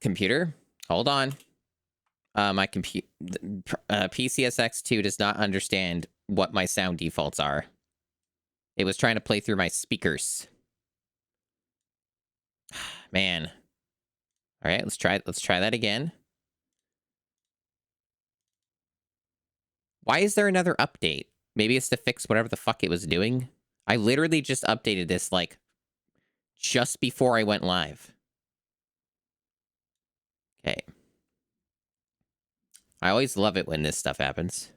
Computer, hold on. My PCSX2 does not understand what my sound defaults are. It was trying to play through my speakers. Man. All right, let's try that again. Why is there another update? Maybe it's to fix whatever the fuck it was doing. I literally just updated this, like, just before I went live. Okay. I always love it when this stuff happens.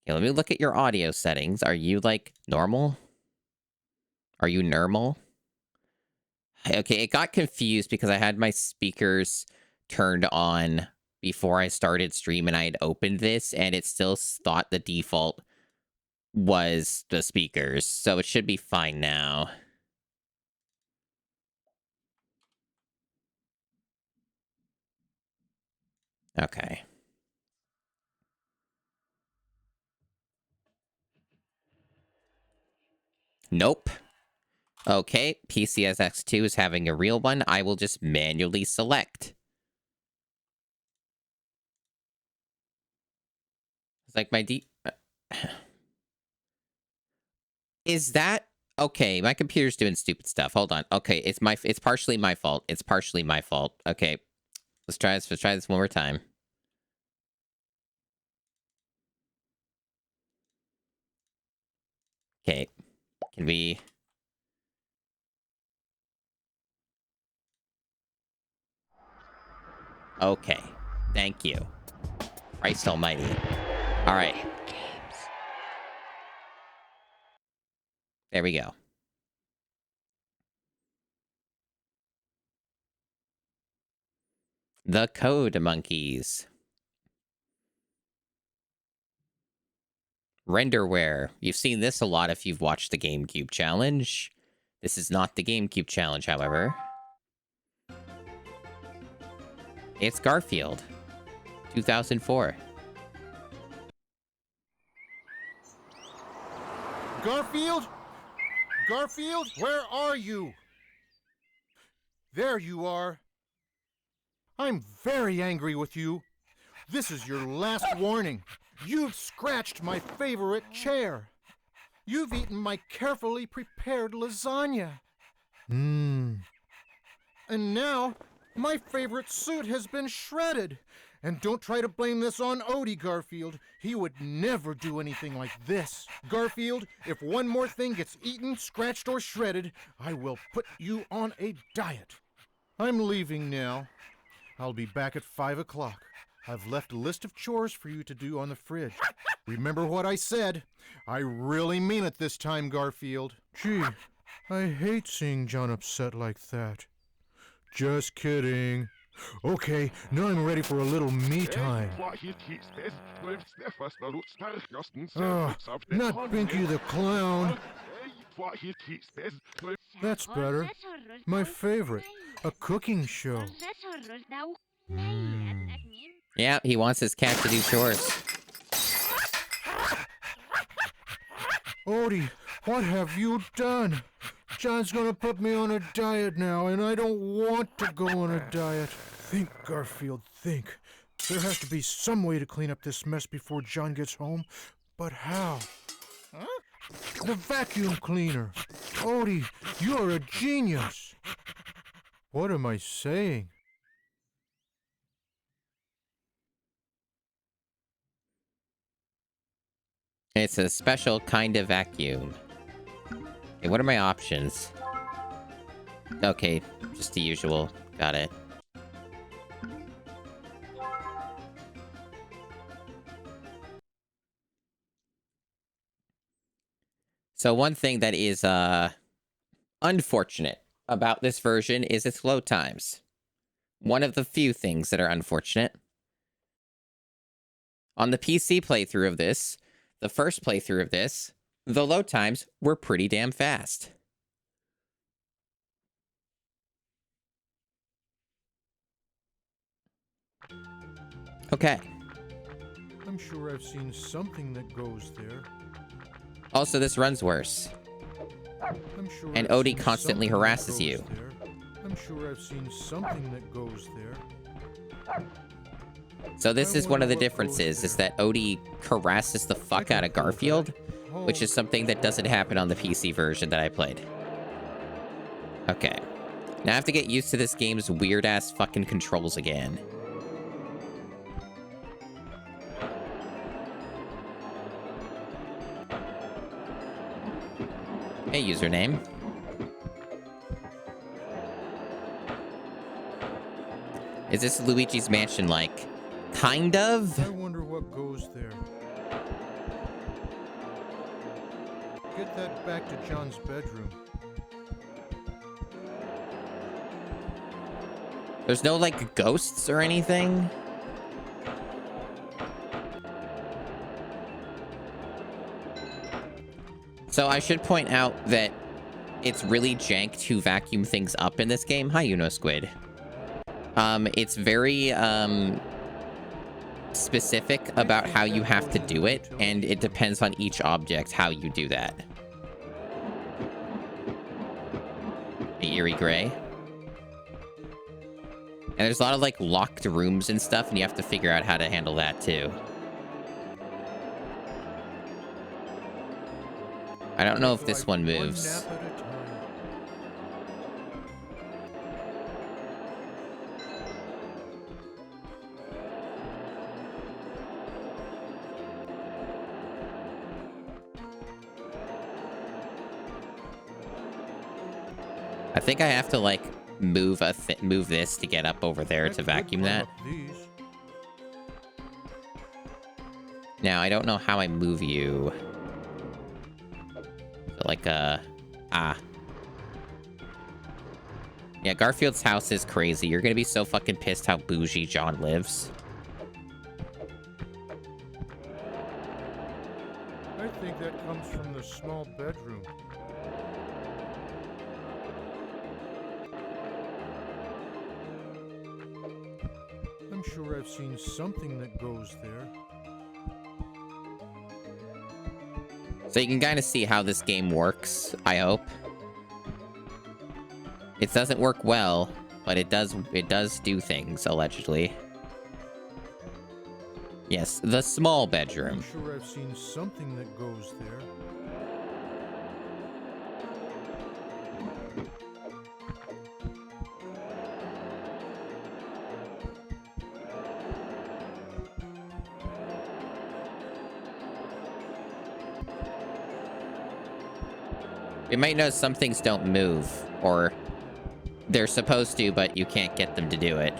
Okay, let me look at your audio settings. Are you, like, normal? Are you normal? Okay, it got confused because I had my speakers turned on before I started stream and I had opened this, and it still thought the default was the speakers, so it should be fine now. Okay. Nope. Okay, PCSX2 is having a real one. I will just manually select. It's like my Is that... Okay, my computer's doing stupid stuff. Hold on. Okay, it's partially my fault. It's partially my fault. Okay. Let's try this one more time. Okay. Can we... Okay. Thank you. Christ almighty. All right. There we go. The Code Monkeys. Renderware. You've seen this a lot if you've watched the GameCube challenge. This is not the GameCube challenge, however. It's Garfield. 2004. Garfield? Garfield, where are you? There you are. I'm very angry with you. This is your last warning. You've scratched my favorite chair. You've eaten my carefully prepared lasagna. And now, my favorite suit has been shredded. And don't try to blame this on Odie, Garfield. He would never do anything like this. Garfield, if one more thing gets eaten, scratched, or shredded, I will put you on a diet. I'm leaving now. I'll be back at 5 o'clock. I've left a list of chores for you to do on the fridge. Remember what I said. I really mean it this time, Garfield. Gee, I hate seeing John upset like that. Just kidding. Okay, now I'm ready for a little me time. Oh, not Binky the Clown. That's better. My favorite, a cooking show. Yeah, he wants his cat to do chores. Odie, what have you done? John's gonna put me on a diet now, and I don't want to go on a diet. Think, Garfield, think. There has to be some way to clean up this mess before John gets home. But how? The vacuum cleaner. Odie, you're a genius. What am I saying? It's a special kind of vacuum. Okay, what are my options? Okay, just the usual. Got it. So one thing that is unfortunate about this version is its load times. One of the few things that are unfortunate. On the PC playthrough of this, the first playthrough of this, the load times were pretty damn fast. Okay. I'm sure I've seen something that goes there. Also, this runs worse. I'm sure And I've Odie seen constantly something that harasses goes you. there. I'm sure I've seen something that goes there. So this I is one wonder of the what differences, goes is there. that Odie harasses the I fuck can out of prove Garfield, that. which is something that doesn't happen on the PC version that I played. Okay. Now I have to get used to this game's weird-ass fucking controls again. Hey, username. Is this Luigi's Mansion like? Kind of? I wonder what goes there. Get that back to John's bedroom. There's no, like, ghosts or anything? So I should point out that it's really jank to vacuum things up in this game. Hi, Squid. It's very, specific about how you have to do it, and it depends on each object how you do that. The Eerie Gray. And there's a lot of, like, locked rooms and stuff, and you have to figure out how to handle that, too. I don't know if this one moves. I think I have to, like, move this to get up over there to vacuum that. Now, I don't know how I move you. Like, yeah, Garfield's house is crazy. You're gonna be so fucking pissed how bougie John lives. I think that comes from the small bedroom. I'm sure I've seen something that goes there. So you can kind of see how this game works, I hope. It doesn't work well, but it does do things, allegedly. Yes, the small bedroom. I'm sure I've seen something that goes there. You might notice some things don't move, or they're supposed to, but you can't get them to do it.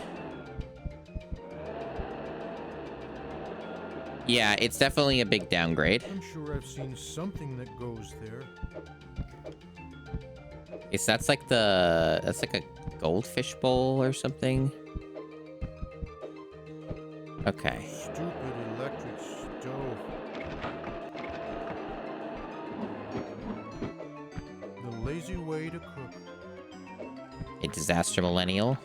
Yeah, it's definitely a big downgrade. I'm sure I've seen something that goes there. Yes, that's like a goldfish bowl or something. Okay. Stupid electric stove. The lazy way to cook. A disaster millennial.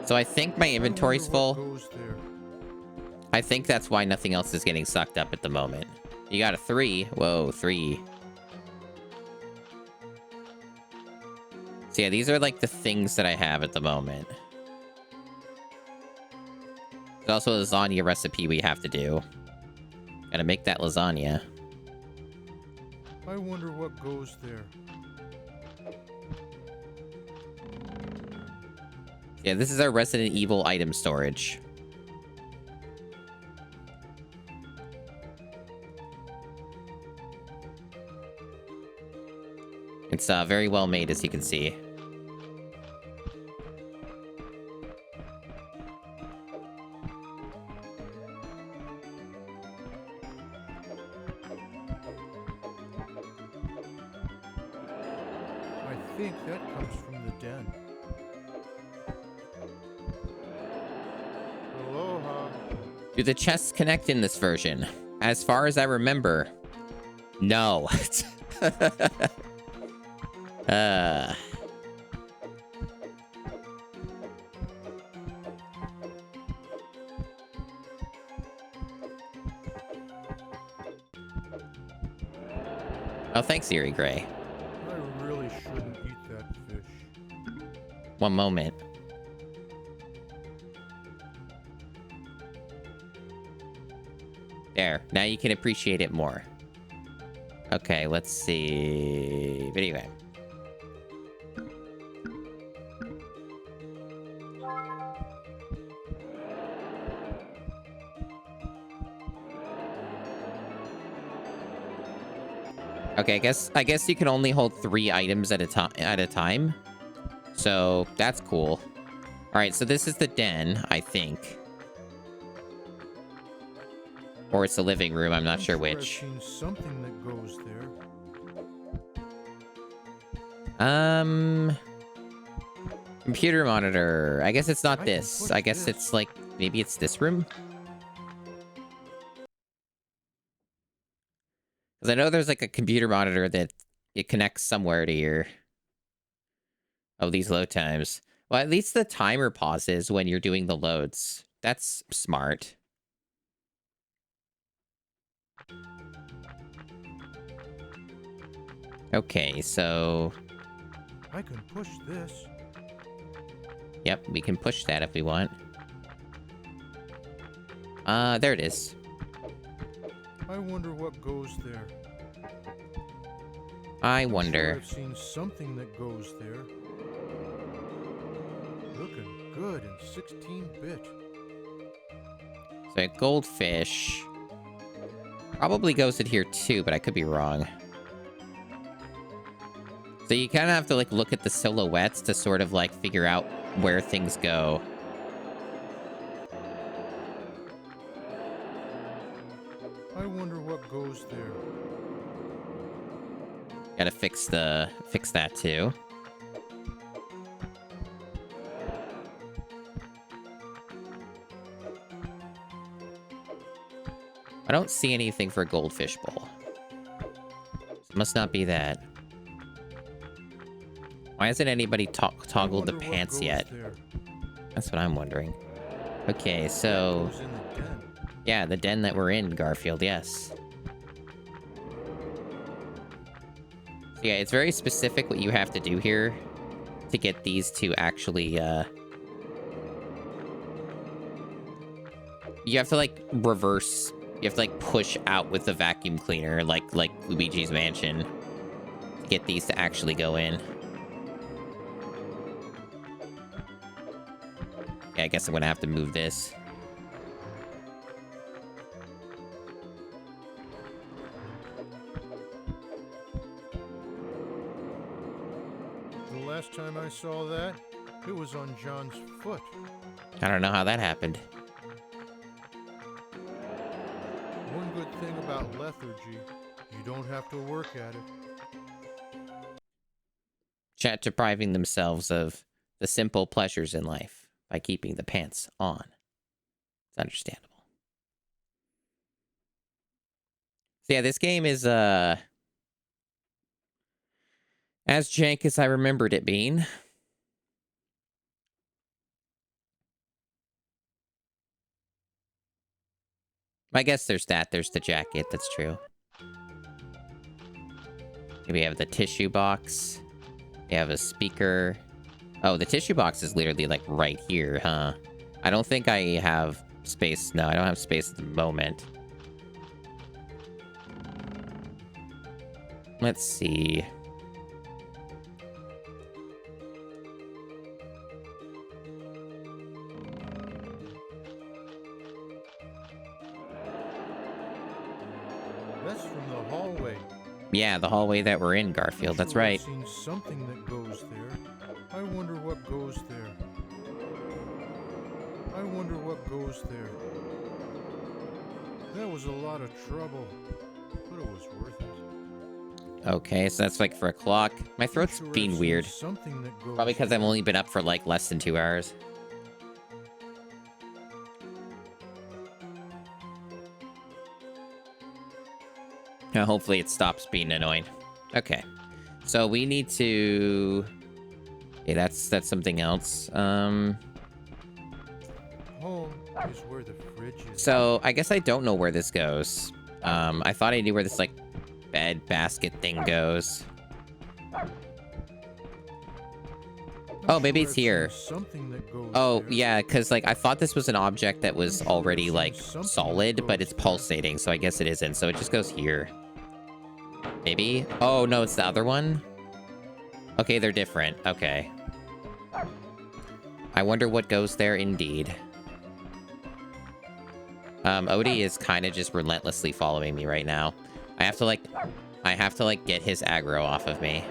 So I think my inventory's full. I think that's why nothing else is getting sucked up at the moment. You got a 3. Whoa, 3. So yeah, these are like the things that I have at the moment. There's also a lasagna recipe we have to do. Gotta make that lasagna. I wonder what goes there. Yeah, this is our Resident Evil item storage. It's very well made, as you can see. I think that comes from the den. Aloha. Do the chests connect in this version? As far as I remember, no. Oh, thanks, Eerie Gray. I really shouldn't eat that fish. One moment. There. Now you can appreciate it more. Okay, let's see. Video game. Okay, I guess you can only hold 3 items at a time. So that's cool. All right, so this is the den, I think. Or it's the living room, I'm not sure which. I've seen something that goes there. Computer monitor. I guess it's not this. I guess it's like, maybe it's this room? Because I know there's like a computer monitor that it connects somewhere to your... Oh, these load times. Well, at least the timer pauses when you're doing the loads. That's smart. Okay, so... I can push this. Yep, we can push that if we want. There it is. I wonder what goes there. I wonder. I've seen something that goes there. Looking good in 16-bit. So a goldfish probably goes in here too, but I could be wrong. So you kind of have to like look at the silhouettes to sort of like figure out where things go. I wonder what goes there. Gotta fix that too. I don't see anything for a goldfish bowl. It must not be that. Why hasn't anybody toggled the pants yet? There. That's what I'm wondering. Okay, so... Yeah, the den that we're in, Garfield, yes. So yeah, it's very specific what you have to do here to get these to actually, You have to, like, reverse... You have to, like, push out with the vacuum cleaner, like Luigi's Mansion, to get these to actually go in. Yeah, I guess I'm gonna have to move this. The last time I saw that, it was on John's foot. I don't know how that happened. One good thing about lethargy, you don't have to work at it. Chat depriving themselves of the simple pleasures in life by keeping the pants on. It's understandable. So yeah, this game is as jank as I remembered it being. I guess there's that. There's the jacket. That's true. We have the tissue box. We have a speaker. Oh, the tissue box is literally like right here, huh? I don't think I have space. No, I don't have space at the moment. Let's see. That's from the hallway. Yeah, the hallway that we're in, Garfield. That's right. I've seen something that goes there. I wonder what goes there. I wonder what goes there. That was a lot of trouble, but it was worth it. Okay, so that's like for a clock. My throat's being weird. Probably because I've only been up for like less than 2 hours. Now, hopefully it stops being annoying. Okay. So we need to... Okay, that's something else. Home is where the fridge is. So I guess I don't know where this goes. I thought I knew where this like bed basket thing goes. Oh, maybe it's here. Oh, yeah, because, like, I thought this was an object that was already, like, solid, but it's pulsating, so I guess it isn't. So it just goes here. Maybe? Oh, no, it's the other one? Okay, they're different. Okay. I wonder what goes there indeed. Odie is kind of just relentlessly following me right now. I have to, like, get his aggro off of me.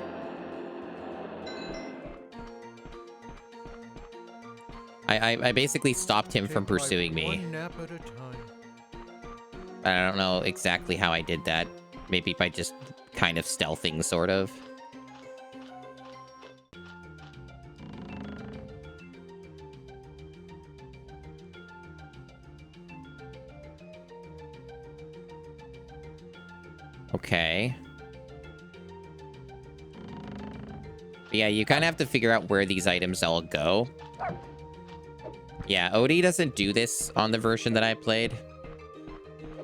I basically stopped him from pursuing me. I don't know exactly how I did that. Maybe by just kind of stealthing, sort of. Okay. But yeah, you kind of have to figure out where these items all go. Yeah, Odie doesn't do this on the version that I played.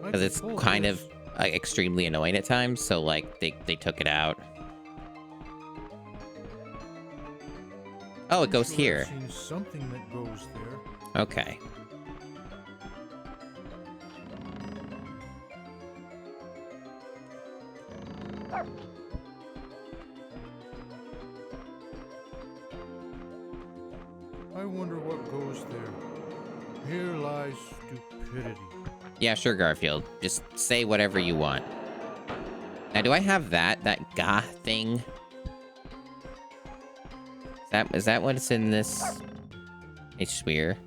Because it's kind of extremely annoying at times, so, like, they took it out. Oh, it goes here. Something that goes there. Okay. I wonder what goes there. Here lies stupidity. Yeah, sure, Garfield. Just say whatever you want. Now, do I have that gah thing? Is that what's in this sphere?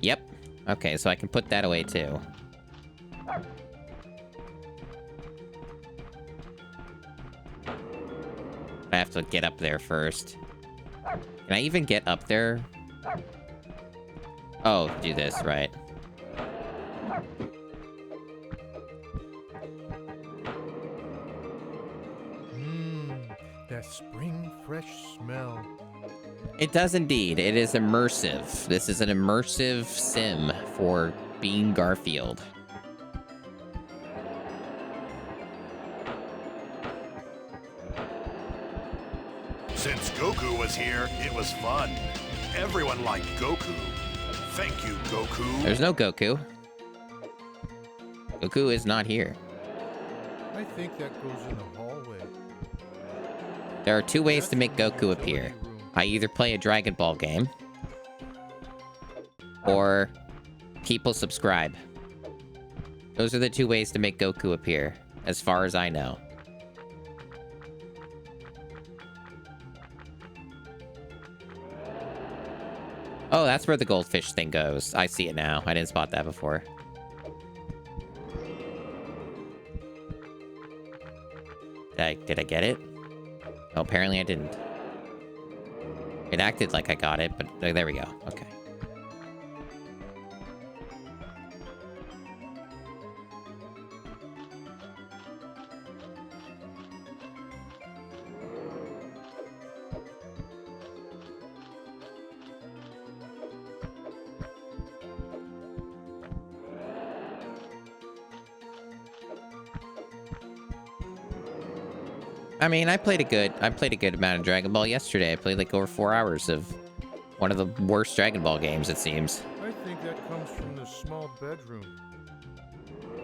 Yep. Okay, so I can put that away too. I have to get up there first. Can I even get up there? Oh, do this, right. That spring fresh smell. It does indeed. It is immersive. This is an immersive sim for being Garfield. Since Goku was here, it was fun. Everyone liked Goku. Thank you, Goku. There's no Goku. Goku is not here. I think that goes in the hallway. There are two ways to make Goku appear. I either play a Dragon Ball game, or people subscribe. Those are the two ways to make Goku appear, as far as I know. Oh, that's where the goldfish thing goes. I see it now. I didn't spot that before. Did I get it? Oh, apparently I didn't. It acted like I got it, but there we go. Okay. I mean, I played a good amount of Dragon Ball yesterday. I played like over 4 hours of one of the worst Dragon Ball games, it seems. I think that comes from the small bedroom.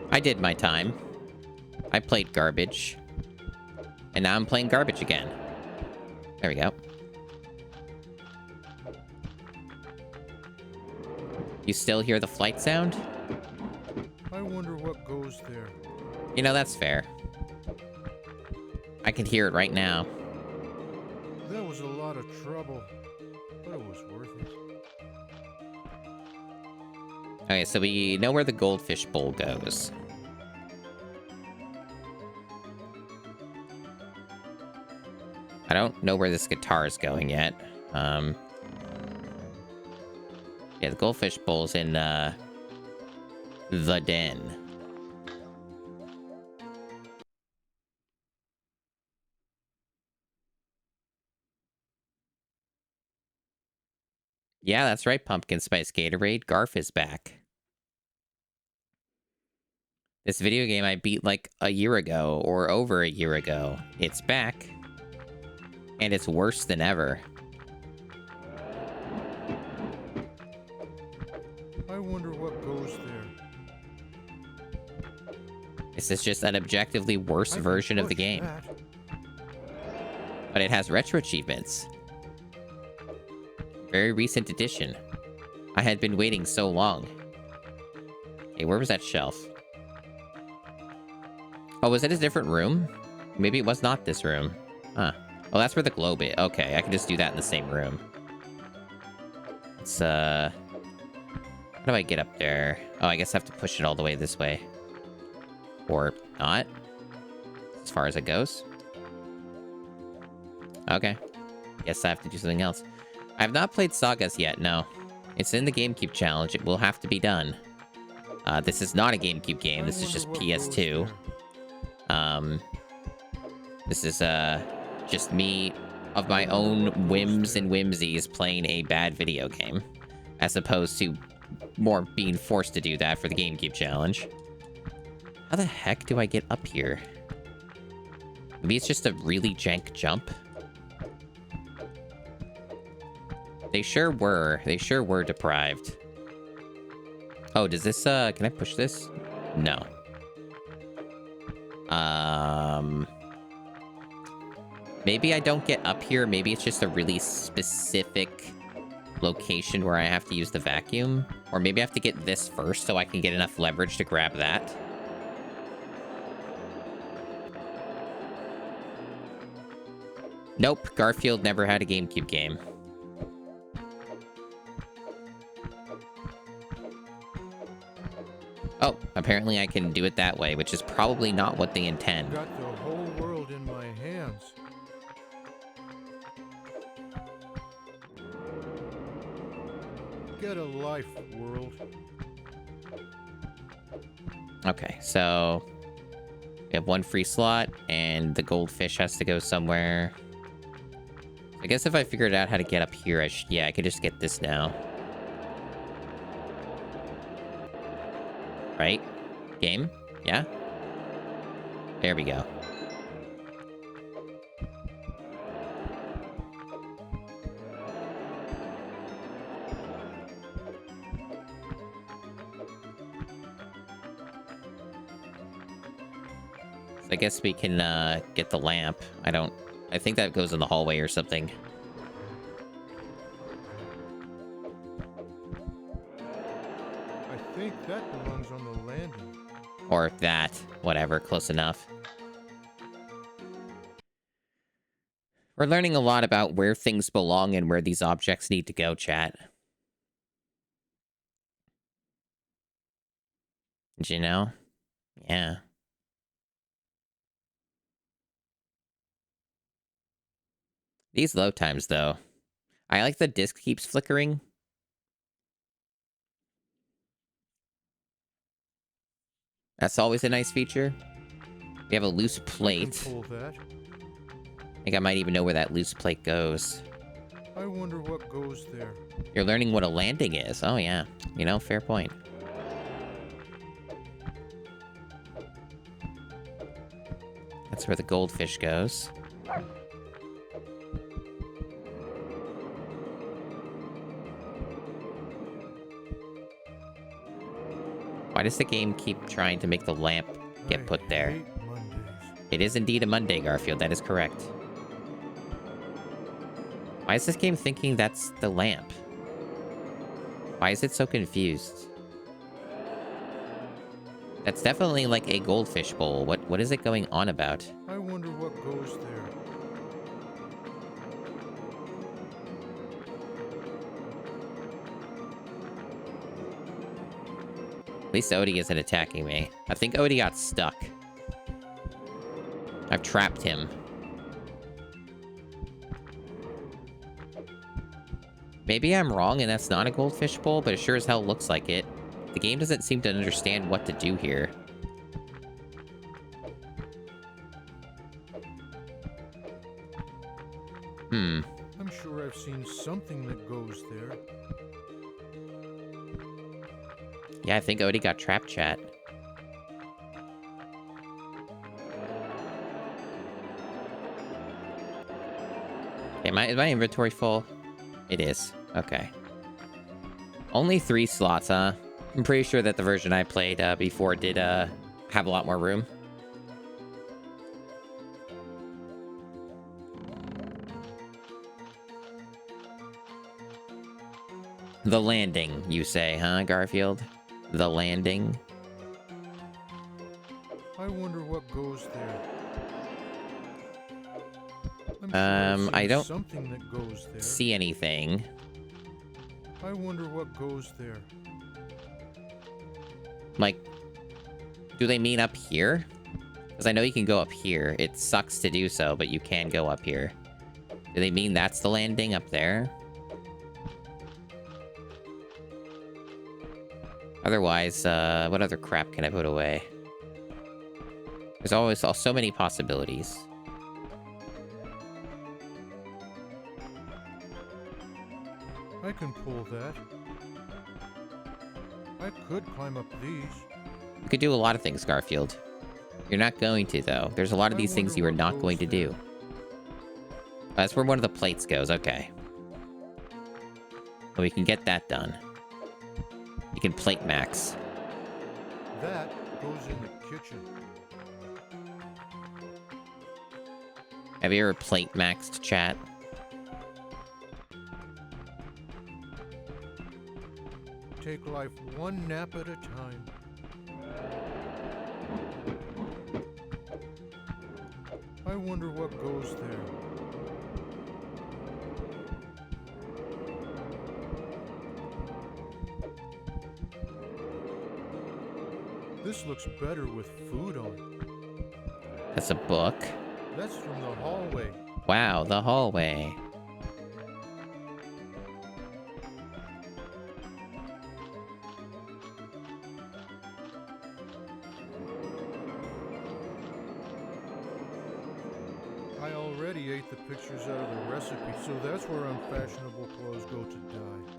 I did my time. I played garbage. And now I'm playing garbage again. There we go. You still hear the flight sound? I wonder what goes there. You know, that's fair. I can hear it right now. That was a lot of trouble, but it was worth it. Okay, so we know where the goldfish bowl goes. I don't know where this guitar is going yet. Yeah, the goldfish bowl's in, the den. Yeah, that's right, Pumpkin Spice Gatorade. Garf is back. This video game I beat like a year ago or over a year ago. It's back. And it's worse than ever. I wonder what goes there. This is just an objectively worse version of the game. But it has retro achievements. Very recent edition. I had been waiting so long. Hey, where was that shelf? Oh, was it a different room? Maybe it was not this room. Huh. Oh, that's where the globe is. Okay, I can just do that in the same room. It's, how do I get up there? Oh, I guess I have to push it all the way this way. Or not. As far as it goes. Okay. Guess I have to do something else. I have not played Sagas yet, no. It's in the GameCube challenge. It will have to be done. This is not a GameCube game. This is just PS2. This is, just me, of my own whims and whimsies, playing a bad video game. As opposed to more being forced to do that for the GameCube challenge. How the heck do I get up here? Maybe it's just a really jank jump? They sure were. They sure were deprived. Oh, does this, can I push this? No. Maybe I don't get up here. Maybe it's just a really specific location where I have to use the vacuum. Or maybe I have to get this first so I can get enough leverage to grab that. Nope, Garfield never had a GameCube game. Oh, apparently I can do it that way, which is probably not what they intend. Got the whole world in my hands. Get a life, world. Okay, so we have one free slot, and the goldfish has to go somewhere. I guess if I figured out how to get up here, I could just get this now. Right? Game? Yeah? There we go. So I guess we can get the lamp. I think that goes in the hallway or something. I think that belongs on the landing. Or that. Whatever. Close enough. We're learning a lot about where things belong and where these objects need to go, chat. Did you know? Yeah. These load times, though. I like the disc keeps flickering. That's always a nice feature. We have a loose plate. Pull that. I think I might even know where that loose plate goes. I wonder what goes there. You're learning what a landing is. Oh, yeah. You know, fair point. That's where the goldfish goes. Why does the game keep trying to make the lamp get put there? Hate Mondays. It is indeed a Monday, Garfield. That is correct. Why is this game thinking that's the lamp? Why is it so confused? That's definitely like a goldfish bowl. What is it going on about? I wonder what goes there. At least Odie isn't attacking me. I think Odie got stuck. I've trapped him. Maybe I'm wrong and that's not a goldfish bowl, but it sure as hell looks like it. The game doesn't seem to understand what to do here. I'm sure I've seen something that goes there. Yeah, I think Odie got trapped, chat. Is my inventory full? It is. Okay. Only 3 slots, huh? I'm pretty sure that the version I played before did have a lot more room. The landing, you say, huh, Garfield? The landing? I wonder what goes there. I'm sure I've I seen don't something that goes there. see anything. I wonder what goes there. Like, do they mean up here? Because I know you can go up here. It sucks to do so, but you can go up here. Do they mean that's the landing up there? Otherwise, what other crap can I put away? There's always so many possibilities. I can pull that. I could climb up these. You could do a lot of things, Garfield. You're not going to, though. There's a lot of these things you are not going to do. That's where one of the plates goes. Okay. Well, we can get that done. You can plate max. That goes in the kitchen. Have you ever plate maxed, chat? Take life one nap at a time. I wonder what goes there. This looks better with food on. That's a book. That's from the hallway. Wow, the hallway. I already ate the pictures out of the recipe, so that's where unfashionable clothes go to die.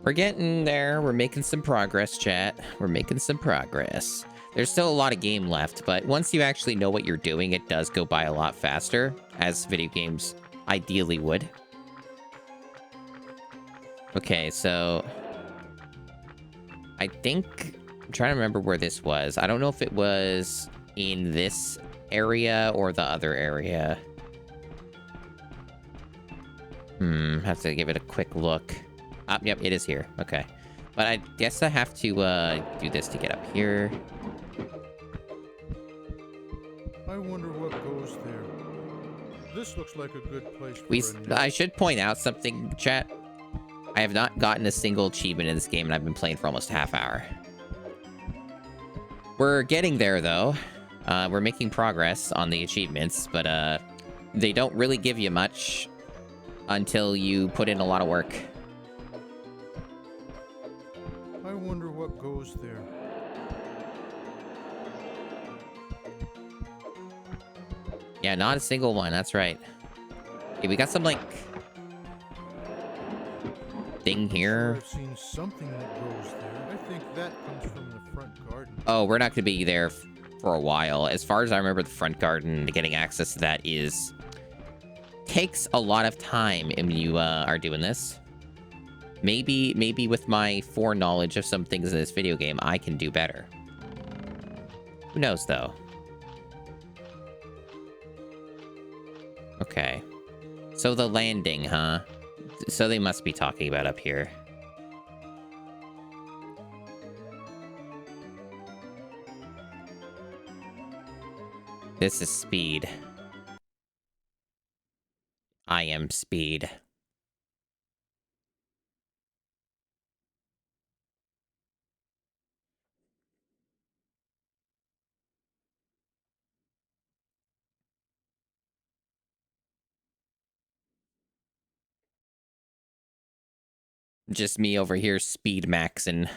We're getting there. We're making some progress, chat. We're making some progress. There's still a lot of game left, but once you actually know what you're doing, it does go by a lot faster, as video games ideally would. Okay, so I think I'm trying to remember where this was. I don't know if it was in this area or the other area. Have to give it a quick look. Yep, it is here. Okay. But I guess I have to do this to get up here. I wonder what goes there. This looks like a good place for a nap. I should point out something, chat. I have not gotten a single achievement in this game, and I've been playing for almost a half hour. We're getting there, though. We're making progress on the achievements, but they don't really give you much until you put in a lot of work. I wonder what goes there. Yeah, not a single one. That's right. Okay, we got some, like, thing here. I've seen something that goes there. I think that comes from the front garden. Oh, we're not going to be there for a while. As far as I remember, the front garden, getting access to that takes a lot of time when you are doing this. Maybe with my foreknowledge of some things in this video game, I can do better. Who knows, though? Okay. So the landing, huh? So they must be talking about up here. This is speed. I am speed. Just me over here speed maxing.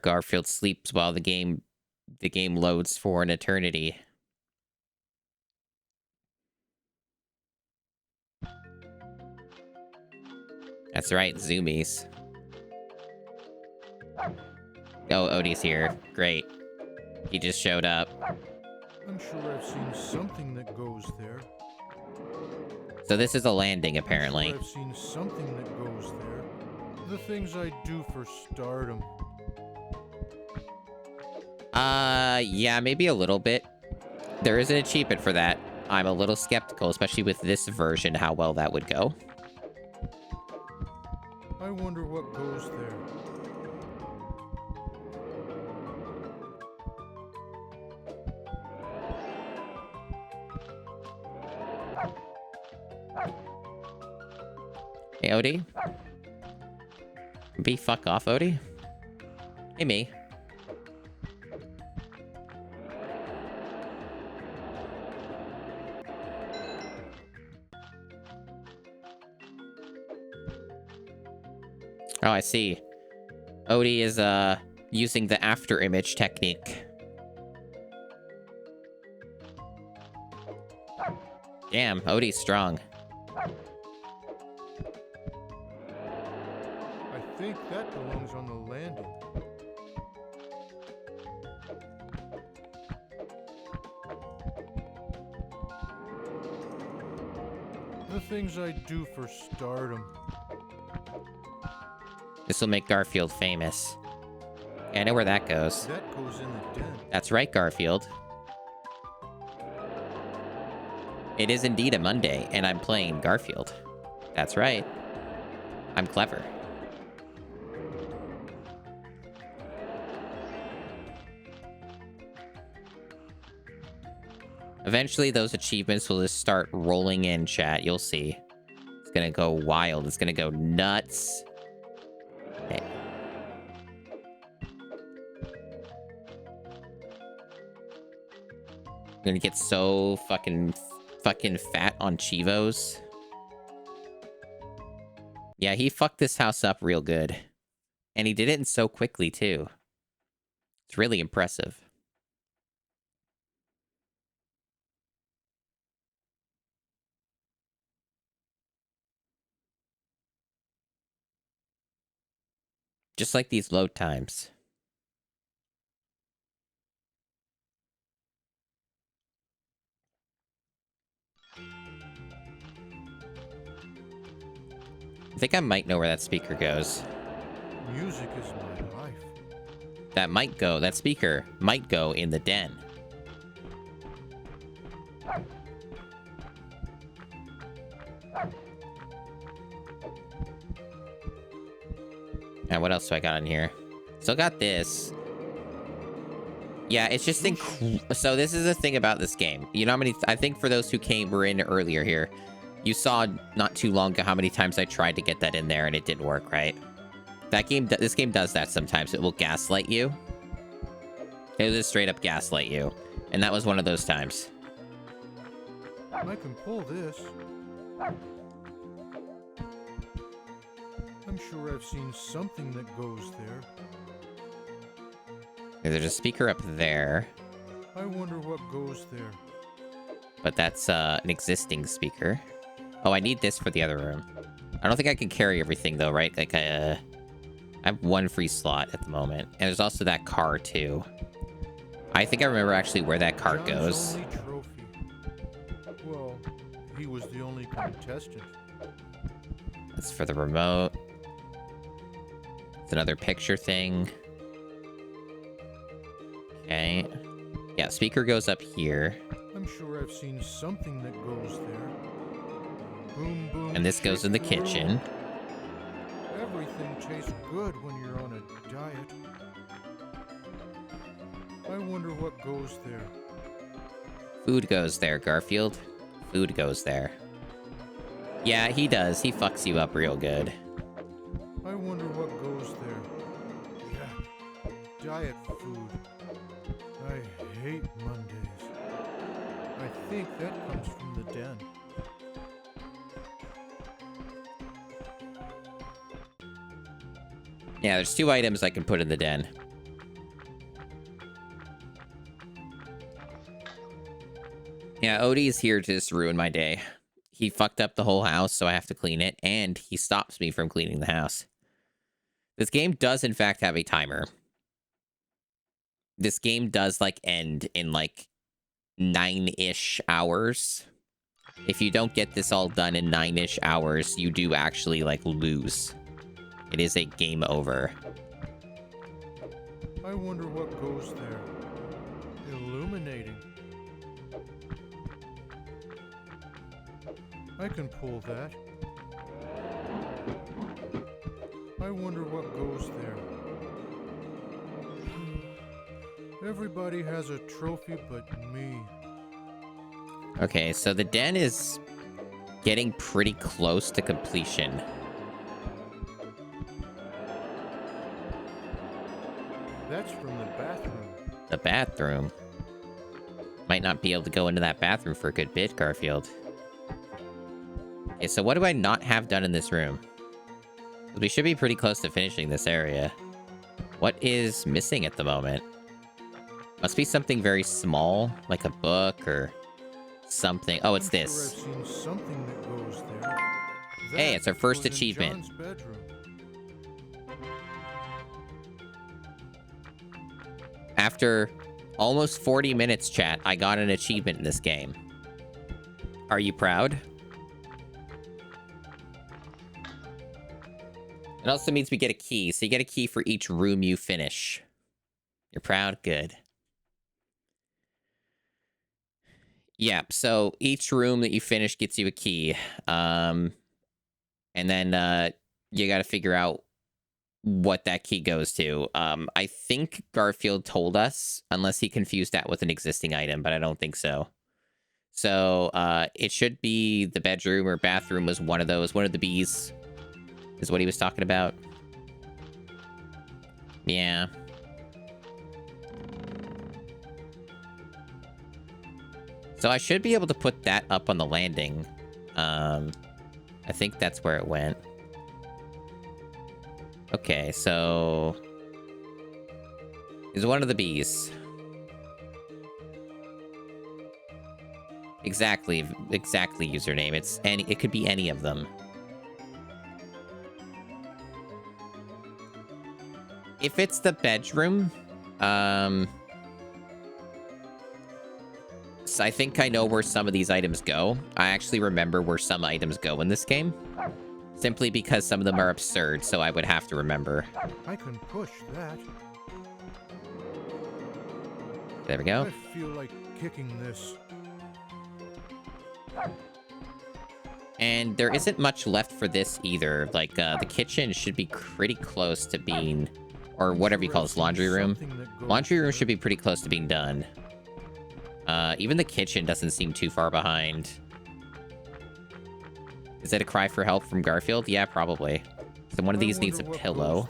Garfield sleeps while the game loads for an eternity. That's right, zoomies. Oh, Odie's here. Great. He just showed up. I'm sure I've seen something that goes there. So this is a landing, I'm apparently. sure I've seen something that goes there. The things I do for stardom. Yeah, maybe a little bit. There is an achievement for that. I'm a little skeptical, especially with this version, how well that would go. I wonder what goes there. Hey, Odie. Be fuck off, Odie. Hey, me. Oh, I see. Odie is, using the after image technique. Damn, Odie's strong. I think that belongs on the landing. The things I do for stardom. This will make Garfield famous. Yeah, I know where that goes. That goes in the den. That's right, Garfield. It is indeed a Monday, and I'm playing Garfield. That's right. I'm clever. Eventually, those achievements will just start rolling in, chat. You'll see. It's gonna go wild. It's gonna go nuts. Okay. I'm gonna get so fucking fat on Chivos. Yeah, he fucked this house up real good. And he did it in so quickly, too. It's really impressive. Just like these load times. I think I might know where that speaker goes. Music is my life. That speaker might go in the den. And what else do I got in here? Still got this. Yeah, it's just so this is the thing about this game. You know how many, I think for those who were in earlier here, you saw not too long ago how many times I tried to get that in there and it didn't work, right? This game does that sometimes. It will gaslight you. It will just straight up gaslight you. And that was one of those times. I can pull this. I'm sure I've seen something that goes there. There's a speaker up there. I wonder what goes there. But that's an existing speaker. Oh, I need this for the other room. I don't think I can carry everything though, right? Like I have one free slot at the moment. And there's also that car too. I think I remember actually where that car goes. Only trophy. Well, he was the only contestant. That's for the remote. It's another picture thing. Okay. Yeah, speaker goes up here. I'm sure I've seen something that goes there. Boom, boom. And this goes in the shake kitchen. room. Everything tastes good when you're on a diet. I wonder what goes there. Food goes there, Garfield. Food goes there. Yeah, he does. He fucks you up real good. I wonder what goes there. Yeah, diet food. I hate Mondays. I think that comes from the den. Yeah, there's 2 items I can put in the den. Yeah, Odie's here to just ruin my day. He fucked up the whole house, so I have to clean it, and he stops me from cleaning the house. This game does, in fact, have a timer. This game does, like, end in, like, 9-ish hours. If you don't get this all done in 9-ish hours, you do actually, like, lose. It is a game over. I wonder what goes there. Illuminating. I can pull that. I wonder what goes there. Everybody has a trophy but me. Okay, so the den is getting pretty close to completion. That's from the bathroom. The bathroom. Might not be able to go into that bathroom for a good bit, Garfield. Okay, so what do I not have done in this room? We should be pretty close to finishing this area. What is missing at the moment? Must be something very small, like a book or something. Oh, it's this. Sure I've seen something that goes there. Hey, That it's our first was in achievement. John's bedroom. After almost 40 minutes, chat, I got an achievement in this game. Are you proud? It also means we get a key. So you get a key for each room you finish. You're proud? Good. Yeah, so each room that you finish gets you a key. And then you got to figure out what that key goes to. I think Garfield told us, unless he confused that with an existing item, but I don't think so. So it should be the bedroom or bathroom was one of those. One of the bees is what he was talking about. Yeah. So I should be able to put that up on the landing. I think that's where it went. Okay, so is one of the bees. Exactly username. It could be any of them. If it's the bedroom, so I think I know where some of these items go. I actually remember where some items go in this game. Simply because some of them are absurd, so I would have to remember. I can push that. There we go. I feel like kicking this. And there isn't much left for this either. Like, the kitchen should be pretty close to being... Or whatever you call this, laundry room. Laundry room should be pretty close to being done. Even the kitchen doesn't seem too far behind. Is that a cry for help from Garfield? Yeah, probably. So one of these needs a pillow.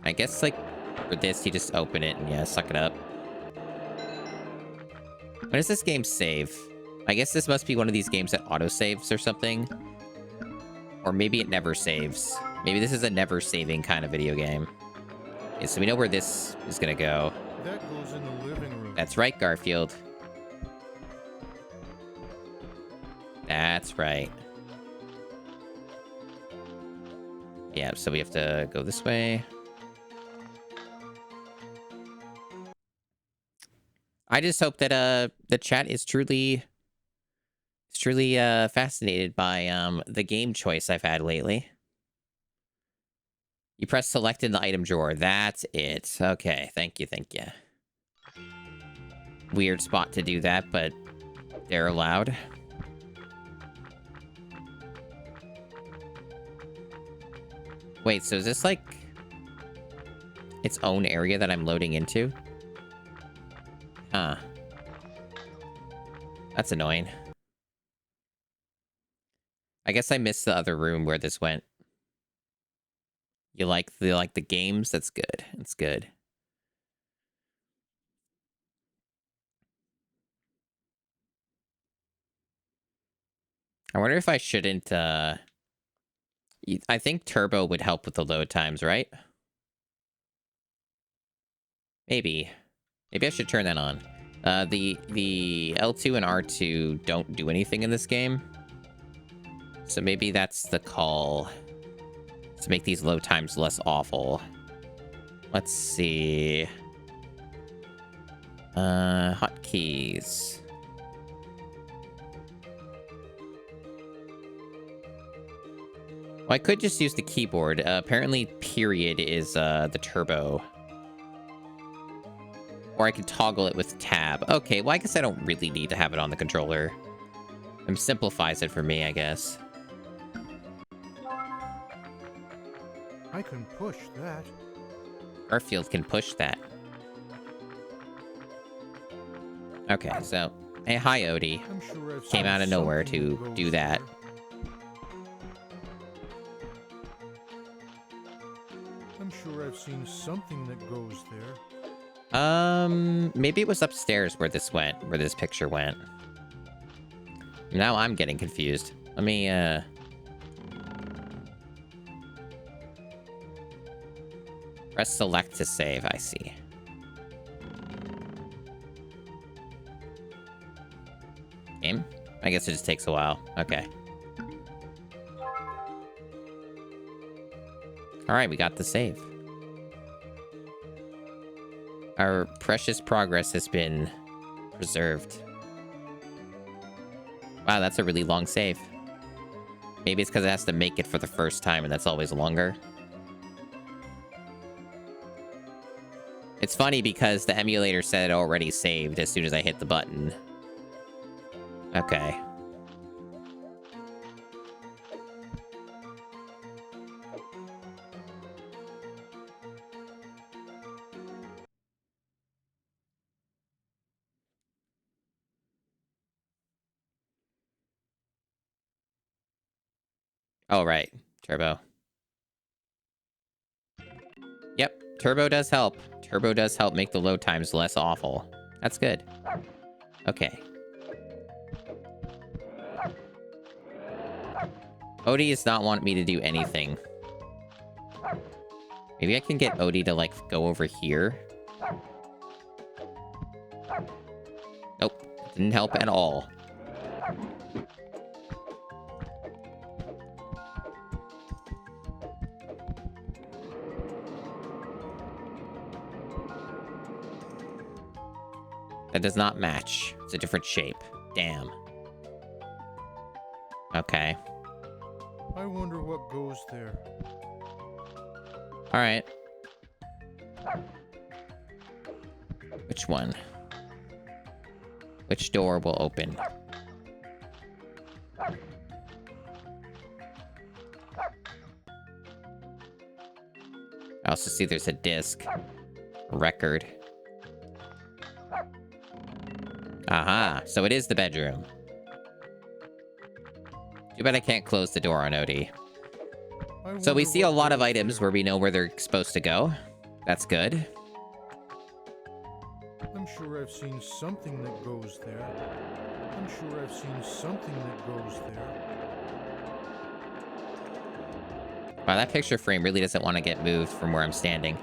I guess, like, for this, you just open it and, yeah, suck it up. When does this game save? I guess this must be one of these games that auto-saves or something. Or maybe it never saves. Maybe this is a never-saving kind of video game. Okay, so we know where this is gonna go. That goes in the living room. That's right, Garfield. That's right. Yeah, so we have to go this way. I just hope that the chat is truly fascinated by the game choice I've had lately. You press select in the item drawer. That's it. Okay, thank you. Weird spot to do that, but they're allowed. Wait, so is this like its own area that I'm loading into? Huh. That's annoying. I guess I missed the other room where this went. You like the games? That's good. That's good. I wonder if I shouldn't I think turbo would help with the load times, right? Maybe I should turn that on. The L2 and R2 don't do anything in this game. So maybe that's the call to make these load times less awful. Let's see. Hotkeys. Well, I could just use the keyboard. Apparently, period is the turbo. Or I could toggle it with tab. Okay, well, I guess I don't really need to have it on the controller. It simplifies it for me, I guess. I can push that. Garfield can push that. Okay, so... Hey, hi, Odie. I'm sure I've Came seen out of nowhere something to that do goes that. there. I'm sure I've seen something that goes there. Maybe it was upstairs where this went, where this picture went. Now I'm getting confused. Let me, press select to save, I see. Game? I guess it just takes a while. Okay. Alright, we got the save. Our precious progress has been preserved. Wow, that's a really long save. Maybe it's because it has to make it for the first time, and that's always longer. It's funny because the emulator said it already saved as soon as I hit the button. Okay. Oh, right. Turbo. Yep, turbo does help. Turbo does help make the load times less awful. That's good. Okay. Odie does not want me to do anything. Maybe I can get Odie to, like, go over here. Nope. Didn't help at all. That does not match. It's a different shape. Damn. Okay. I wonder what goes there. Alright. Which one? Which door will open? I also see there's a disc. A record. Aha, so it is the bedroom. Too bad I can't close the door on Odie. So we see a lot of items where we know where they're supposed to go. That's good. I'm sure I've seen something that goes there. I'm sure I've seen something that goes there. Wow, that picture frame really doesn't want to get moved from where I'm standing.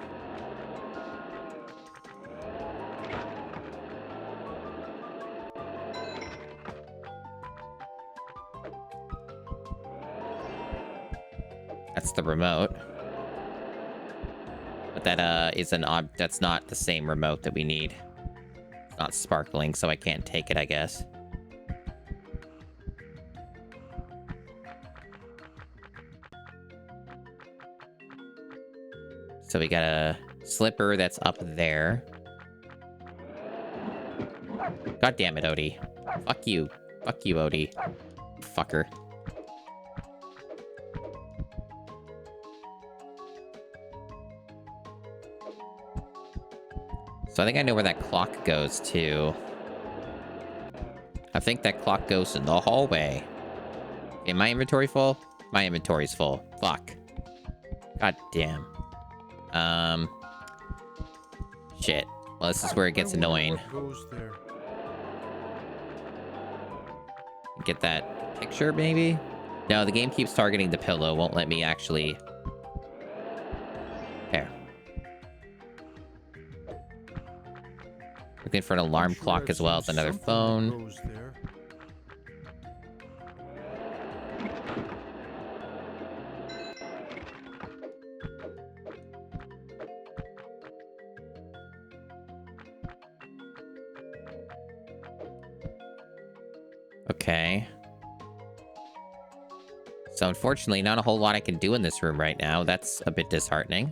That's the remote. But that is that's not the same remote that we need. It's not sparkling, so I can't take it, I guess. So we got a slipper that's up there. God damn it, Odie. Fuck you. Fuck you, Odie. Fucker. So I think I know where that clock goes to. I think that clock goes in the hallway. Okay, my inventory full? My inventory's full. Fuck. God damn. Shit. Well, this is where it gets annoying. What goes there? Get that picture, maybe? No, the game keeps targeting the pillow. Won't let me actually... There. Looking for an alarm clock as well as another phone. So unfortunately, not a whole lot I can do in this room right now. That's a bit disheartening.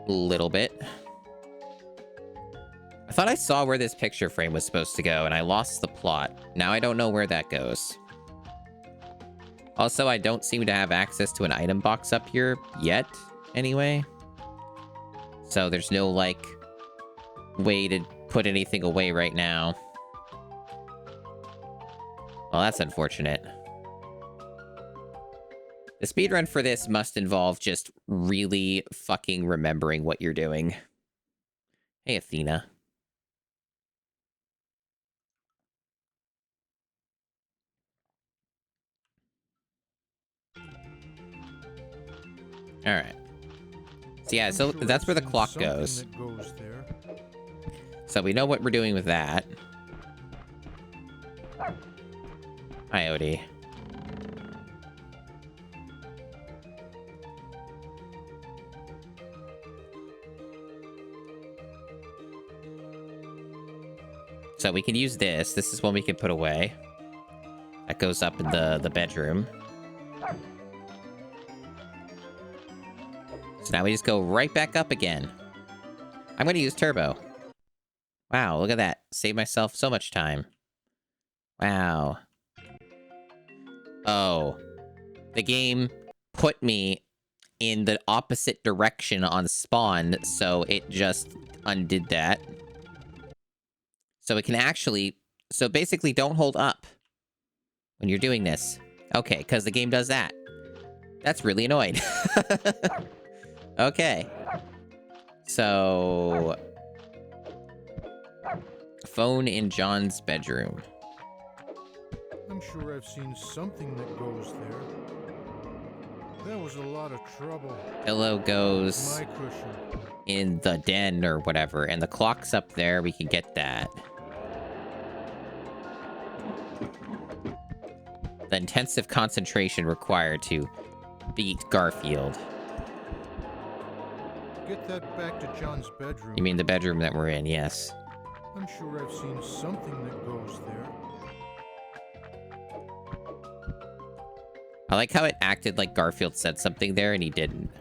A little bit. I thought I saw where this picture frame was supposed to go, and I lost the plot. Now I don't know where that goes. Also, I don't seem to have access to an item box up here yet, anyway. So there's no, like, way to put anything away right now. Well, that's unfortunate. The speedrun for this must involve just really fucking remembering what you're doing. Hey, Athena. Alright. So yeah, so that's where the clock goes. So we know what we're doing with that. Hi, Odie. So we can use this. This is one we can put away. That goes up in the bedroom. So now we just go right back up again. I'm going to use turbo. Wow, look at that. Save myself so much time. Wow. Oh. The game put me in the opposite direction on spawn, so it just undid that. So it can actually... So basically, don't hold up when you're doing this. Okay, because the game does that. That's really annoying. Okay. So... Phone in John's bedroom. I'm sure I've seen something that goes there. That was a lot of trouble. Pillow goes My cushion. in the den or whatever, and the clock's up there. We can get that. The intensive concentration required to beat Garfield. Get that back to John's bedroom. You mean the bedroom that we're in? Yes. I'm sure I've seen something that goes there. I like how it acted like Garfield said something there and he didn't.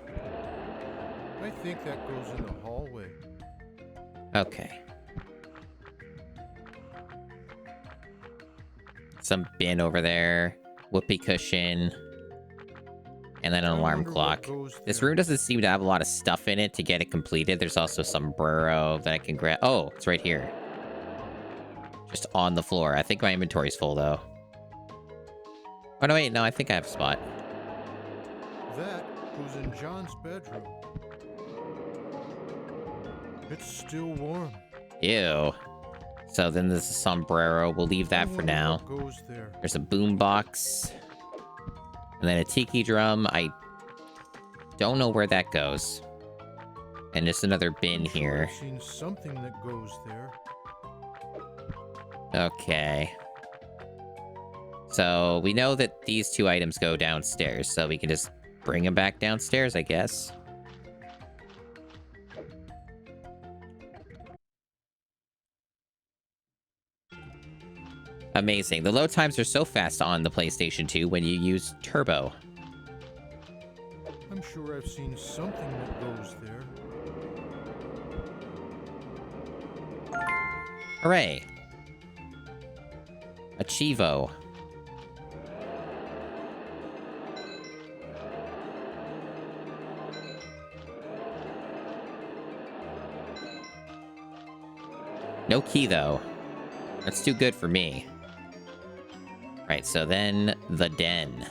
I think that goes in the hallway. Okay. Some bin over there. Whoopee cushion. And then an alarm clock. This room doesn't seem to have a lot of stuff in it to get it completed. There's also sombrero that I can grab. Oh, it's right here. Just on the floor. I think my inventory's full, though. Oh, no, wait. No, I think I have a spot. That goes in John's bedroom. It's still warm. Ew. So then there's a sombrero. We'll leave that for now. Goes there. There's a boombox. And then a tiki drum. I don't know where that goes. And just another bin here. I've seen something that goes there. Okay. So we know that these two items go downstairs, so we can just bring them back downstairs, I guess. Amazing. The load times are so fast on the PlayStation 2 when you use turbo. I'm sure I've seen something that goes there. Hooray. Achievo. No key, though. That's too good for me. Right, so then the den.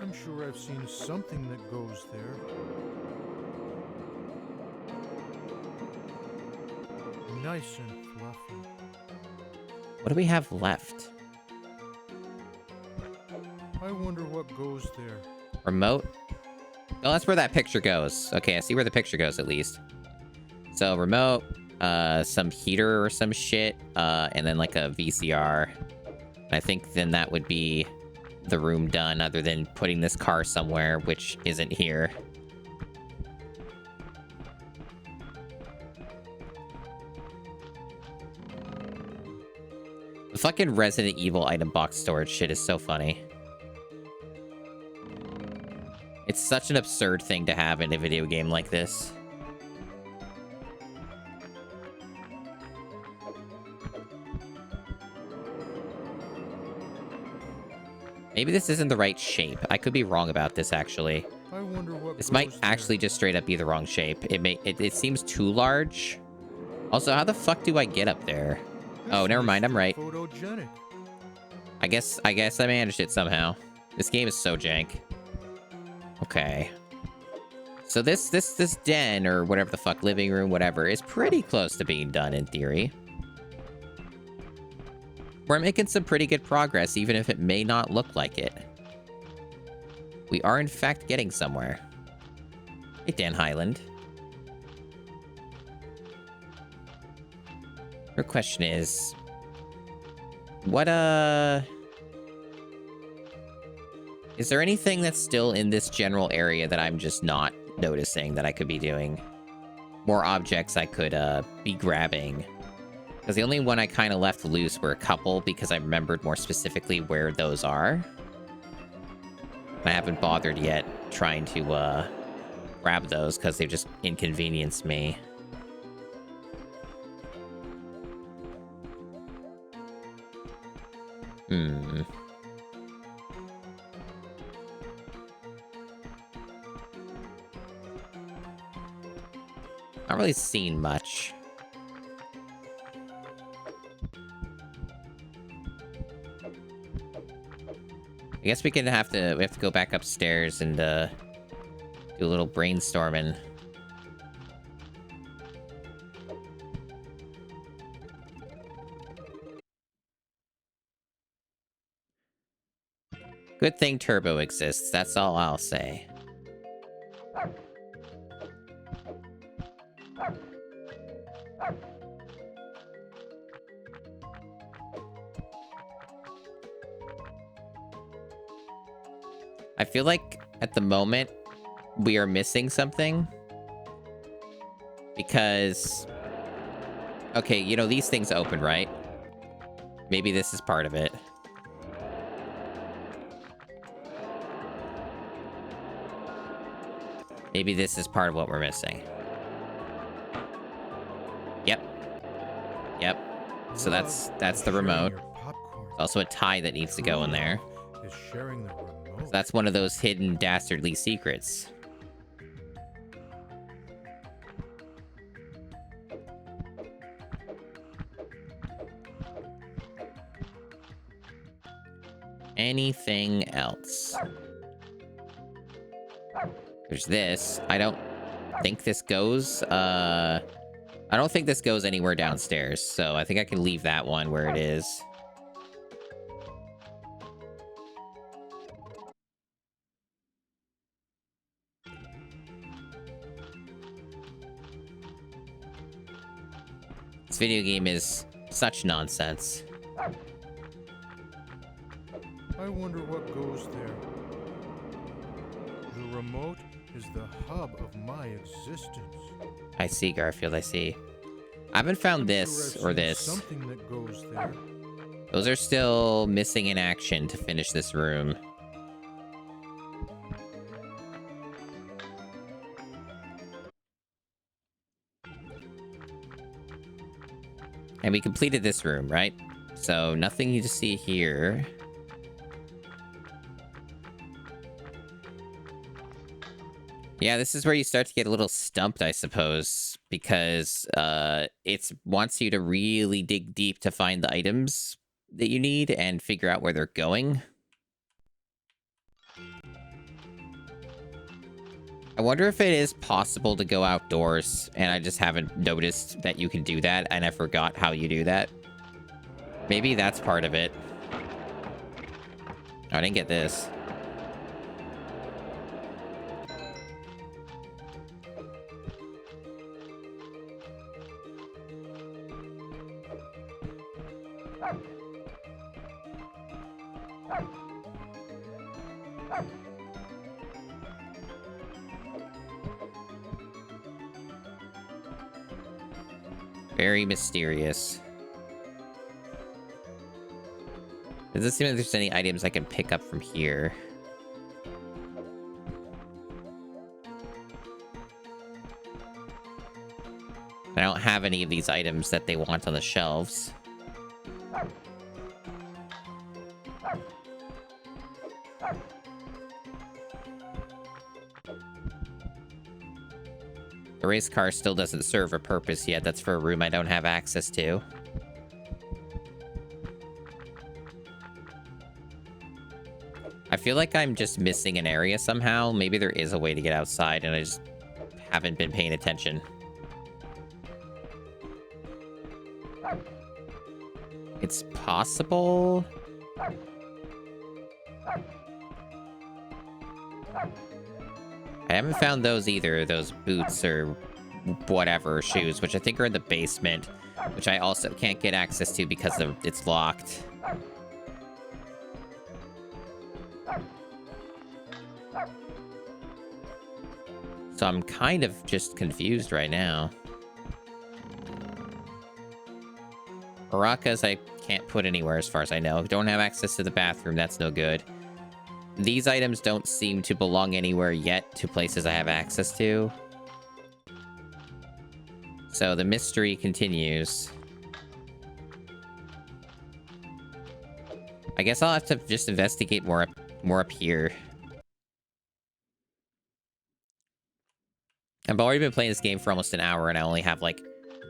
I'm sure I've seen something that goes there. Nice and fluffy. What do we have left? I wonder what goes there. Remote? Oh, that's where that picture goes. Okay, I see where the picture goes, at least. So, remote, some heater or some shit, and then, like, a VCR. I think then that would be the room done, other than putting this car somewhere, which isn't here. The fucking Resident Evil item box storage shit is so funny. It's such an absurd thing to have in a video game like this. Maybe this isn't the right shape. I could be wrong about this, actually. I wonder what This might goes actually just straight up be the wrong shape. It seems too large. Also, how the fuck do I get up there? there. Oh, never mind. I'm right. Photogenic. I guess I managed it somehow. This game is so jank. Okay. So this den, or whatever the fuck, living room, whatever, is pretty close to being done in theory. We're making some pretty good progress, even if it may not look like it. We are, in fact, getting somewhere. Hey, Dan Highland. Your question is... What, is there anything that's still in this general area that I'm just not noticing that I could be doing? More objects I could, be grabbing. Because the only one I kind of left loose were a couple, because I remembered more specifically where those are. I haven't bothered yet trying to, grab those, because they've just inconvenienced me. Hmm. Not really seen much. I guess we have to go back upstairs and do a little brainstorming. Good thing Turbo exists, that's all I'll say. I feel like, at the moment, we are missing something. Because... Okay, you know, these things open, right? Maybe this is part of it. Maybe this is part of what we're missing. Yep. Yep. So that's the remote. There's also a tie that needs to go in there. Is sharing the remote. So that's one of those hidden dastardly secrets. Anything else? There's this. I don't think this goes, I don't think this goes anywhere downstairs, so I think I can leave that one where it is. This video game is such nonsense. I wonder what goes there. The remote is the hub of my existence. I see, Garfield, I see. I haven't found this or this. Something that goes there. Those are still missing in action to finish this room. And we completed this room, right? So nothing you to see here. Yeah, this is where you start to get a little stumped, I suppose, because it wants you to really dig deep to find the items that you need and figure out where they're going. I wonder if it is possible to go outdoors, and I just haven't noticed that you can do that, and I forgot how you do that. Maybe that's part of it. Oh, I didn't get this. Very mysterious. It doesn't seem like there's any items I can pick up from here. I don't have any of these items that they want on the shelves. The race car still doesn't serve a purpose yet. That's for a room I don't have access to. I feel like I'm just missing an area somehow. Maybe there is a way to get outside and I just haven't been paying attention. It's possible. I haven't found those either, those boots or whatever shoes, which I think are in the basement, which I also can't get access to because it's locked. So I'm kind of just confused right now. Maracas I can't put anywhere as far as I know. Don't have access to the bathroom, that's no good. These items don't seem to belong anywhere yet to places I have access to. So the mystery continues. I guess I'll have to just investigate more up here. I've already been playing this game for almost an hour and I only have like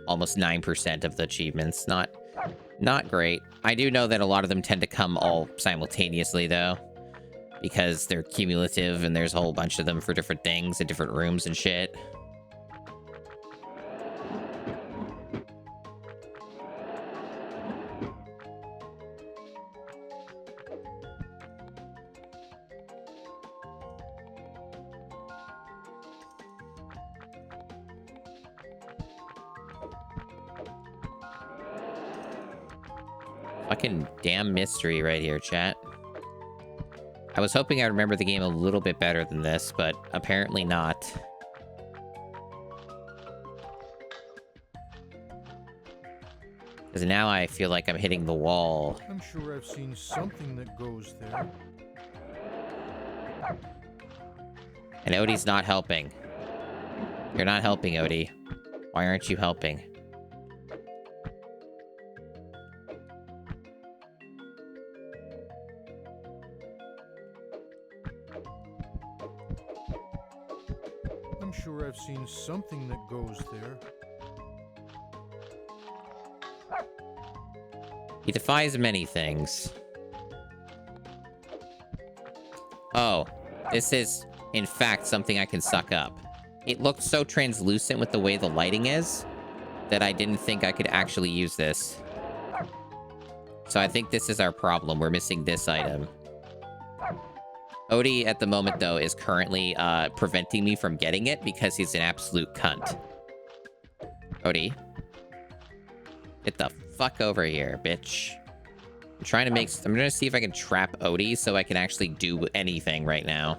almost 9% of the achievements. Not great. I do know that a lot of them tend to come all simultaneously though, because they're cumulative and there's a whole bunch of them for different things in different rooms and shit. Fucking damn mystery right here, chat. I was hoping I'd remember the game a little bit better than this, but apparently not. Because now I feel like I'm hitting the wall. I'm sure I've seen something that goes there. And Odie's not helping. You're not helping, Odie. Why aren't you helping? I'm sure I've seen something that goes there. He defies many things. Oh, this is, in fact, something I can suck up. It looked so translucent with the way the lighting is that I didn't think I could actually use this. So I think this is our problem. We're missing this item. Odie, at the moment, though, is currently preventing me from getting it because he's an absolute cunt. Odie. Get the fuck over here, bitch. I'm gonna see if I can trap Odie so I can actually do anything right now.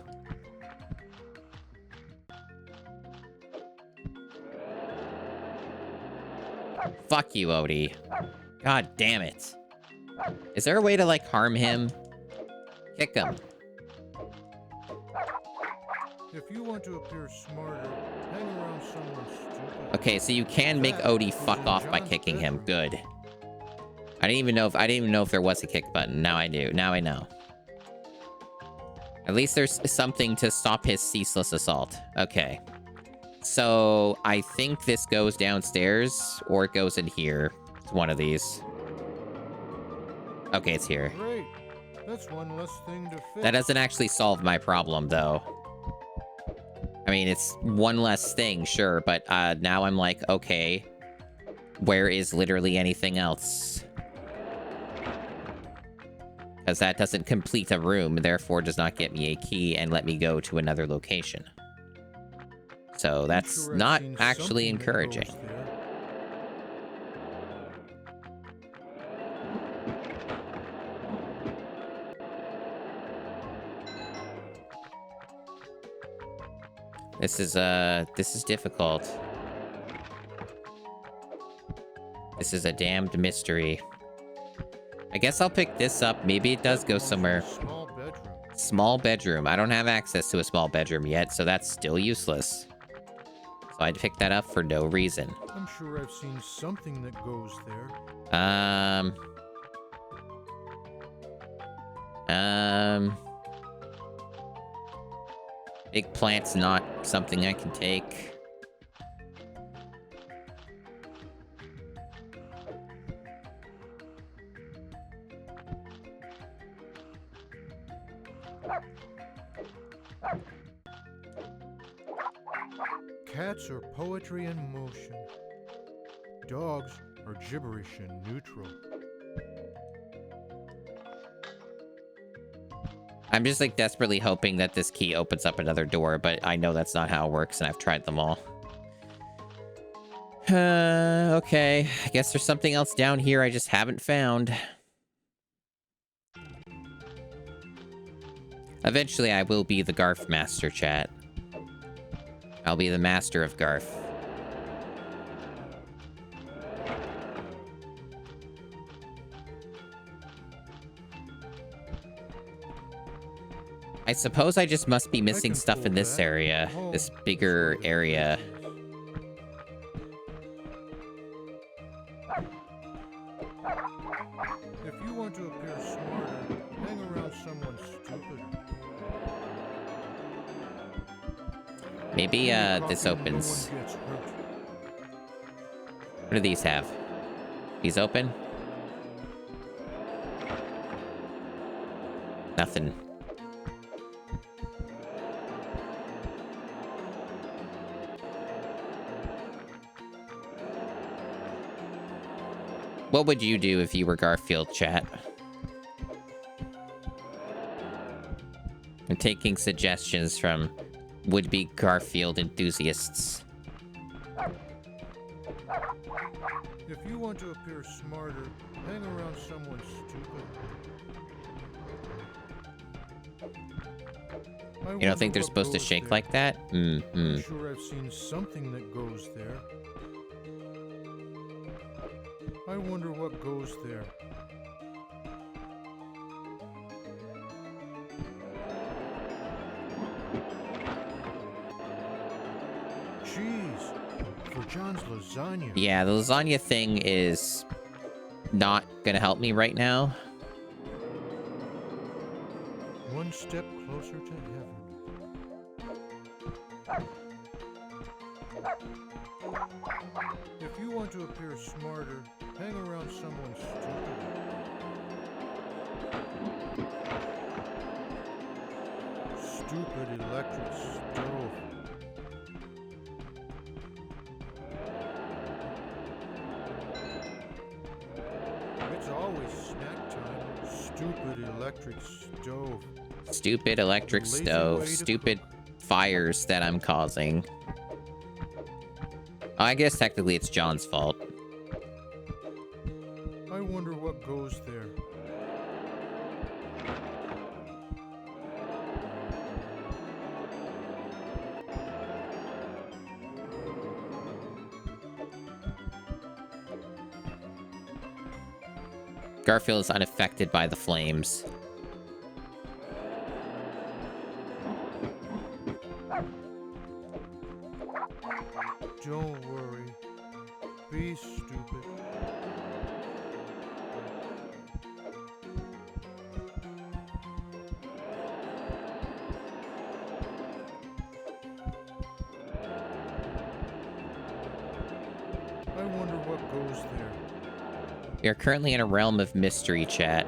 Fuck you, Odie. God damn it. Is there a way to, like, harm him? Kick him. If you want to appear smarter, hang around someone stupid. Okay, so you can make Odie fuck off by kicking him. Good. I didn't even know if there was a kick button. Now I do. Now I know. At least there's something to stop his ceaseless assault. Okay. So I think this goes downstairs or it goes in here. It's one of these. Okay, it's here. Great. That's one less thing to fix. That doesn't actually solve my problem, though. I mean, it's one less thing, sure, but now I'm like, okay, where is literally anything else? Because that doesn't complete a room, therefore does not get me a key and let me go to another location. So that's not actually encouraging. This is difficult. This is a damned mystery. I guess I'll pick this up. Maybe it does That go belongs in somewhere. a small bedroom. Small bedroom. I don't have access to a small bedroom yet, so that's still useless. So I'd pick that up for no reason. I'm sure I've seen something that goes there. Big plant's not something I can take. Cats are poetry in motion. Dogs are gibberish in neutral. I'm just like desperately hoping that this key opens up another door, but I know that's not how it works, and I've tried them all. Okay. I guess there's something else down here I just haven't found. Eventually, I will be the Garf Master, chat. I'll be the master of Garf. I suppose I just must be missing stuff in this area. This bigger area. If you want to appear smarter, hang around someone stupid. Maybe this opens. What do these have? These open? Nothing. What would you do if you were Garfield, chat? I'm taking suggestions from would-be Garfield enthusiasts. If you want to appear smarter, hang around someone stupid. You don't think they're supposed to shake like that? I'm sure I've seen something that goes there. I wonder what goes there. Cheese for John's lasagna. Yeah, the lasagna thing is not gonna help me right now. One step closer to heaven. If you want to appear smarter, hang around someone stupid. Stupid electric stove. It's always snack time. Stupid electric stove. Stupid electric Lazy stove. way to Stupid fires that I'm causing. I guess technically it's John's fault. I wonder what goes there. Garfield is unaffected by the flames. Don't worry. Be stupid. I wonder what goes there. We are currently in a realm of mystery, chat.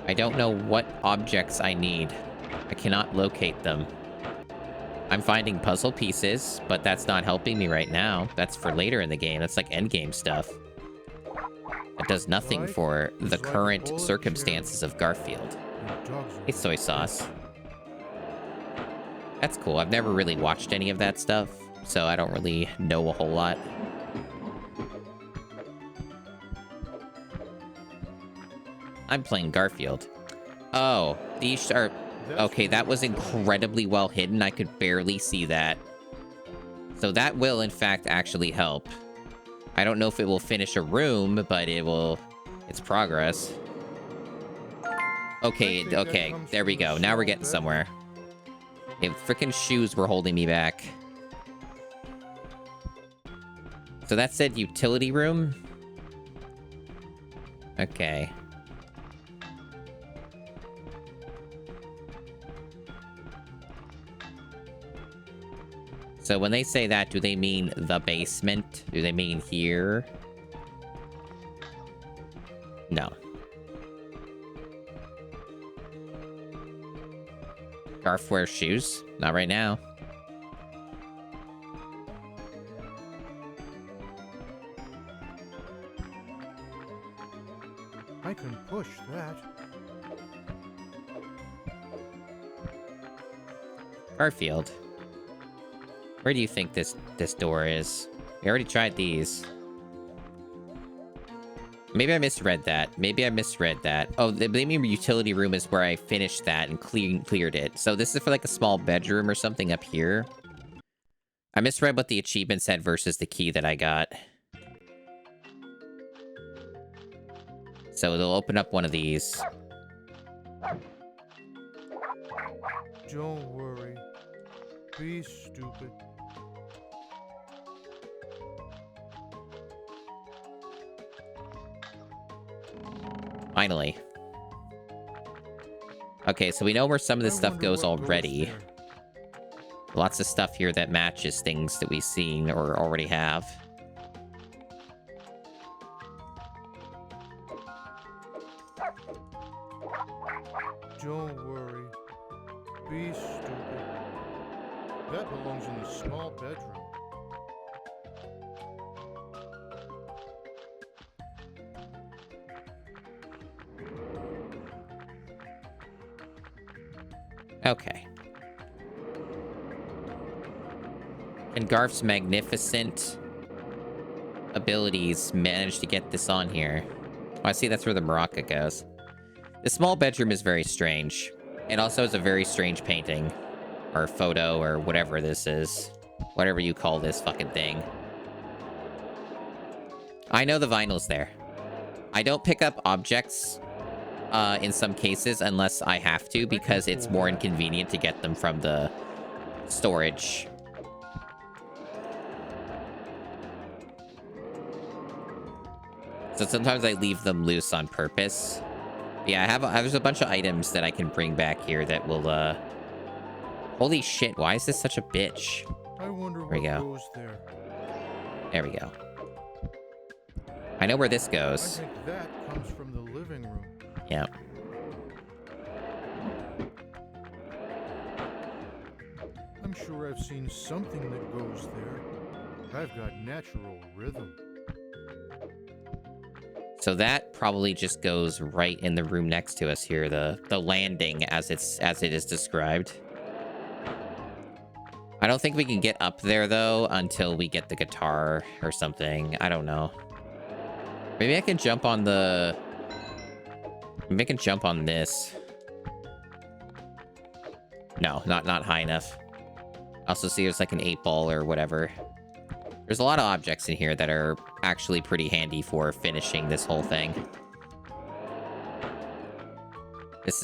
I don't know what objects I need. I cannot locate them. I'm finding puzzle pieces, but that's not helping me right now. That's for later in the game. That's like endgame stuff. It does nothing for the current circumstances of Garfield. Hey, soy sauce. That's cool. I've never really watched any of that stuff, so I don't really know a whole lot. I'm playing Garfield. Oh, these are... Okay, that was incredibly well hidden. I could barely see that. So that will, in fact, actually help. I don't know if it will finish a room, but it will It's progress. Okay, okay, there we go. Now we're getting somewhere. Okay, freaking shoes were holding me back. So that said utility room? Okay. So when they say that, do they mean the basement? Do they mean here? No. Garf wears shoes? Not right now. I can push that. Garfield. Where do you think this door is? We already tried these. Maybe I misread that. Maybe I misread that. Oh, the mean utility room is where I finished that and cleared it. So this is for like a small bedroom or something up here. I misread what the achievement said versus the key that I got. So it'll open up one of these. Don't worry. Be stupid. Finally. Okay, so we know where some of this stuff goes already. Lots of stuff here that matches things that we've seen or already have. Don't worry. Be stupid. That belongs in the small bedroom. Okay. And Garf's magnificent abilities managed to get this on here. Oh, I see that's where the maraca goes. The small bedroom is very strange. It also has a very strange painting. Or photo, or whatever this is. Whatever you call this fucking thing. I know the vinyl's there. I don't pick up objects in some cases unless I have to, because it's more inconvenient to get them from the storage. So sometimes I leave them loose on purpose. Yeah, there's a bunch of items that I can bring back here that will, holy shit, why is this such a bitch? I wonder There we what go. goes there. There we go. I know where this I goes. think that comes from the living room. Yeah. I'm sure I've seen something that goes there. I've got natural rhythm. So that probably just goes right in the room next to us here, the landing as it is described. I don't think we can get up there though until we get the guitar or something. I don't know. Maybe I can jump on the... Maybe I can jump on this. No, not high enough. I also see there's like an 8-ball or whatever. There's a lot of objects in here that are actually pretty handy for finishing this whole thing.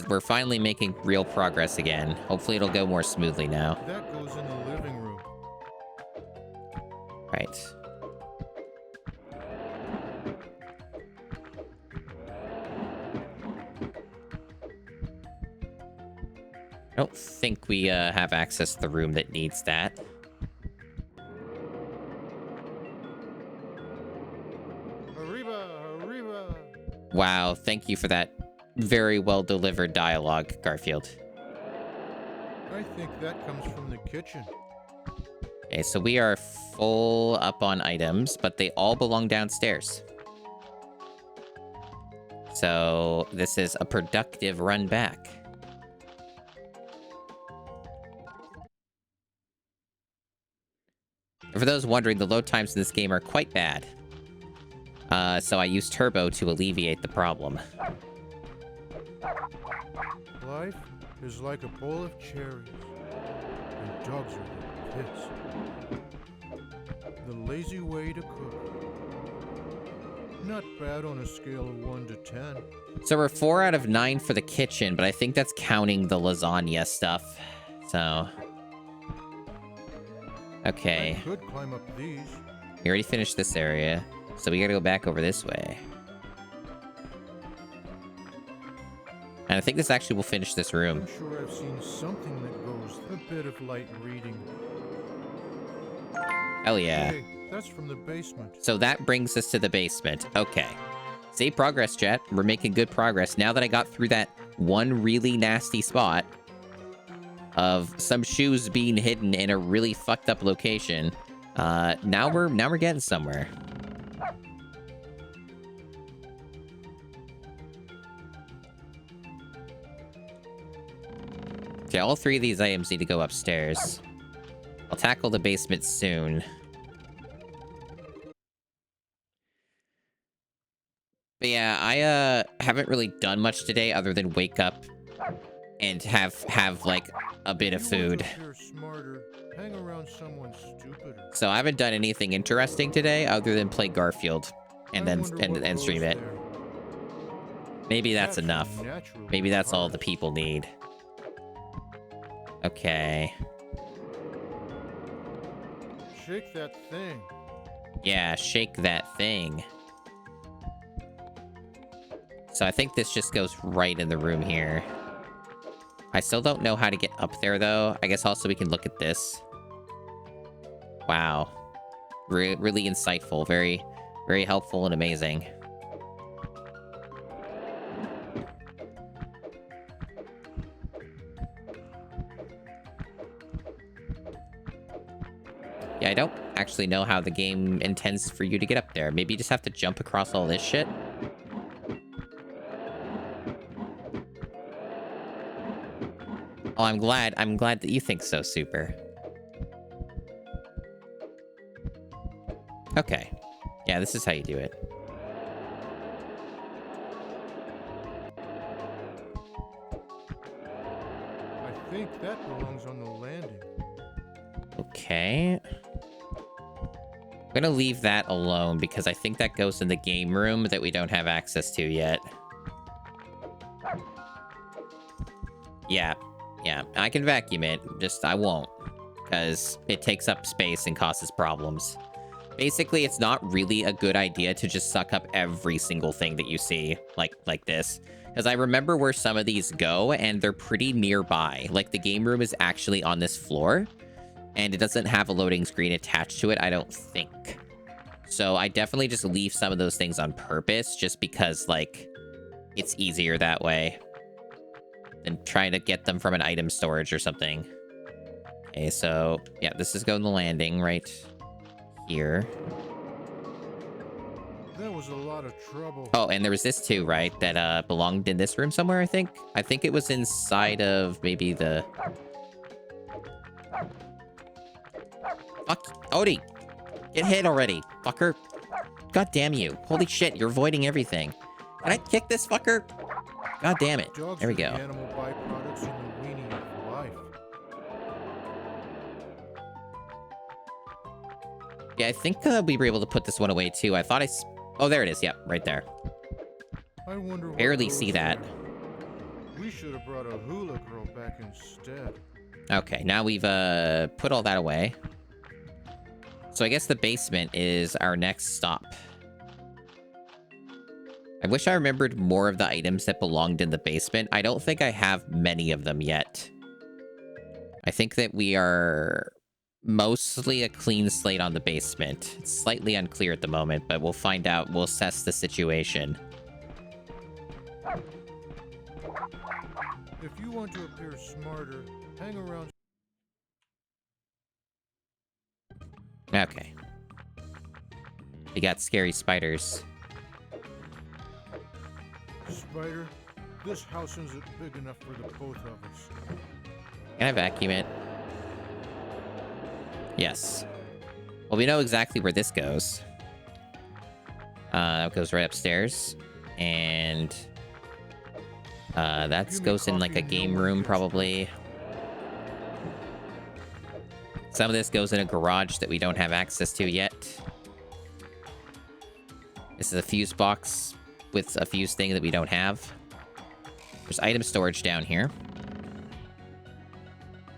We're finally making real progress again. Hopefully it'll go more smoothly now. That goes in the living room. Right. I don't think we have access to the room that needs that. Arriba, arriba. Wow, thank you for that very well delivered dialogue, Garfield. I think that comes from the kitchen. Okay, so we are full up on items, but they all belong downstairs. So this is a productive run back. And for those wondering, the load times in this game are quite bad. So I used Turbo to alleviate the problem. Life is like a bowl of cherries, and dogs are the pits. The lazy way to cook. Not bad on a scale of 1 to 10. So we're 4 out of 9 for the kitchen, but I think that's counting the lasagna stuff. So... okay. I could climb up these. We already finished this area, so we gotta go back over this way. And I think this actually will finish this room. I'm sure I've seen something that goes a bit of light reading. Hell yeah. Hey, that's from the basement. So that brings us to the basement. Okay. See, progress, chat. We're making good progress. Now that I got through that one really nasty spot of some shoes being hidden in a really fucked up location, now we're getting somewhere. Okay, all 3 of these items need to go upstairs. I'll tackle the basement soon. But yeah, I haven't really done much today other than wake up and have like a bit of food. Smarter, hang around someone stupider. So I haven't done anything interesting today other than play Garfield and then stream it. There. Maybe that's enough. Maybe that's all the people need. Okay. Shake that thing. Yeah, shake that thing. So I think this just goes right in the room here. I still don't know how to get up there, though. I guess also we can look at this. Wow. Really insightful. Very, very helpful and amazing. Yeah, I don't actually know how the game intends for you to get up there. Maybe you just have to jump across all this shit? Oh, I'm glad that you think so, Super. Okay. Yeah, this is how you do it. I think that belongs on the landing. Okay. I'm gonna leave that alone because I think that goes in the game room that we don't have access to yet. Yeah. Yeah, I can vacuum it, just I won't, because it takes up space and causes problems. Basically, it's not really a good idea to just suck up every single thing that you see, like this. Because I remember where some of these go, and they're pretty nearby. Like, the game room is actually on this floor, and it doesn't have a loading screen attached to it, I don't think. So I definitely just leave some of those things on purpose, just because, like, it's easier that way than trying to get them from an item storage or something. Okay, so, yeah, this is going to the landing right here. That was a lot of trouble. Oh, and there was this too, right? That belonged in this room somewhere, I think? I think it was inside of maybe the... Fuck, Odie! Get hit already, fucker. God damn you. Holy shit, you're avoiding everything. Can I kick this fucker? God damn it. Dogs There we are the go. animal byproducts in the weaning of life. Yeah, I think we were able to put this one away too. I thought oh, there it is. Yep, right there. I wonder what Barely goes see that. there. We should have brought a hula girl back instead. Okay, now we've put all that away. So I guess the basement is our next stop. I wish I remembered more of the items that belonged in the basement. I don't think I have many of them yet. I think that we are mostly a clean slate on the basement. It's slightly unclear at the moment, but we'll find out. We'll assess the situation. If you want to appear smarter, hang around. Okay. We got scary spiders. Spider, this house isn't big enough for the both of us. Can I vacuum it? Yes. Well, we know exactly where this goes. That goes right upstairs. And that goes in like a game room, probably. Some of this goes in a garage that we don't have access to yet. This is a fuse box with a fuse thing that we don't have. There's item storage down here.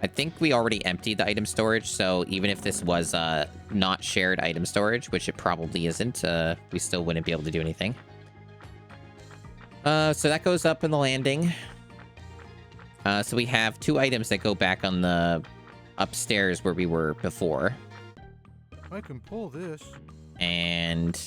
I think we already emptied the item storage, so even if this was not shared item storage, which it probably isn't, we still wouldn't be able to do anything. So that goes up in the landing. So we have 2 items that go back on the upstairs where we were before. I can pull this. And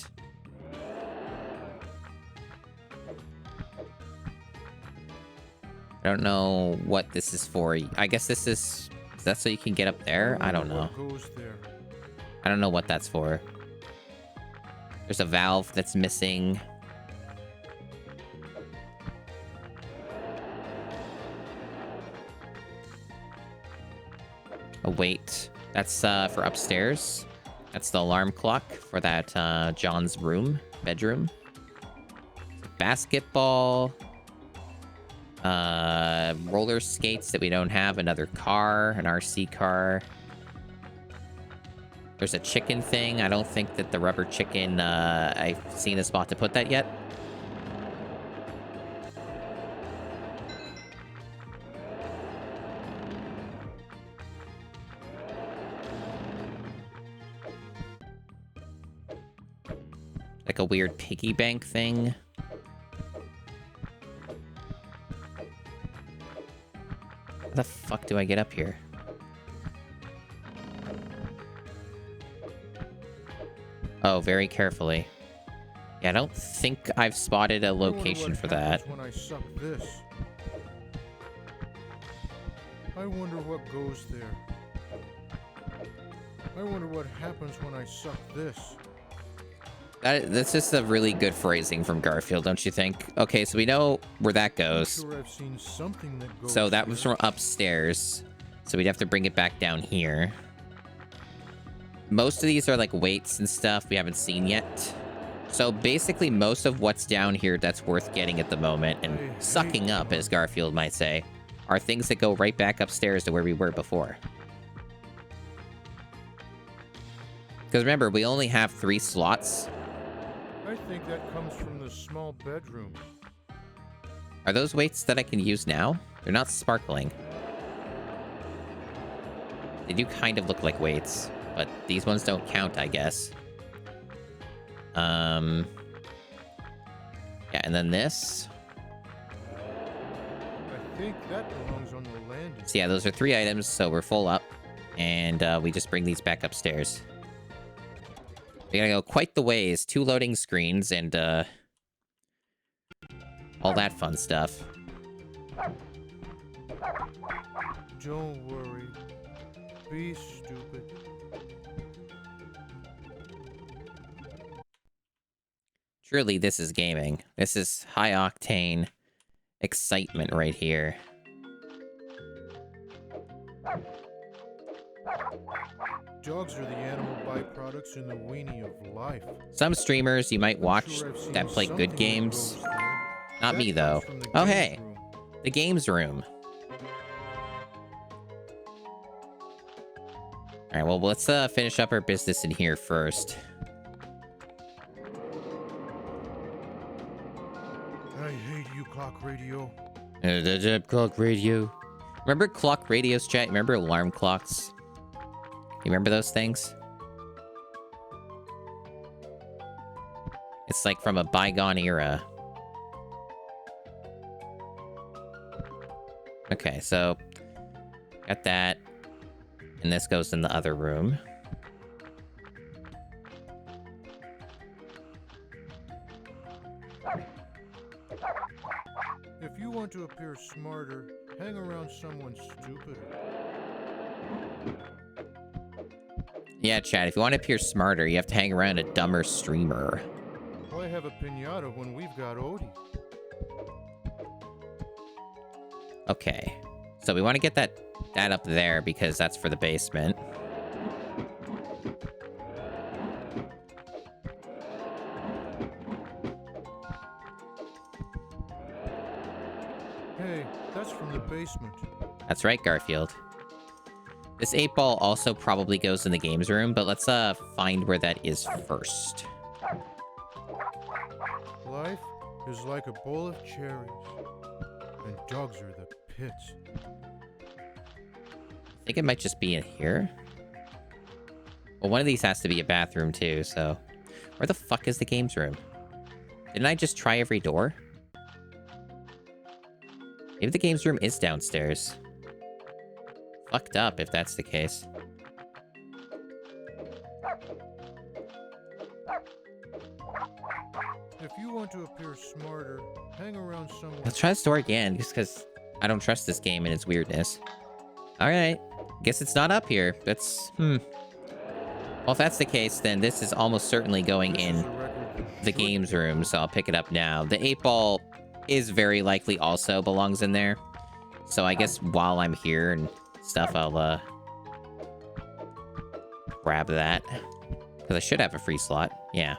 I don't know what this is for. I guess this is that so you can get up there? I don't know. What goes there? I don't know what that's for. There's a valve that's missing. Oh, wait. That's for upstairs. That's the alarm clock for that John's bedroom. Basketball. Roller skates that we don't have. Another car, an RC car. There's a chicken thing. I don't think that the rubber chicken, I've seen a spot to put that yet. Like a weird piggy bank thing. How the fuck do I get up here? Oh, very carefully. Yeah, I don't think I've spotted a location for that. When I suck this. I wonder what goes there. I wonder what happens when I suck this. That's just a really good phrasing from Garfield, don't you think? Okay, so we know where that goes. I'm sure I've seen something that goes So that was from upstairs. So we'd have to bring it back down here. Most of these are like weights and stuff we haven't seen yet. So basically most of what's down here that's worth getting at the moment and sucking up, as Garfield might say, are things that go right back upstairs to where we were before. Because remember, we only have 3 slots. I think that comes from the small bedroom. Are those weights that I can use now? They're not sparkling. They do kind of look like weights, but these ones don't count, I guess. Yeah, and then this. I think that belongs on the landing. So yeah, those are 3 items, so we're full up. And we just bring these back upstairs. We gotta go quite the ways. 2 loading screens and all that fun stuff. Don't worry. Be stupid. Truly, this is gaming. This is high-octane excitement right here. Dogs are the animal byproducts in the weenie of life. Some streamers you might watch Sure I've seen that play something good that games. goes there. Not That me, comes though. from the Oh, games hey. room. The games room. Alright, well, let's finish up our business in here first. I hate you, clock radio. Clock radio. Remember clock radios, chat? Remember alarm clocks? You remember those things? It's like from a bygone era. Okay, so got that. And this goes in the other room. If you want to appear smarter, hang around someone stupider. Yeah, Chad, if you want to appear smarter, you have to hang around a dumber streamer. Why have a piñata when we've got Odie? Okay. So we want to get that up there because that's for the basement. Hey, that's from the basement. That's right, Garfield. This 8-ball also probably goes in the games room, but let's find where that is first. is like a bowl of cherries, and dogs are the pits. I think it might just be in here. Well, one of these has to be a bathroom too, so... Where the fuck is the games room? Didn't I just try every door? Maybe the games room is downstairs. Fucked up if that's the case. If you want to appear smarter, hang around somewhere. Let's try this door again, just because I don't trust this game and its weirdness. Alright. Guess it's not up here. That's... Well, if that's the case, then this is almost certainly going in the games room, so I'll pick it up now. The 8-ball is very likely also belongs in there. So I guess while I'm here and stuff, I'll grab that. Because I should have a free slot. Yeah.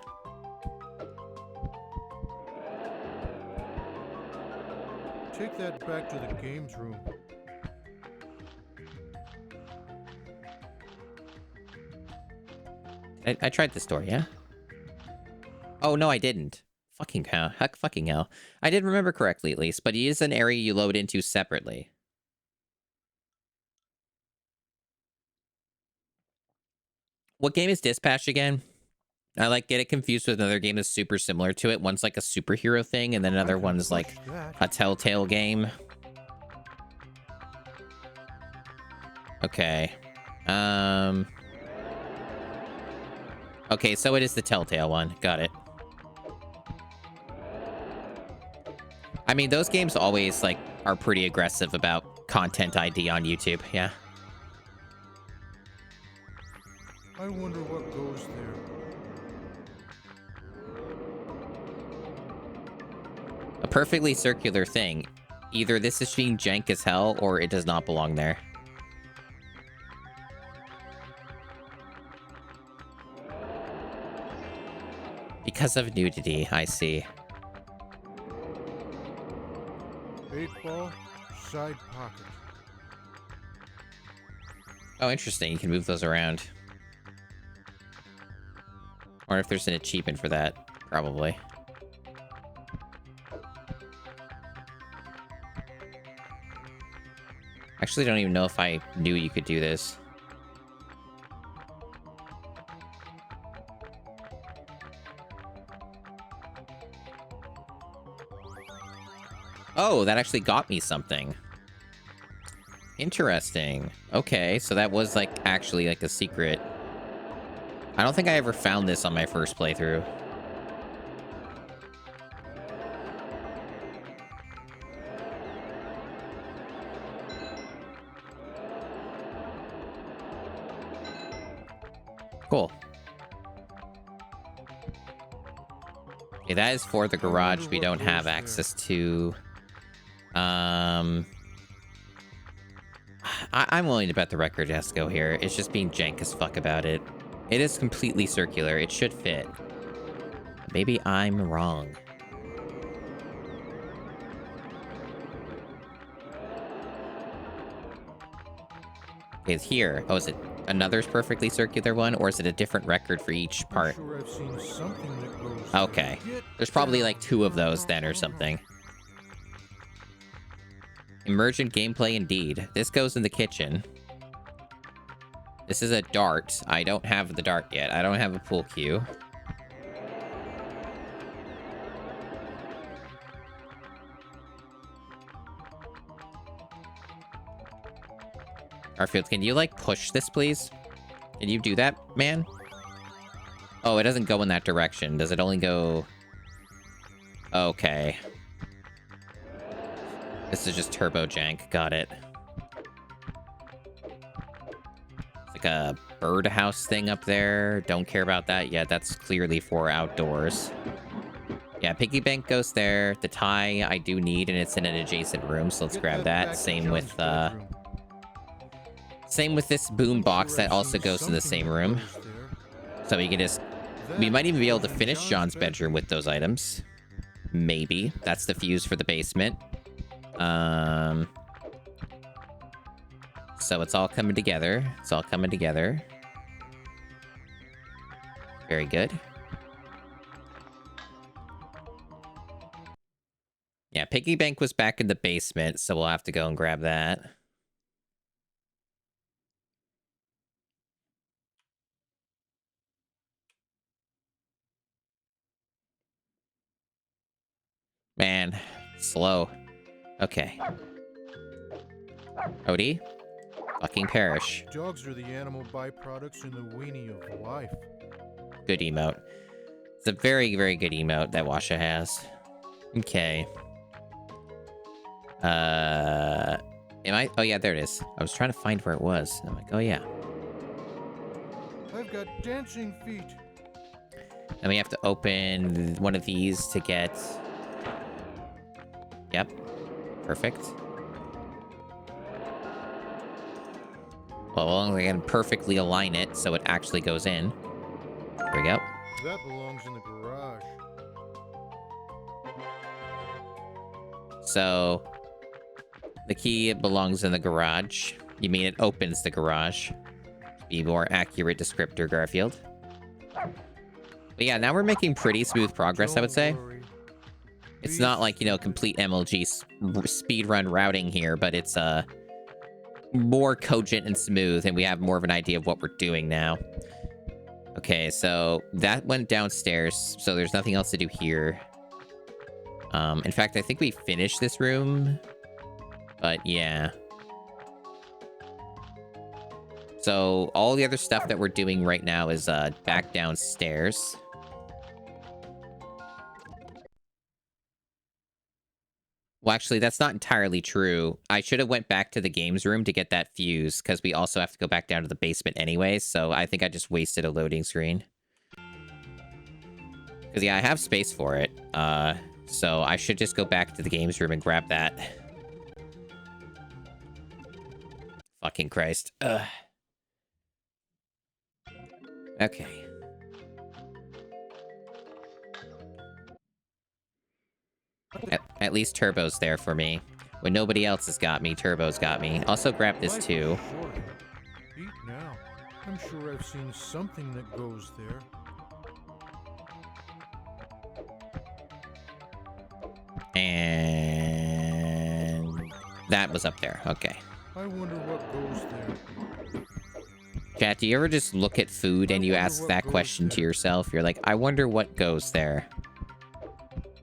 Take that back to the games room. I tried this door, yeah? Oh, no, I didn't. Fucking hell. Heck fucking hell. I did remember correctly, at least, but it is an area you load into separately. What game is Dispatch again? I like get it confused with another game that's super similar to it. One's like a superhero thing, and then another one's like a Telltale game. Okay. Okay, so it is the Telltale one. Got it. I mean, those games always, like, are pretty aggressive about content ID on YouTube, yeah. I wonder what goes there. A perfectly circular thing. Either this is being jank as hell, or it does not belong there. Because of nudity, I see. 8-ball, side pocket. Oh, interesting. You can move those around. Or if there's an achievement for that, probably. Actually, don't even know if I knew you could do this. Oh, that actually got me something. Interesting. Okay, so that was, like, actually, like, a secret. I don't think I ever found this on my first playthrough. Cool. Okay, that is for the garage we don't have access to. I'm willing to bet the record has to go here. It's just being jank as fuck about it. It is completely circular. It should fit. Maybe I'm wrong. Okay, it's here. Oh, is it another perfectly circular one, or is it a different record for each part? Sure I've seen something that goes Okay. There's probably like 2 of those then or something. Emergent gameplay indeed. This goes in the kitchen. This is a dart. I don't have the dart yet. I don't have a pool cue. Garfield, can you, like, push this, please? Can you do that, man? Oh, it doesn't go in that direction. Does it only go... Okay. This is just turbo jank. Got it. It's like a birdhouse thing up there. Don't care about that yet. That's clearly for outdoors. Yeah, piggy bank goes there. The tie I do need, and it's in an adjacent room, so let's grab that. Same with this boom box that also goes to the same room. So we can just... We might even be able to finish John's bedroom with those items. Maybe. That's the fuse for the basement. So it's all coming together. It's all coming together. Very good. Yeah, piggy bank was back in the basement, so we'll have to go and grab that. Man, slow. Okay. Odie, fucking perish. Dogs are the animal byproducts in the weenie of life. Good emote. It's a very, very good emote that Washa has. Okay. Am I? Oh yeah, there it is. I was trying to find where it was. I'm like, oh yeah. I've got dancing feet. Then we have to open one of these to get... Yep. Perfect. Well, I can perfectly align it so it actually goes in. There we go. That belongs in the garage. So, the key belongs in the garage. You mean it opens the garage. Be more accurate descriptor, Garfield. But yeah, now we're making pretty smooth progress, I would say. It's not like, you know, complete MLG speedrun routing here, but it's more cogent and smooth, and we have more of an idea of what we're doing now. Okay, so that went downstairs, so there's nothing else to do here. In fact, I think we finished this room, but yeah. So all the other stuff that we're doing right now is back downstairs. Well, actually, that's not entirely true. I should have went back to the games room to get that fuse, because we also have to go back down to the basement anyway, so I think I just wasted a loading screen. Because, yeah, I have space for it, so I should just go back to the games room and grab that. Fucking Christ. Ugh. Okay. At least Turbo's there for me. When nobody else has got me, Turbo's got me. Also grab this too. Eat now. I'm sure I've seen something that goes there. And that was up there. Okay. I wonder what goes there. Chat, do you ever just look at food and you ask that question to yourself? You're like, I wonder what goes there.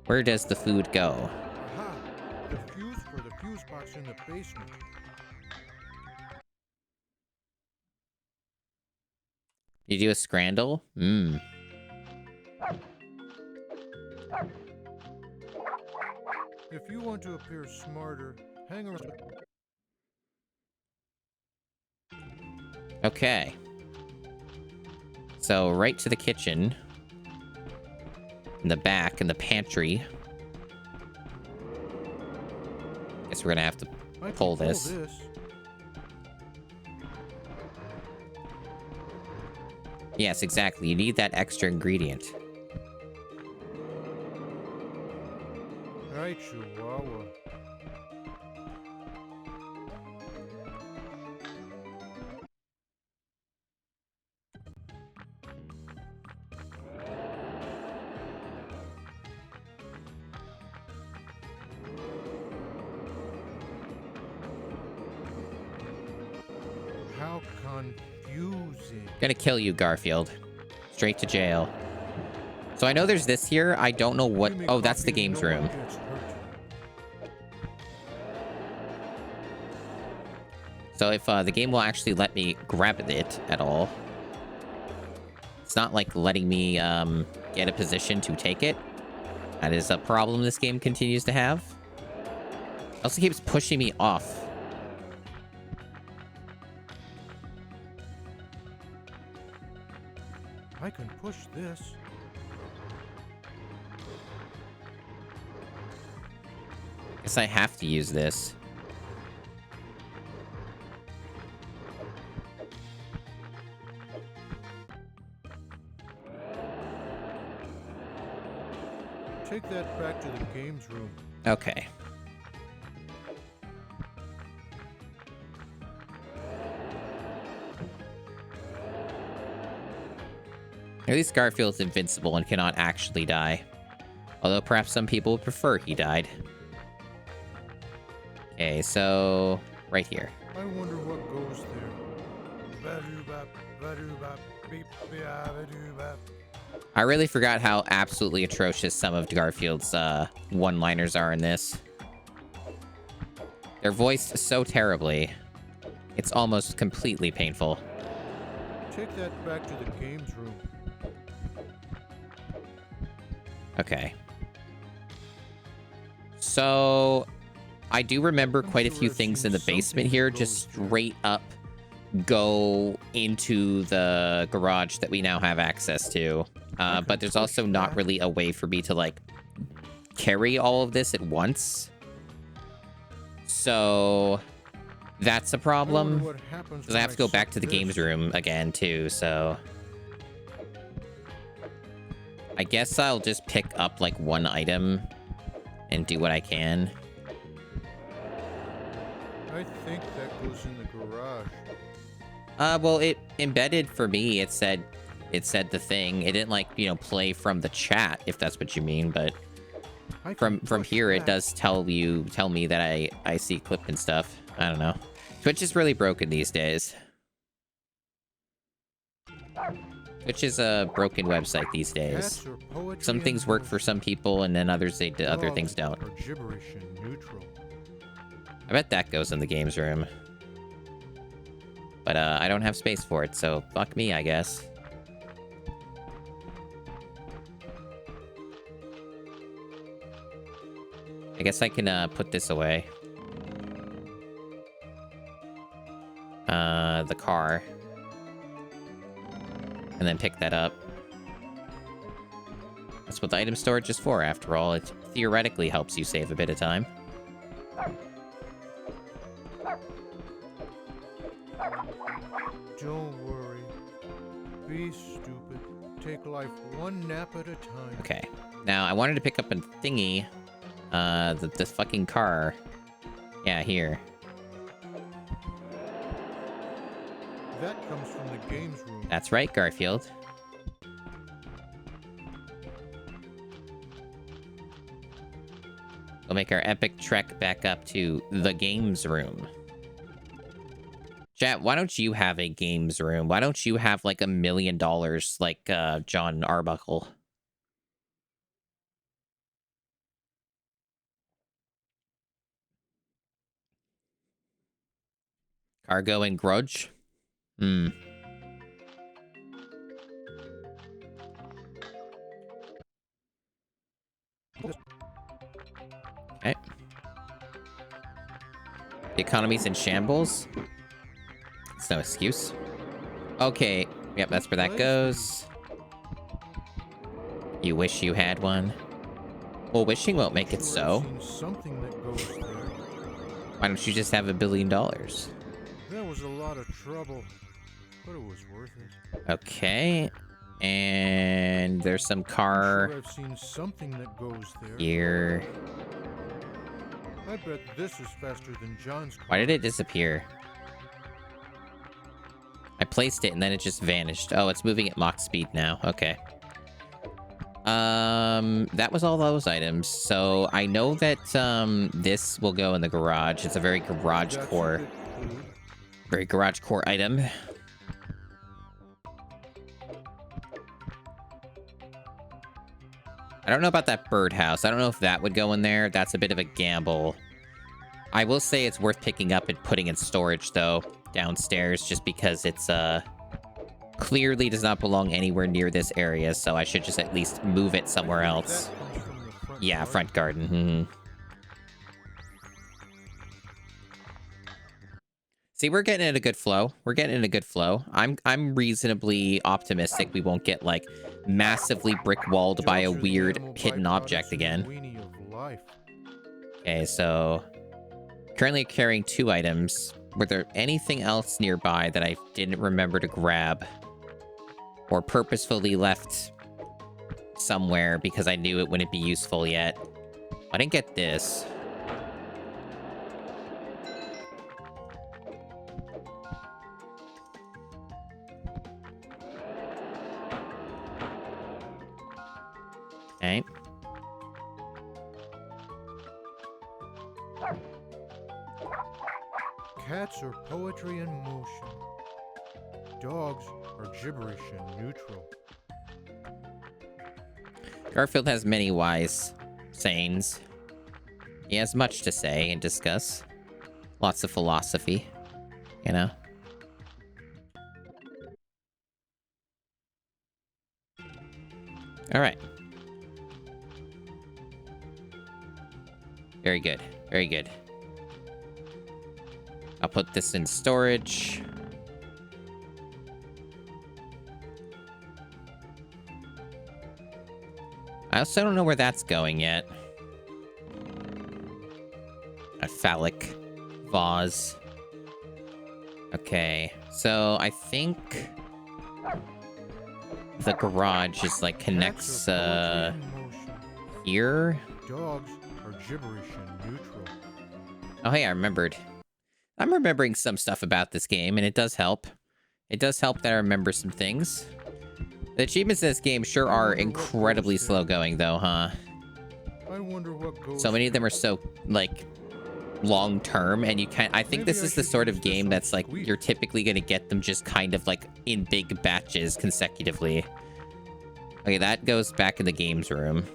Where does the food go? Aha! The fuse for the fuse box in the basement. You do a scrandle? Mmm. If you want to appear smarter, hang around. Okay. So right to the kitchen. In the back, in the pantry. Guess we're gonna have to pull this. Yes, exactly. You need that extra ingredient. Right, Chihuahua. How confusing. Gonna kill you, Garfield. Straight to jail. So I know there's this here. I don't know what... Oh, that's the games room. So if the game will actually let me grab it at all. It's not like letting me get a position to take it. That is a problem this game continues to have. It also keeps pushing me off. I can push this. Guess I have to use this. Take that back to the games room. Okay. At least Garfield's invincible and cannot actually die. Although perhaps some people would prefer he died. Okay, so right here. I wonder what goes there. Ba-doo-bop, ba-doo-bop, beep-be-ah-ba-doo-bop. I really forgot how absolutely atrocious some of Garfield's one-liners are in this. They're voiced so terribly. It's almost completely painful. Take that back to the games room. Okay. So, I do remember quite a few things in the basement here. Just straight up go into the garage that we now have access to. But there's also not really a way for me to, like, carry all of this at once. So, that's a problem. Because I have to go back to the games room again, too, so... I guess I'll just pick up, like, one item and do what I can. I think that goes in the garage. Well, it embedded for me. It said the thing. It didn't, like, you know, play from the chat, if that's what you mean, but from here it does tell me that I see clip and stuff. I don't know. Twitch is really broken these days. Twitch is a broken website these days. Some things work for some people, and then other things don't. I bet that goes in the games room. But I don't have space for it, so fuck me, I guess. I guess I can put this away. The car. And then pick that up. That's what the item storage is for, after all. It theoretically helps you save a bit of time. Don't worry. Be stupid. Take life one nap at a time. Okay. Now, I wanted to pick up a thingy. The fucking car. Yeah, here. That comes from the games room. That's right, Garfield. We'll make our epic trek back up to the games room. Chat, why don't you have a games room? Why don't you have like $1 million like John Arbuckle? Cargo and Grudge? Hmm. Okay. The economy's in shambles. It's no excuse. Okay. Yep, that's where that goes. You wish you had one. Well, wishing won't make it so. Why don't you just have $1 billion? That was a lot of trouble, but it was worth it. Okay. And there's some car I've seen something that goes there. here. I bet this is faster than John's car. Why did it disappear? I placed it and then it just vanished. Oh, it's moving at Mach speed now. Okay. That was all those items. So I know that this will go in the garage. It's a very garage core item. I don't know about that birdhouse. I don't know if that would go in there. That's a bit of a gamble. I will say it's worth picking up and putting in storage, though, downstairs, just because it's, clearly does not belong anywhere near this area, so I should just at least move it somewhere else. Yeah, front garden. See, we're getting in a good flow. I'm reasonably optimistic we won't get, like, massively brick-walled by a weird hidden object again. Okay, so... currently carrying 2 items. Were there anything else nearby that I didn't remember to grab? Or purposefully left somewhere because I knew it wouldn't be useful yet? I didn't get this. Okay. Cats are poetry in motion. Dogs are gibberish and neutral. Garfield has many wise sayings. He has much to say and discuss. Lots of philosophy, you know? All right. Very good. Very good. I'll put this in storage. I also don't know where that's going yet. A phallic vase. Okay, so I think the garage is like connects here. Dogs are gibberish and neutral. Oh hey, I remembered. I'm remembering some stuff about this game, and it does help. It does help that I remember some things. The achievements in this game sure are incredibly slow going, though, huh? I wonder what goes So many of them are so, like, long term, and you can't. I think this is the sort of game that's like you're typically going to get them just kind of like in big batches consecutively. Okay, that goes back in the games room.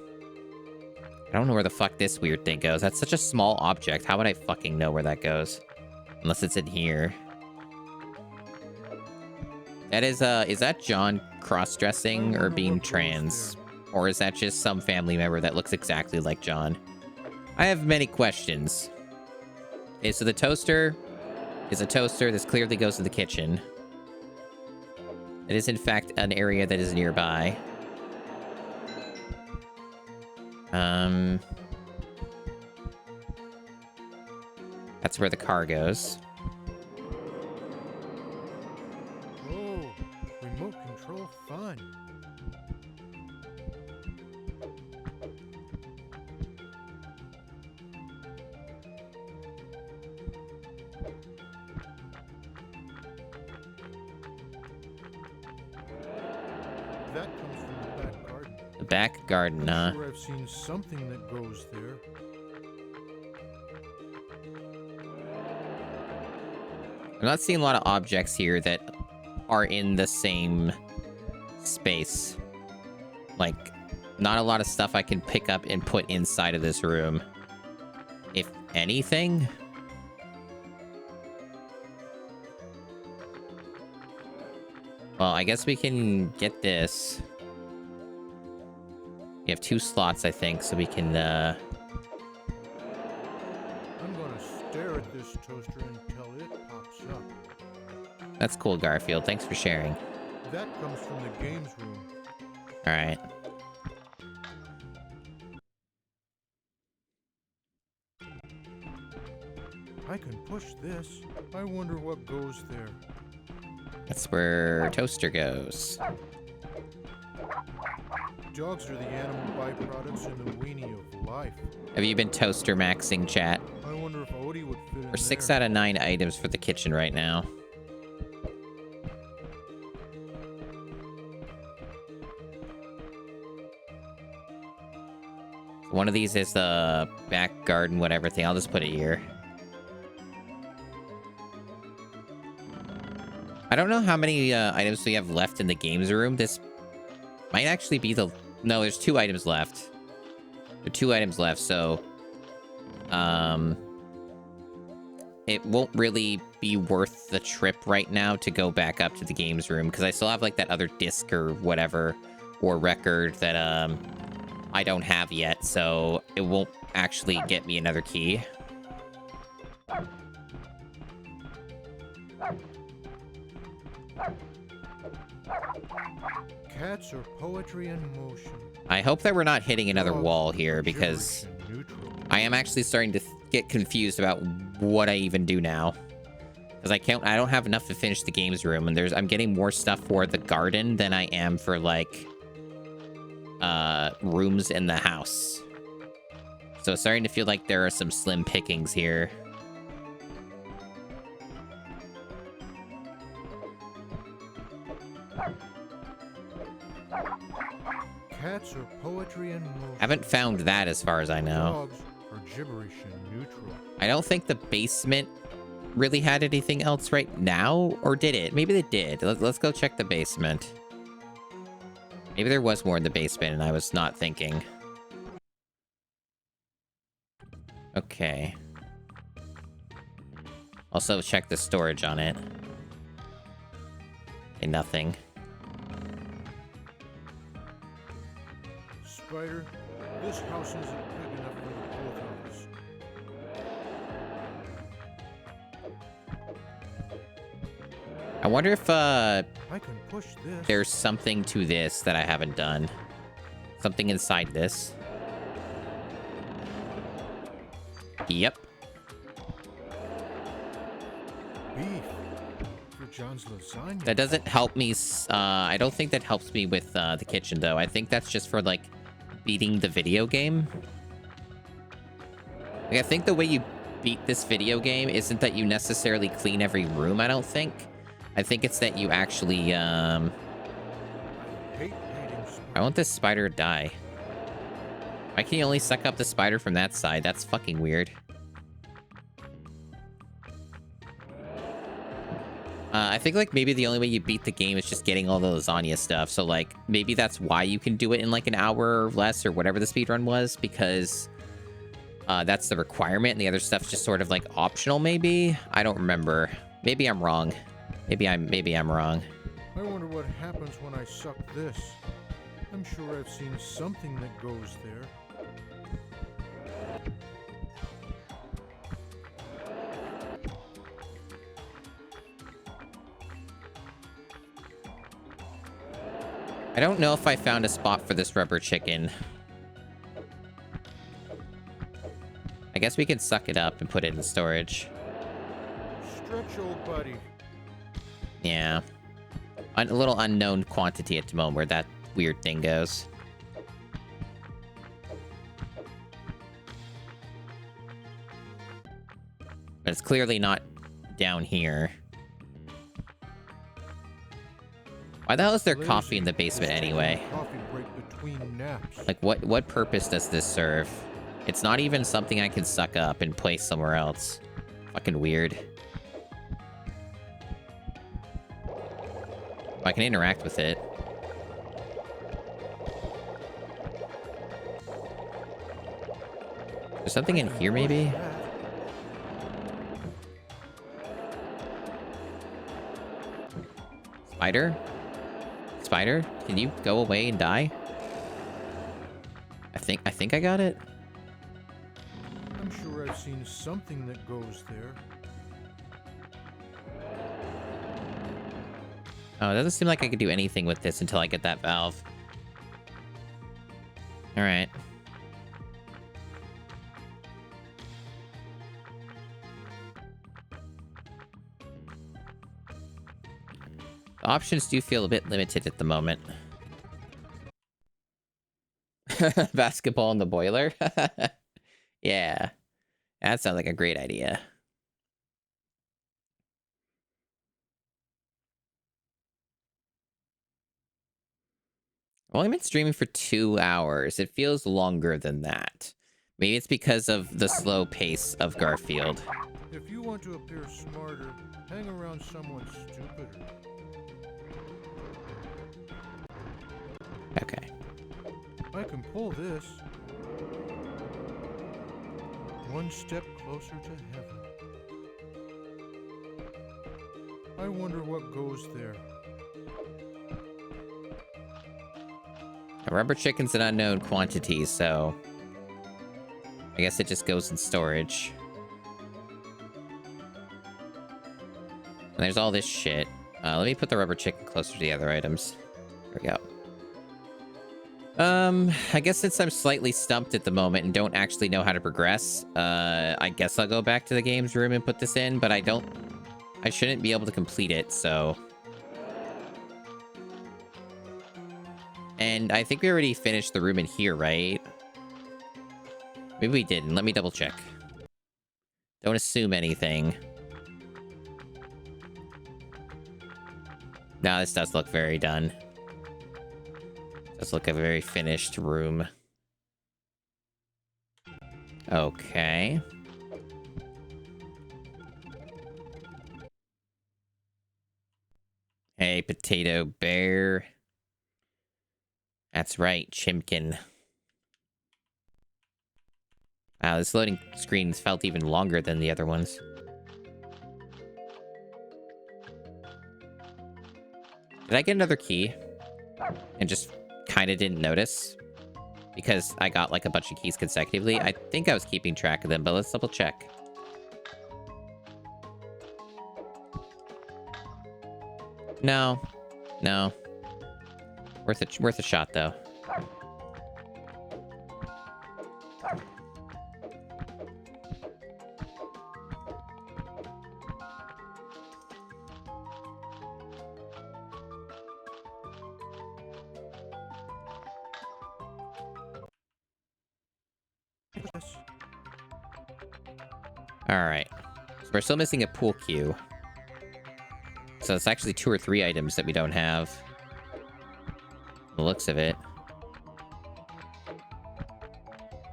I don't know where the fuck this weird thing goes. That's such a small object. How would I fucking know where that goes? Unless it's in here. That is that John cross-dressing or being trans? Or is that just some family member that looks exactly like John? I have many questions. Okay, so the toaster is a toaster. This clearly goes to the kitchen. It is, in fact, an area that is nearby. That's where the car goes. Oh, remote control fun. That comes from the back garden. The back garden, huh? I'm sure I've seen something that goes there. I'm not seeing a lot of objects here that are in the same space. Like, not a lot of stuff I can pick up and put inside of this room. If anything. Well, I guess we can get this. We have 2 slots, I think, so we can, I'm gonna stare at this toaster until it pops up. That's cool, Garfield. Thanks for sharing. That comes from the games room. Alright. I can push this. I wonder what goes there. That's where Toaster goes. Dogs are the animal byproducts in the weenie of life. Have you been toaster maxing, chat? I wonder if Odie would fit in We're 6 there. out of 9 items for the kitchen right now. One of these is the back garden, whatever thing. I'll just put it here. I don't know how many items we have left in the games room. This might actually be the... No, there's 2 items left. There are 2 items left, so... It won't really be worth the trip right now to go back up to the games room, because I still have, like, that other disc or whatever, or record that, I don't have yet, so it won't actually get me another key. Cats are poetry in motion. I hope that we're not hitting another Dogs wall are here, because gibberish and neutral. I am actually starting to get confused about what I even do now. Because I don't have enough to finish the games room, and I'm getting more stuff for the garden than I am for, like, rooms in the house. So it's starting to feel like there are some slim pickings here. Cats are poetry in motion. Haven't found that as far as I know. Dogs are gibberish and neutral. I don't think the basement really had anything else right now, or did it? Maybe they did. Let's go check the basement. Maybe there was more in the basement and I was not thinking. Okay. Also check the storage on it. Okay, nothing. Spider, this house isn't big enough for the both of us. I wonder if I can push this. there's something to this that I haven't done. Something inside this. Yep. Beef for John's lasagna. That doesn't help me. I don't think that helps me with the kitchen, though. I think that's just for, like, beating the video game. Like, I think the way you beat this video game isn't that you necessarily clean every room, I don't think. I think it's that you actually, I hate hating I want this spider to die. Why can you only suck up the spider from that side? That's fucking weird. I think, like, maybe the only way you beat the game is just getting all the lasagna stuff. So, like, maybe that's why you can do it in, like, an hour or less or whatever the speedrun was, because that's the requirement and the other stuff's just sort of, like, optional, maybe? I don't remember. Maybe I'm wrong. Maybe I'm wrong. I wonder what happens when I suck this. I'm sure I've seen something that goes there. I don't know if I found a spot for this rubber chicken. I guess we can suck it up and put it in storage. Stretch, old buddy. Yeah. A little unknown quantity at the moment where that weird thing goes. But it's clearly not down here. Why the hell is there coffee in the basement anyway? Coffee break between naps. Like, what purpose does this serve? It's not even something I can suck up and place somewhere else. Fucking weird. I can interact with it. There's something in here, maybe? Spider? Spider? Can you go away and die? I think I got it. I'm sure I've seen something that goes there. Oh, it doesn't seem like I could do anything with this until I get that valve. Alright. The options do feel a bit limited at the moment. Basketball in the boiler? Yeah. That sounds like a great idea. Well, I've been streaming for 2 hours. It feels longer than that. Maybe it's because of the slow pace of Garfield. If you want to appear smarter, hang around someone stupider. Okay. I can pull this. One step closer to heaven. I wonder what goes there. A rubber chicken's an unknown quantity, so I guess it just goes in storage. And there's all this shit. Let me put the rubber chicken closer to the other items. There we go. I guess since I'm slightly stumped at the moment and don't actually know how to progress, I guess I'll go back to the games room and put this in, but I shouldn't be able to complete it, so. And I think we already finished the room in here, right? Maybe we didn't. Let me double check. Don't assume anything. No, this does look very done. Does look a very finished room. Okay. Okay, Potato Bear. That's right, Chimkin. Wow, this loading screen's felt even longer than the other ones. Did I get another key? And just kind of didn't notice? Because I got like a bunch of keys consecutively. I think I was keeping track of them, but let's double check. No. No. Worth a shot, though. Alright. So we're still missing a pool cue. So it's actually 2 or 3 items that we don't have. The looks of it.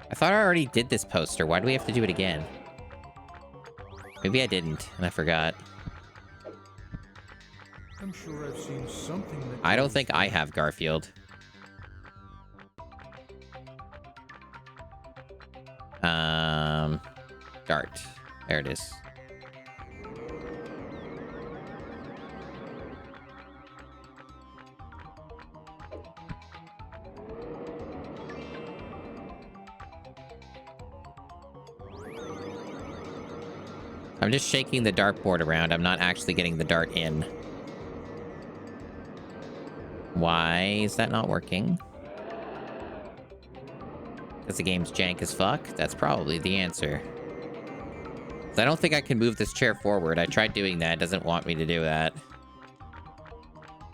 I thought I already did this poster. Why do we have to do it again? Maybe I didn't, and I forgot. I'm sure I've seen something that I don't goes think I have Garfield. Dart. There it is. I'm just shaking the dartboard around. I'm not actually getting the dart in. Why is that not working? Because the game's jank as fuck? That's probably the answer. I don't think I can move this chair forward. I tried doing that. It doesn't want me to do that.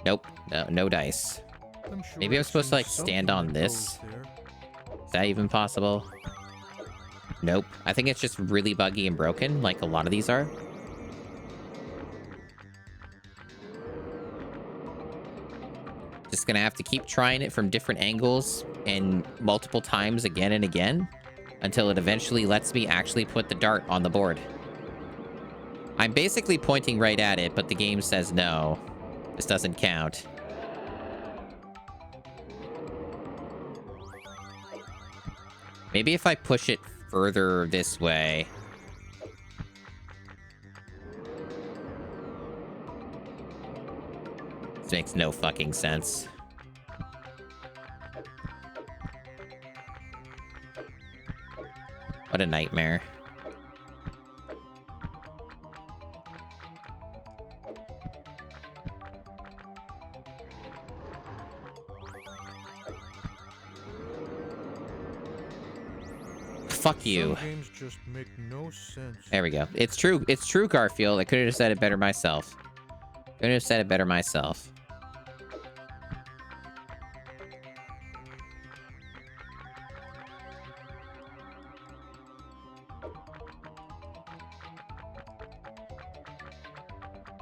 Nope. No dice. Maybe I'm supposed to, like, stand on this? Is that even possible? Nope. I think it's just really buggy and broken, like a lot of these are. Just gonna have to keep trying it from different angles and multiple times again and again until it eventually lets me actually put the dart on the board. I'm basically pointing right at it, but the game says no. This doesn't count. Maybe if I push it further this way. This makes no fucking sense. What a nightmare. Fuck you. Some games just make no sense. There we go. It's true. It's true, Garfield. I could have said it better myself. Couldn't have said it better myself.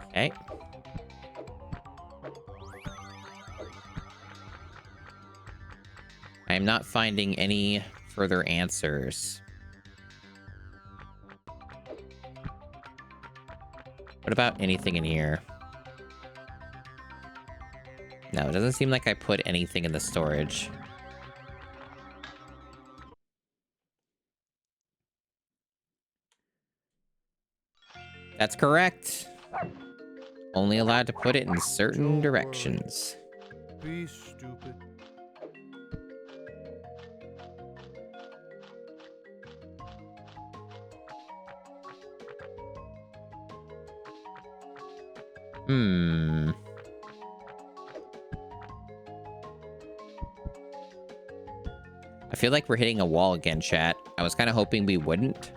Okay. I am not finding any further answers. What about anything in here? No, it doesn't seem like I put anything in the storage. That's correct. Only allowed to put it in certain directions. Be stupid. Hmm. I feel like we're hitting a wall again, chat. I was kind of hoping we wouldn't.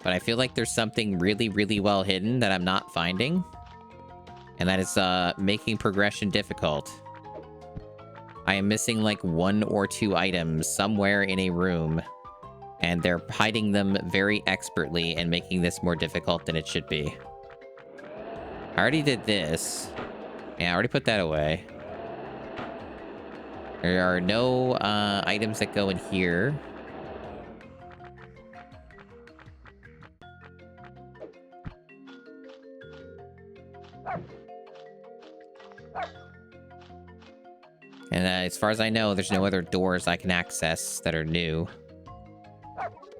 But I feel like there's something really, really well hidden that I'm not finding. And that is making progression difficult. I am missing like 1 or 2 items somewhere in a room. And they're hiding them very expertly and making this more difficult than it should be. I already did this. Yeah, I already put that away. There are no items that go in here. And as far as I know, there's no other doors I can access that are new.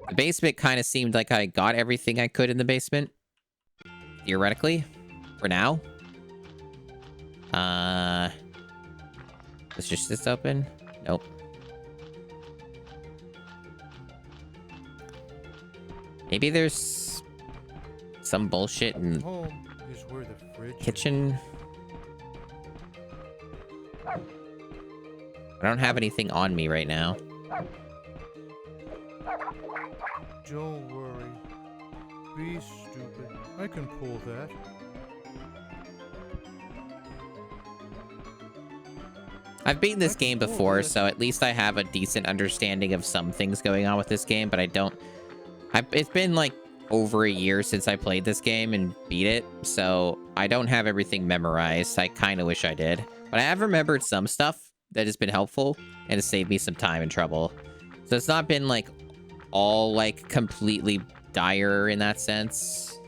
The basement kind of seemed like I got everything I could in the basement. Theoretically. For now. Let's just this open? Nope. Maybe there's some bullshit in Home is where the fridge kitchen. I don't have anything on me right now. Don't worry. Be stupid. I can pull that. I've beaten this I can game pull before, this. so at least I have a decent understanding of some things going on with this game, but I don't... it's been like over a year since I played this game and beat it, so I don't have everything memorized. I kind of wish I did. But I have remembered some stuff that has been helpful and has saved me some time and trouble. So it's not been like all like completely dire in that sense.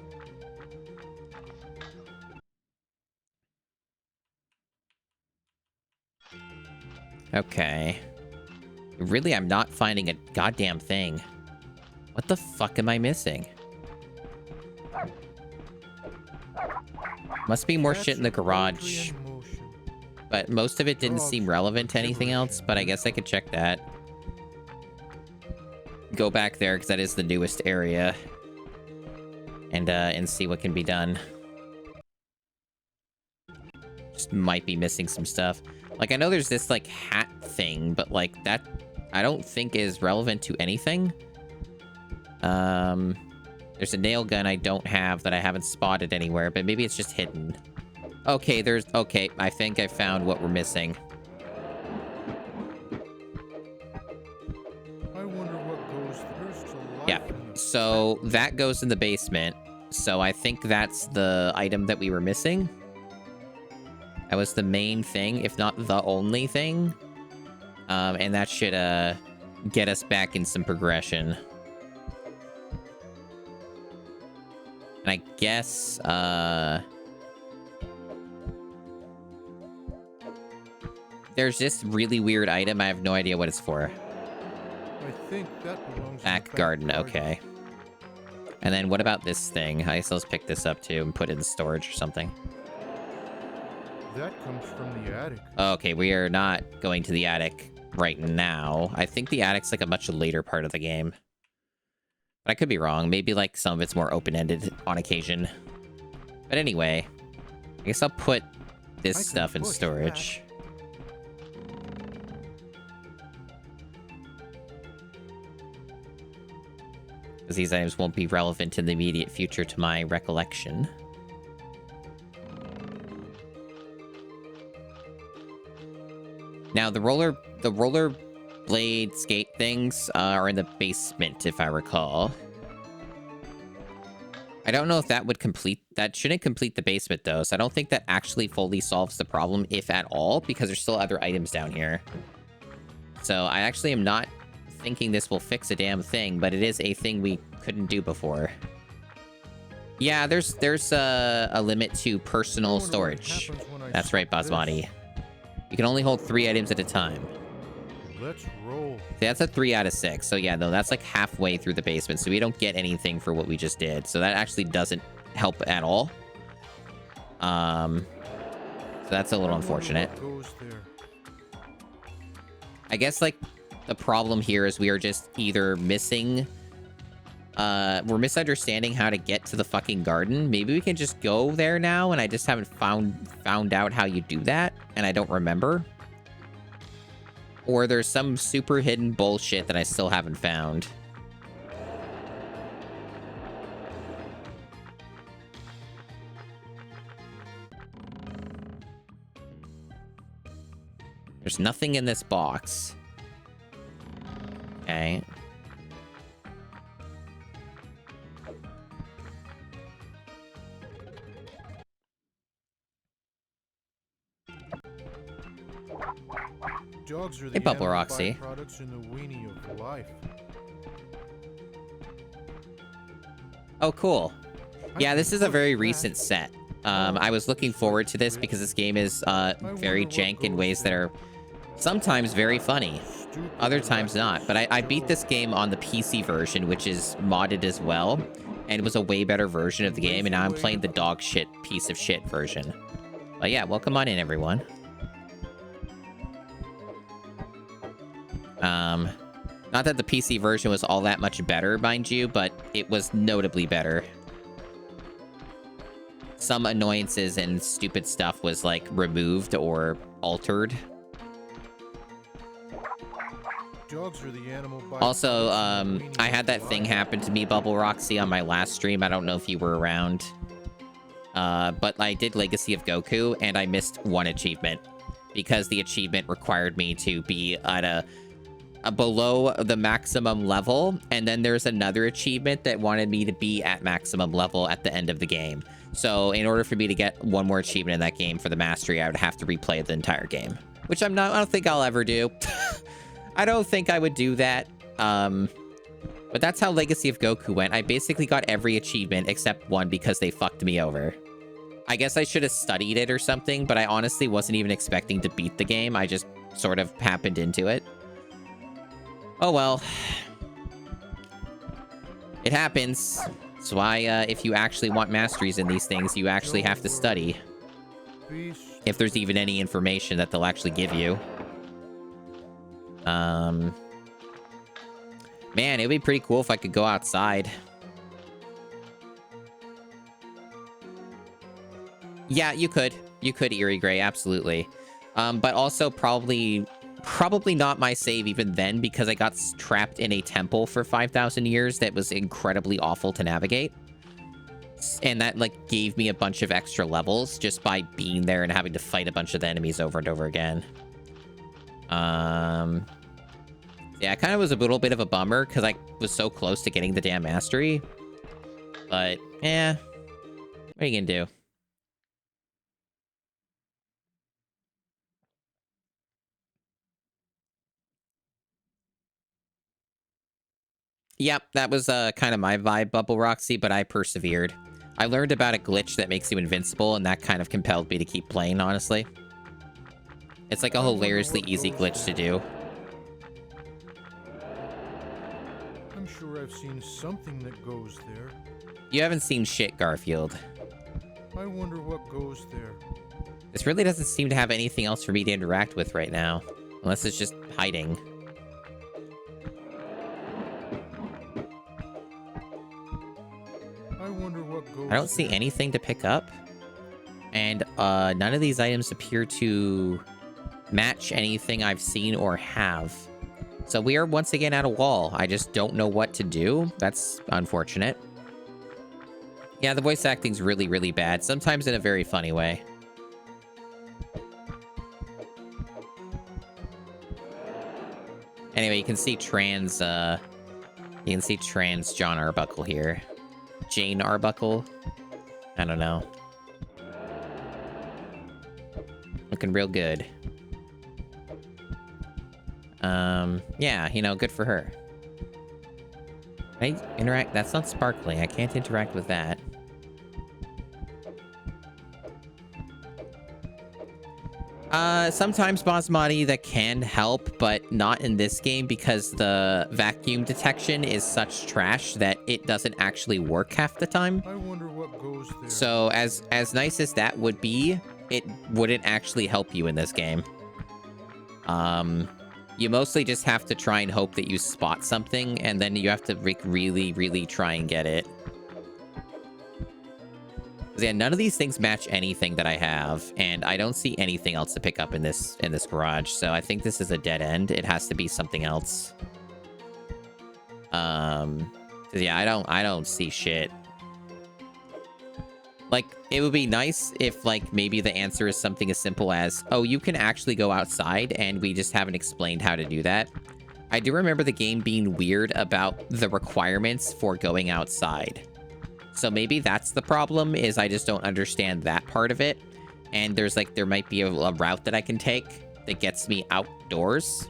Okay. Really, I'm not finding a goddamn thing. What the fuck am I missing? Must be more shit in the garage. But most of it didn't seem relevant to anything else, but I guess I could check that. Go back there, because that is the newest area. And see what can be done. Just might be missing some stuff. Like, I know there's this, like, hat thing, but, like, that I don't think is relevant to anything. There's a nail gun I don't have that I haven't spotted anywhere, but maybe it's just hidden. Okay, okay, I think I found what we're missing. I wonder what goes first to life. Yeah, so that goes in the basement. So I think that's the item that we were missing. That was the main thing, if not the only thing. And that should get us back in some progression. And I guess there's this really weird item. I have no idea what it's for. I think that belongs Back garden, okay. And then what about this thing? I guess let's pick this up too and put it in storage or something. That comes from the attic. Okay, we are not going to the attic right now. I think the attic's like a much later part of the game. But I could be wrong. Maybe like some of it's more open-ended on occasion. But anyway, I guess I'll put this stuff in storage. Because these items won't be relevant in the immediate future to my recollection. Now, the roller blade skate things are in the basement, if I recall. I don't know if that would complete... That shouldn't complete the basement, though, so I don't think that actually fully solves the problem, if at all, because there's still other items down here. So I actually am not thinking this will fix a damn thing, but it is a thing we couldn't do before. Yeah, there's a limit to personal storage. That's right, Basmati. You can only hold 3 items at a time. Let's roll. That's a 3 out of 6. So yeah, no, that's like halfway through the basement. So we don't get anything for what we just did. So that actually doesn't help at all. So that's a little unfortunate. I guess like the problem here is we are just either missing... we're misunderstanding how to get to the fucking garden. Maybe we can just go there now, and I just haven't found out how you do that, and I don't remember. Or there's some super hidden bullshit that I still haven't found. There's nothing in this box. Okay. Dogs are Hey, the Bubble Roxy. products in the weenie of life. Oh, cool. Yeah, this is a very recent set. I was looking forward to this because this game is very jank in ways that are Sometimes very funny. Stupid Other times not. But I beat this game on the PC version, which is modded as well. And it was a way better version of the game. And now I'm playing the dog shit piece of shit version. But yeah, welcome on in, everyone. Not that the PC version was all that much better, mind you, but it was notably better. Some annoyances and stupid stuff was, like, removed or altered. Dogs are the animal Also, I had that thing happen to me, Bubble Roxy, on my last stream. I don't know if you were around. But I did Legacy of Goku, and I missed one achievement. Because the achievement required me to be at a below the maximum level, and then there's another achievement that wanted me to be at maximum level at the end of the game. So in order for me to get one more achievement in that game for the mastery, I would have to replay the entire game, which I don't think I'll ever do. I don't think I would do that. But that's how Legacy of Goku went. I basically got every achievement except one because they fucked me over. I guess I should have studied it or something, but I honestly wasn't even expecting to beat the game. I just sort of happened into it. Oh well. It happens. That's why if you actually want masteries in these things, you actually have to study. If there's even any information that they'll actually give you. Man, it'd be pretty cool if I could go outside. Yeah, you could. You could, Eerie Gray, absolutely. But also probably not my save even then, because I got trapped in a temple for 5,000 years that was incredibly awful to navigate. And that, like, gave me a bunch of extra levels just by being there and having to fight a bunch of the enemies over and over again. Yeah, it kind of was a little bit of a bummer because I was so close to getting the damn mastery. But, yeah. What are you gonna do? Yep, that was kind of my vibe, Bubble Roxy, but I persevered. I learned about a glitch that makes you invincible, and that kind of compelled me to keep playing, honestly. It's like a hilariously easy glitch to do. I'm sure I've seen something that goes there. You haven't seen shit, Garfield. I wonder what goes there. This really doesn't seem to have anything else for me to interact with right now. Unless it's just hiding. I wonder what goes I don't see anything to pick up. And none of these items appear to match anything I've seen or have. So we are once again at a wall. I just don't know what to do. That's unfortunate. Yeah, the voice acting's really, really bad. Sometimes in a very funny way. Anyway, you can see trans John Arbuckle here. Jane Arbuckle. I don't know. Looking real good. Yeah, you know, good for her. Can I interact? That's not sparkling. I can't interact with that. Sometimes Basmati that can help, but not in this game because the vacuum detection is such trash that it doesn't actually work half the time. I wonder what goes there. So as nice as that would be, it wouldn't actually help you in this game. You mostly just have to try and hope that you spot something, and then you have to really, really try and get it. Yeah, none of these things match anything that I have, and I don't see anything else to pick up in this garage. So I think this is a dead end. It has to be something else. Yeah, I don't see shit. Like, it would be nice if, like, maybe the answer is something as simple as, oh, you can actually go outside, and we just haven't explained how to do that. I do remember the game being weird about the requirements for going outside. So maybe that's the problem, is I just don't understand that part of it. And there might be a route that I can take that gets me outdoors.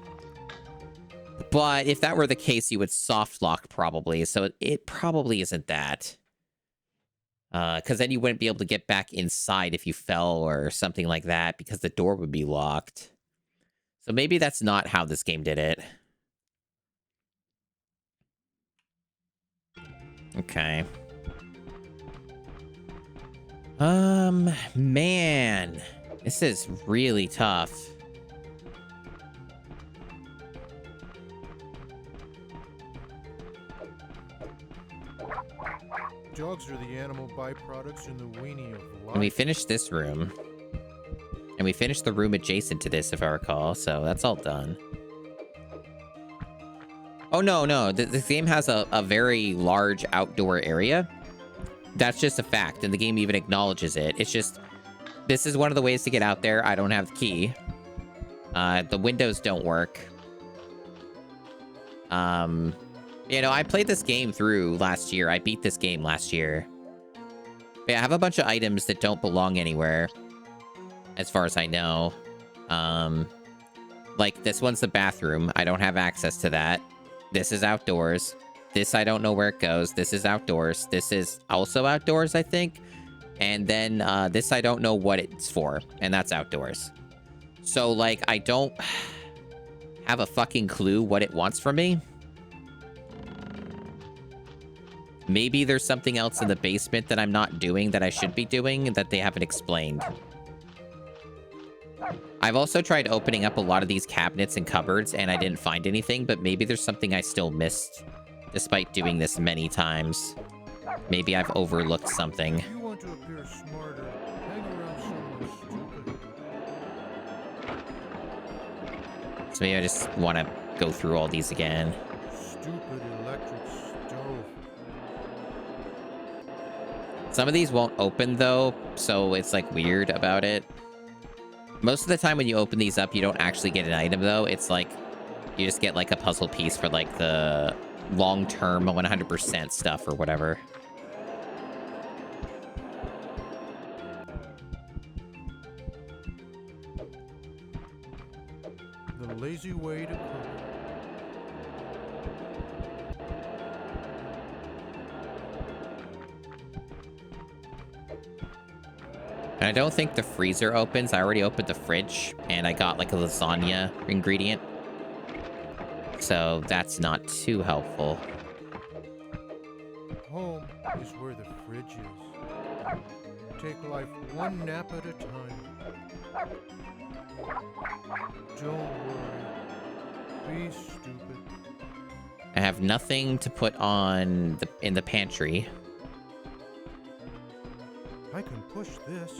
But if that were the case, you would soft lock probably. So it probably isn't that. Because then you wouldn't be able to get back inside if you fell or something like that, because the door would be locked. So maybe that's not how this game did it. Okay. Man. This is really tough. Dogs are the animal byproducts in the weenie of life. And we finished this room. And we finished the room adjacent to this, if I recall. So that's all done. Oh, no. This game has a very large outdoor area. That's just a fact. And the game even acknowledges it. It's just, this is one of the ways to get out there. I don't have the key. The windows don't work. You know, I played this game through last year. I beat this game last year. But yeah, I have a bunch of items that don't belong anywhere, as far as I know. Like, this one's the bathroom. I don't have access to that. This is outdoors. This, I don't know where it goes. This is outdoors. This is also outdoors, I think. And then this, I don't know what it's for. And that's outdoors. So, like, I don't have a fucking clue what it wants from me. Maybe there's something else in the basement that I'm not doing that I should be doing that they haven't explained. I've also tried opening up a lot of these cabinets and cupboards and I didn't find anything, but maybe there's something I still missed despite doing this many times. Maybe I've overlooked something. If you want to appear smarter, hang around someone stupid. So maybe I just want to go through all these again. Stupid electric stove. Some of these won't open though, so it's like weird about it. Most of the time when you open these up, you don't actually get an item though. It's like you just get like a puzzle piece for like the long-term 100% stuff or whatever. The lazy way to cook. And I don't think the freezer opens. I already opened the fridge and I got like a lasagna ingredient. So that's not too helpful. Home is where the fridge is. Take life one nap at a time. Don't worry. Be stupid. I have nothing to put on in the pantry. I can push this.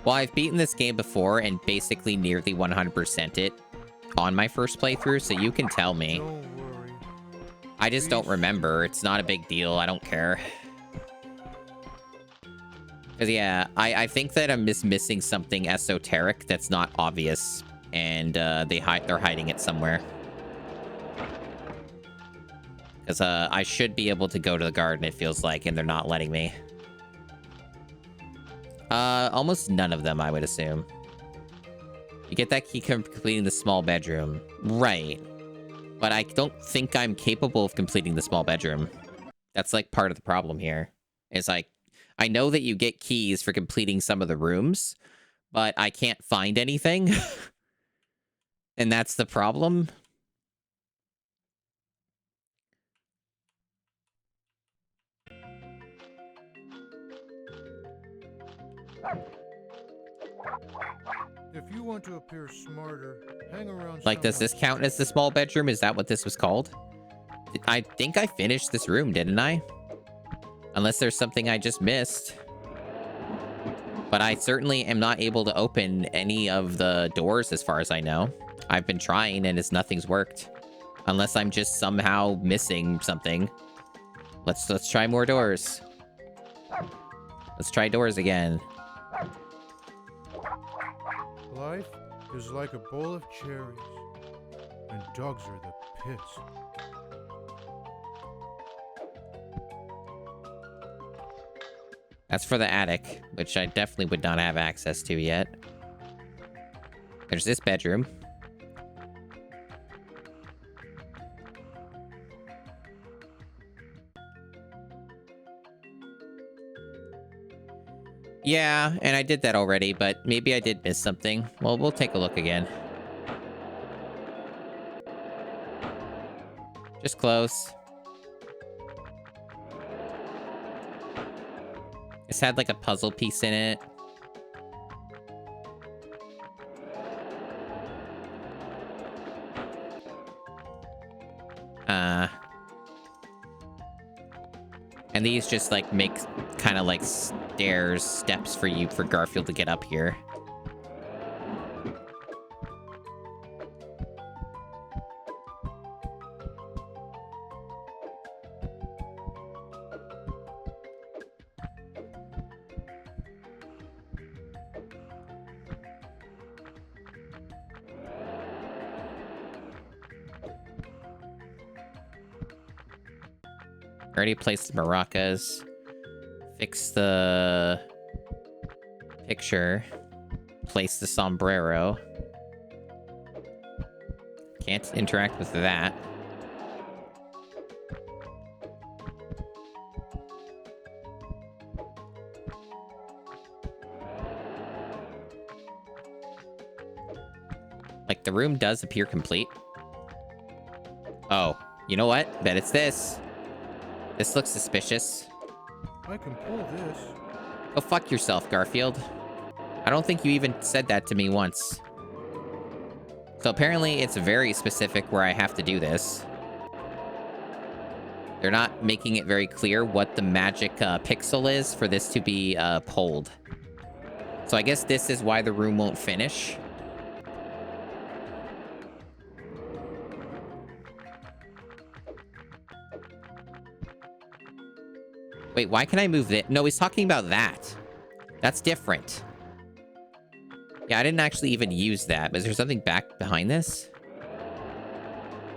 Well, I've beaten this game before and basically nearly 100% it on my first playthrough, so you can tell me. Don't worry. I just don't remember. It's not a big deal. I don't care. Because, yeah, I think that I'm just missing something esoteric that's not obvious, and they're hiding it somewhere. Because I should be able to go to the garden, it feels like, and they're not letting me. Almost none of them, I would assume. You get that key completing the small bedroom. Right. But I don't think I'm capable of completing the small bedroom. That's, like, part of the problem here. It's like, I know that you get keys for completing some of the rooms, but I can't find anything. And that's the problem. If you want to appear smarter, hang around. Like, does this count as the small bedroom? Is that what this was called? I think I finished this room, didn't I? Unless there's something I just missed. But I certainly am not able to open any of the doors as far as I know. I've been trying and nothing's worked. Unless I'm just somehow missing something. Let's try more doors. Let's try doors again. Life is like a bowl of cherries, and dogs are the pits. That's for the attic, which I definitely would not have access to yet. There's this bedroom. Yeah, and I did that already, but maybe I did miss something. Well, we'll take a look again. Just close. This had like a puzzle piece in it. And these just like make kind of like steps for Garfield to get up here. Already placed the maracas. Fix the picture. Place the sombrero. Can't interact with that. Like, the room does appear complete. Oh, you know what? Bet it's this. This looks suspicious. I can pull this. Go fuck yourself, Garfield. I don't think you even said that to me once. So apparently it's very specific where I have to do this. They're not making it very clear what the magic pixel is for this to be pulled. So I guess this is why the room won't finish. Wait, why can I move it? No, he's talking about that. That's different. Yeah, I didn't actually even use that. But is there something back behind this?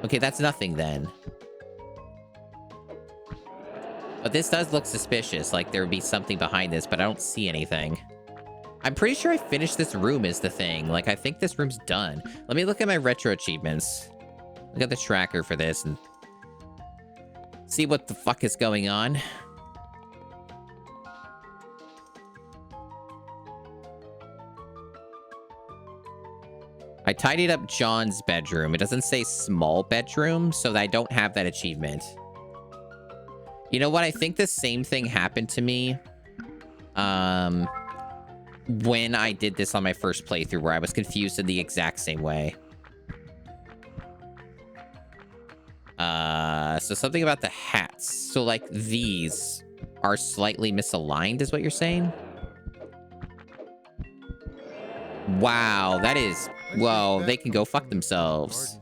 Okay, that's nothing then. But this does look suspicious. Like there would be something behind this, but I don't see anything. I'm pretty sure I finished this room is the thing. Like, I think this room's done. Let me look at my retro achievements. Look at the tracker for this and see what the fuck is going on. I tidied up John's bedroom. It doesn't say small bedroom, so I don't have that achievement. You know what? I think the same thing happened to me when I did this on my first playthrough, where I was confused in the exact same way. So something about the hats. So, like, these are slightly misaligned, is what you're saying? Wow, that is... Whoa, they can go fuck themselves.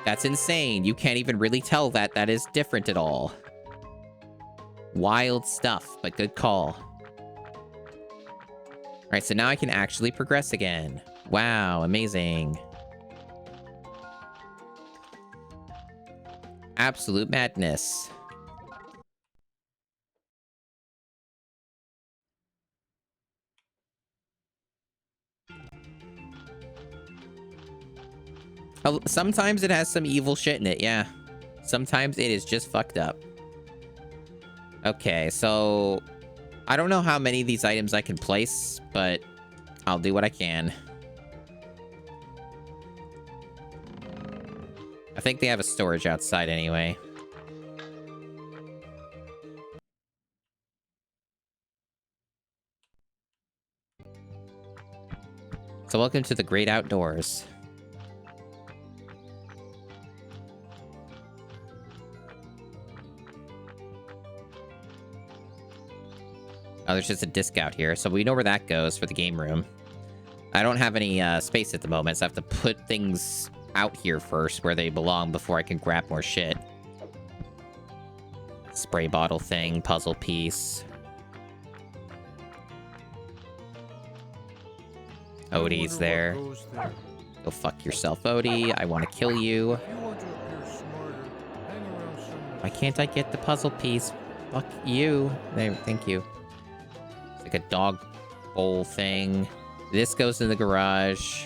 That's insane. You can't even really tell that that is different at all. Wild stuff, but good call. All right, so now I can actually progress again. Wow, amazing. Absolute madness. Oh, sometimes it has some evil shit in it, yeah. Sometimes it is just fucked up. Okay, so... I don't know how many of these items I can place, but I'll do what I can. I think they have a storage outside anyway. So welcome to the great outdoors. Oh, there's just a disc out here, so we know where that goes for the game room. I don't have any space at the moment, so I have to put things out here first where they belong before I can grab more shit. Spray bottle thing, puzzle piece. Odie's there. Go fuck yourself, Odie. I want to kill you. Why can't I get the puzzle piece? Fuck you. There, thank you. It's like a dog bowl thing. This goes in the garage.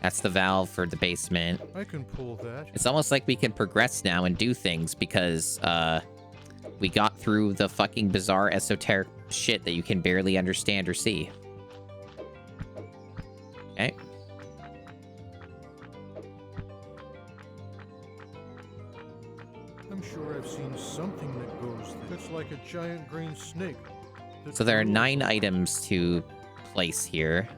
That's the valve for the basement. I can pull that. It's almost like we can progress now and do things because, we got through the fucking bizarre esoteric shit that you can barely understand or see. Okay. I'm sure I've seen something that goes there. It's like a giant green snake. So there are 9 items to place here.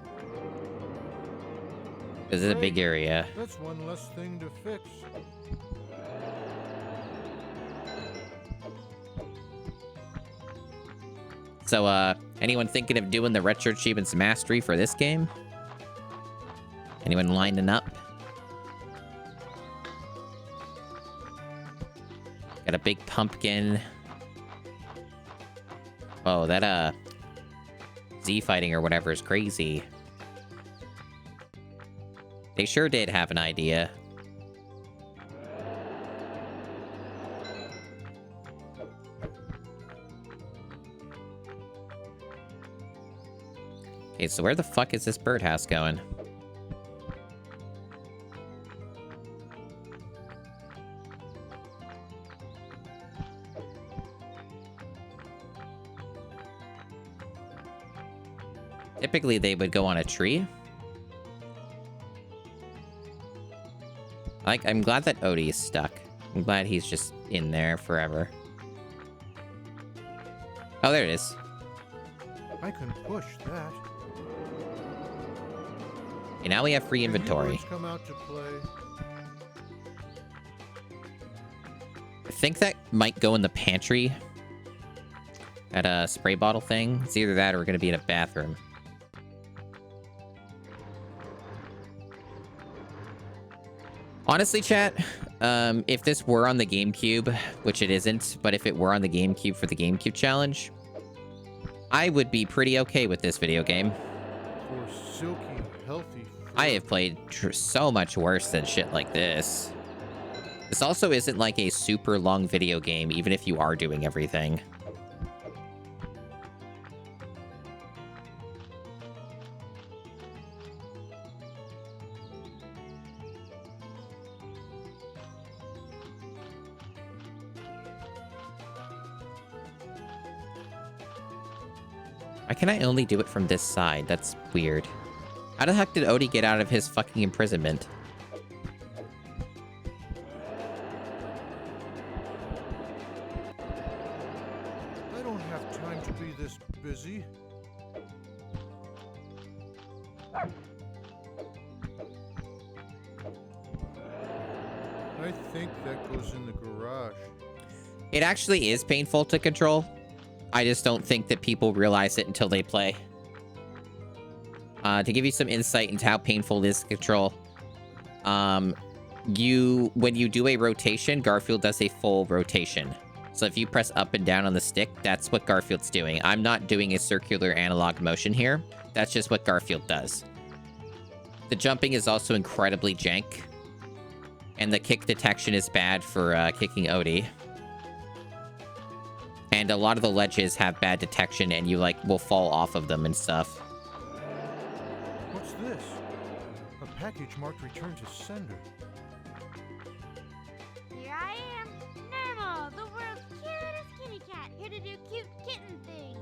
This is a big area. That's one less thing to fix. So, anyone thinking of doing the Retro Achievements Mastery for this game? Anyone lining up? Got a big pumpkin. Oh, that, Z fighting or whatever is crazy. They sure did have an idea. Okay, so where the fuck is this birdhouse going? Typically, they would go on a tree. I'm glad that Odie is stuck. I'm glad he's just in there forever. Oh, there it is. I can push that. Okay, now we have free inventory. Come out to play. I think that might go in the pantry. At a spray bottle thing. It's either that or we're going to be in a bathroom. Honestly, chat, if this were on the GameCube, which it isn't, but if it were on the GameCube for the GameCube challenge, I would be pretty okay with this video game. For silky, healthy. I have played so much worse than shit like this. This also isn't like a super long video game, even if you are doing everything. Why can I only do it from this side? That's weird. How the heck did Odie get out of his fucking imprisonment? I don't have time to be this busy. I think that goes in the garage. It actually is painful to control. I just don't think that people realize it until they play. To give you some insight into how painful it is to control, when you do a rotation, Garfield does a full rotation. So if you press up and down on the stick, that's what Garfield's doing. I'm not doing a circular analog motion here. That's just what Garfield does. The jumping is also incredibly jank. And the kick detection is bad for kicking Odie. And a lot of the ledges have bad detection and you, will fall off of them and stuff. What's this? A package marked return to sender. Here I am, Nermal, the world's cutest kitty cat, here to do cute kitten things.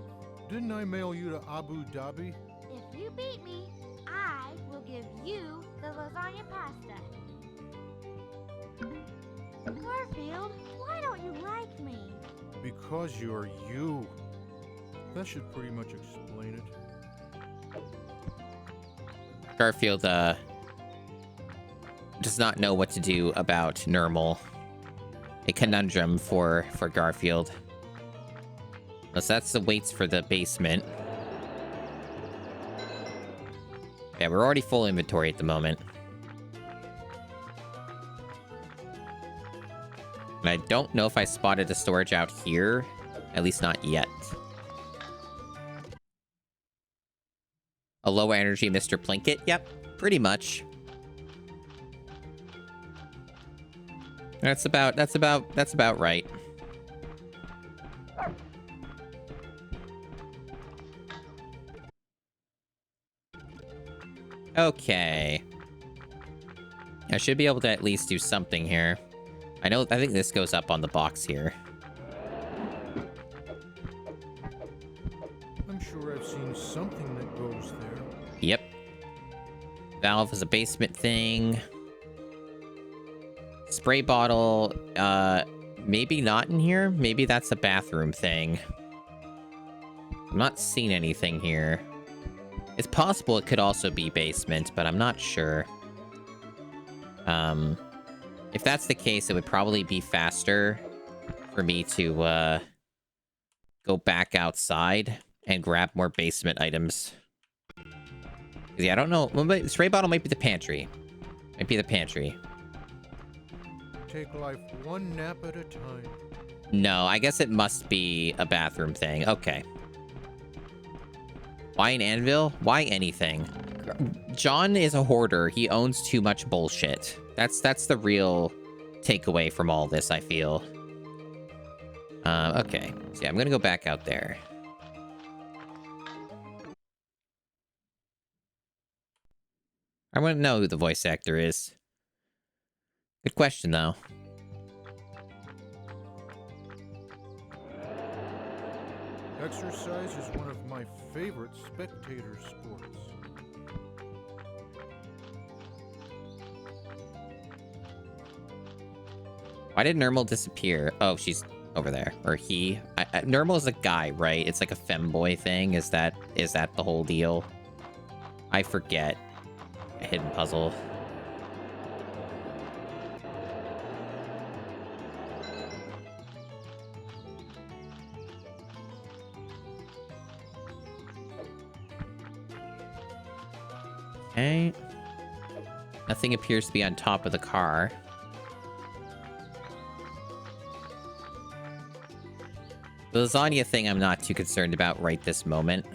Didn't I mail you to Abu Dhabi? If you beat me, I will give you the lasagna pasta. Garfield, why don't you like me? Because you're you. That should pretty much explain it. Garfield, does not know what to do about Nermal. A conundrum for Garfield. So that's the weights for the basement. Yeah, we're already full inventory at the moment. And I don't know if I spotted the storage out here. At least not yet. A lower energy Mr. Plinkett? Yep, pretty much. That's about right. Okay. I should be able to at least do something here. I think this goes up on the box here. I'm sure I've seen something that goes there. Yep. Valve is a basement thing. Spray bottle, maybe not in here. Maybe that's a bathroom thing. I'm not seeing anything here. It's possible it could also be basement, but I'm not sure. If that's the case, it would probably be faster for me to go back outside and grab more basement items. Yeah, I don't know. Spray bottle might be the pantry. Might be the pantry. Take life one nap at a time. No, I guess it must be a bathroom thing. Okay. Why an anvil? Why anything? John is a hoarder. He owns too much bullshit. That's the real takeaway from all this, I feel. Okay. So yeah, I'm gonna go back out there. I want to know who the voice actor is. Good question, though. Exercise is one of my favorite spectator sports. Why did Nermal disappear? Oh, she's over there. Or he. Nermal is a guy, right? It's like a femboy thing. Is that the whole deal? I forget. A hidden puzzle. Okay. Nothing appears to be on top of the car. The lasagna thing I'm not too concerned about right this moment.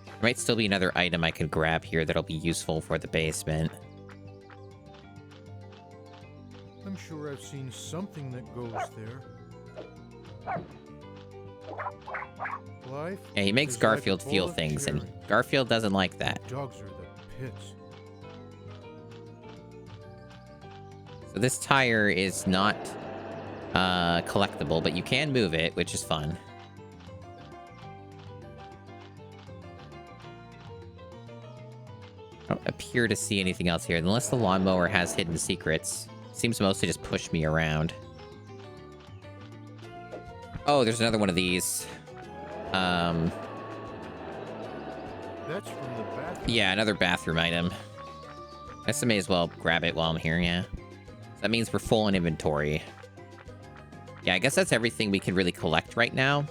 There might still be another item I can grab here that'll be useful for the basement. I'm sure I've seen something that goes there. Life Yeah, he makes is Garfield like a feel bowl of things, and cherry. Garfield doesn't like that. Dogs are the pits. So this tire is not collectible, but you can move it, which is fun. I don't appear to see anything else here, unless the lawnmower has hidden secrets. Seems mostly just push me around. Oh, there's another one of these. That's from the bathroom. Yeah, another bathroom item. I guess I may as well grab it while I'm here, yeah. That means we're full in inventory. Yeah, I guess that's everything we can really collect right now.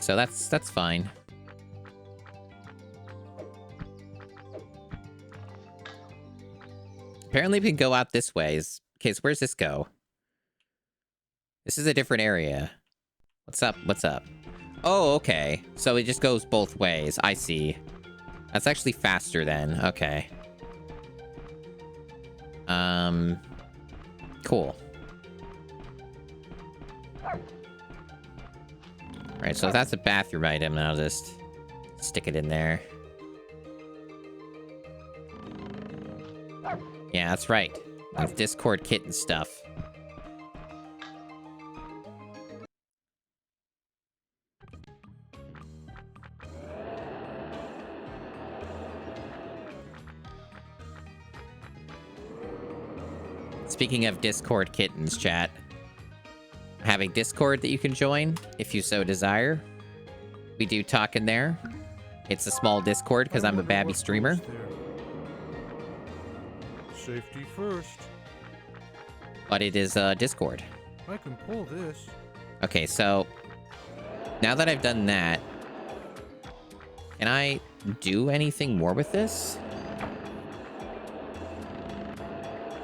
So that's fine. Apparently we can go out this way. Okay, so where's this go? This is a different area. What's up? What's up? Oh, okay. So it just goes both ways. I see. That's actually faster then. Okay. Cool. Alright, so if that's a bathroom item, I'll just stick it in there. Yeah, that's right. That's Discord kitten stuff. Speaking of Discord kittens, chat. I have a Discord that you can join if you so desire. We do talk in there. It's a small Discord because I'm a babby streamer. Safety first. But it is Discord. I can pull this. Okay, so now that I've done that, can I do anything more with this?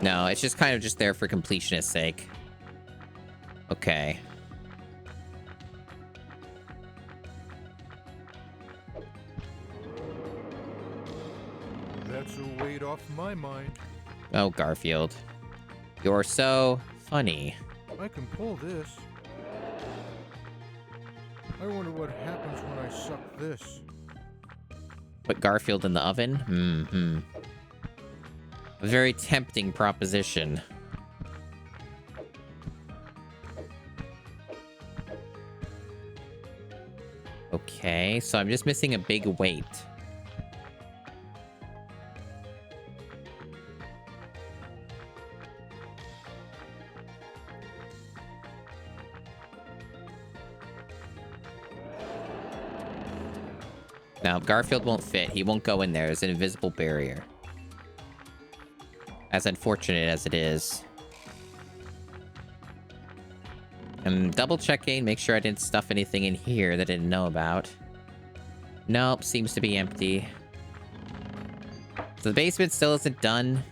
No, it's just kind of just there for completionist's sake. Okay. That's a weight off my mind. Oh, Garfield. You're so funny. I can pull this. I wonder what happens when I suck this. Put Garfield in the oven? Mm-hmm. A very tempting proposition. Okay, so I'm just missing a big weight. Now, Garfield won't fit. He won't go in there. There's an invisible barrier. As unfortunate as it is. I'm double checking, make sure I didn't stuff anything in here that I didn't know about. Nope, seems to be empty. So the basement still isn't done.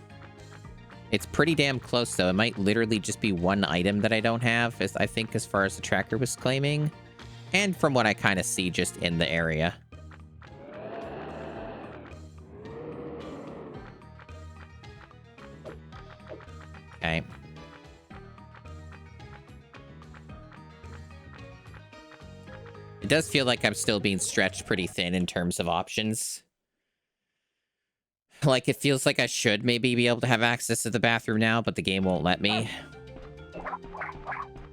It's pretty damn close, though. It might literally just be one item that I don't have, as I think, as far as the tracker was claiming. And from what I kind of see just in the area. Okay. It does feel like I'm still being stretched pretty thin in terms of options. Like, it feels like I should maybe be able to have access to the bathroom now, but the game won't let me.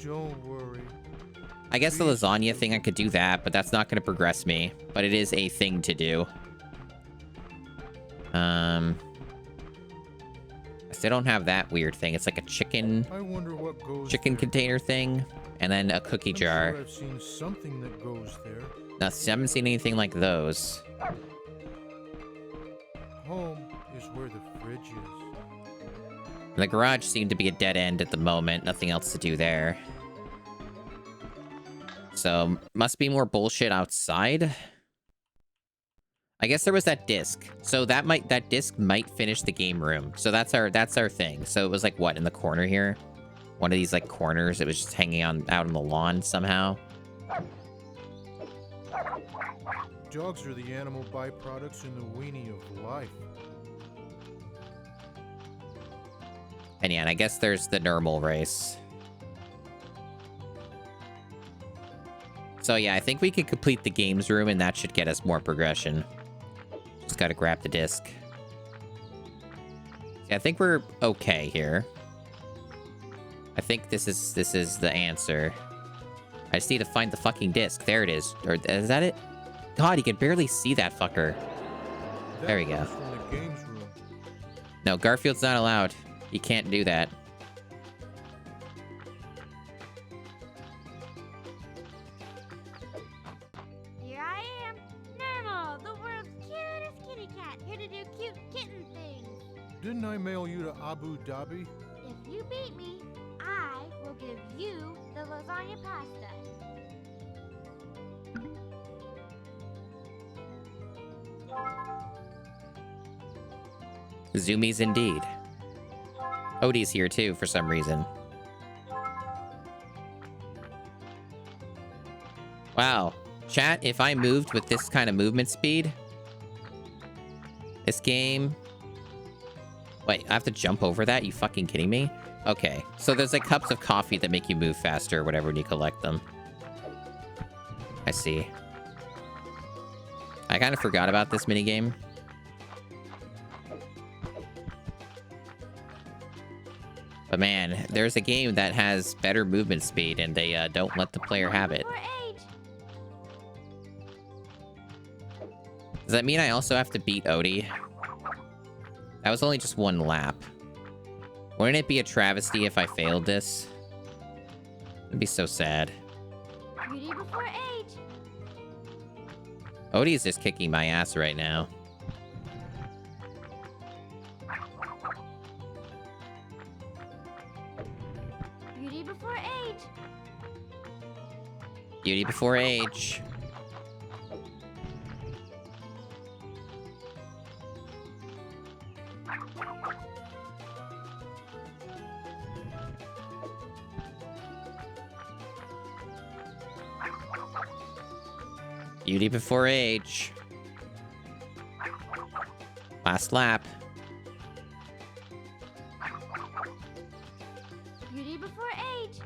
Don't worry. I guess the lasagna thing, I could do that, but that's not going to progress me. But it is a thing to do. I still don't have that weird thing. It's like a chicken... I wonder what goes chicken there. container thing. And then a cookie I'm jar. Sure I've seen something that goes there. No, I haven't seen anything like those. Home is where the fridge is. The garage seemed to be a dead end at the moment. Nothing else to do there. So, must be more bullshit outside. I guess there was that disc. So that disc might finish the game room. So that's our thing. So it was like what, in the corner here? One of these like corners. It was just hanging out on the lawn somehow. Dogs are the animal byproducts in the weenie of life. And yeah, and I guess there's the normal race. So yeah, I think we could complete the games room and that should get us more progression. Just gotta grab the disc. Yeah, I think we're okay here. I think this is the answer. I just need to find the fucking disc. There it is. Or is that it? God, you can barely see that fucker. There we go. That comes from the games room. No, Garfield's not allowed. He can't do that. Here I am, Normal, the world's cutest kitty cat, here to do cute kitten things. Didn't I mail you to Abu Dhabi? If you beat me, I will give you the lasagna pasta. Zoomies indeed. Odie's here too for some reason. Wow. Chat, if I moved with this kind of movement speed... This game... Wait, I have to jump over that? You fucking kidding me? Okay, so there's like cups of coffee that make you move faster or whatever when you collect them. I see. I kind of forgot about this minigame. But man, there's a game that has better movement speed and they don't let the player have it. For age. Does that mean I also have to beat Odie? That was only just one lap. Wouldn't it be a travesty if I failed this? It'd be so sad. Beauty before age. Odie's just kicking my ass right now. Beauty before age. Beauty before age. Beauty before age. Last lap. Beauty before age.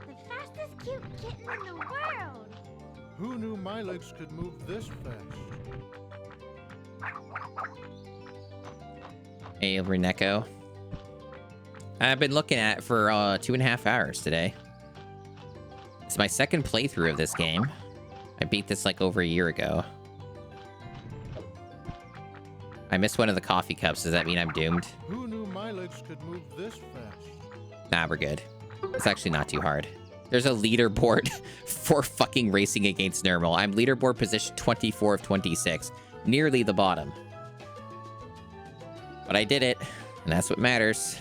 The fastest cute kitten in the world. Who knew my legs could move this fast? Hey, Reneko. I've been looking at it for 2.5 hours today. It's my second playthrough of this game. I beat this like over a year ago. I missed one of the coffee cups. Does that mean I'm doomed? Who knew my legs could move this fast? Nah, we're good. It's actually not too hard. There's a leaderboard for fucking racing against Nermal. I'm leaderboard position 24 of 26. Nearly the bottom. But I did it, and that's what matters.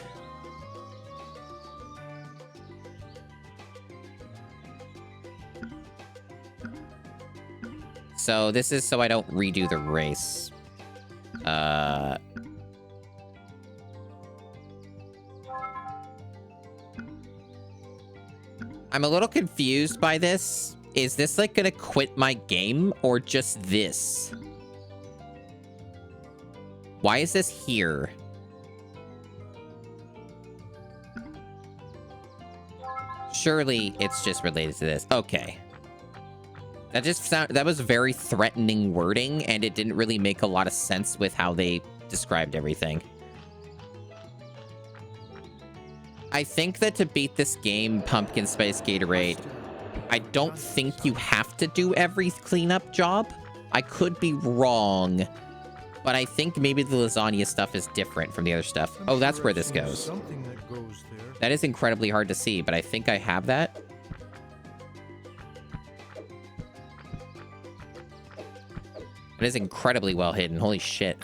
So this is so I don't redo the race. I'm a little confused by this. Is this like gonna quit my game or just this? Why is this here? Surely it's just related to this. Okay. That was very threatening wording, and it didn't really make a lot of sense with how they described everything. I think that to beat this game, Pumpkin Spice Gatorade, I don't think you have to do every cleanup job. I could be wrong, but I think maybe the lasagna stuff is different from the other stuff. Oh, that's where this goes. Something that goes there. That is incredibly hard to see, but I think I have that. It is incredibly well hidden. Holy shit.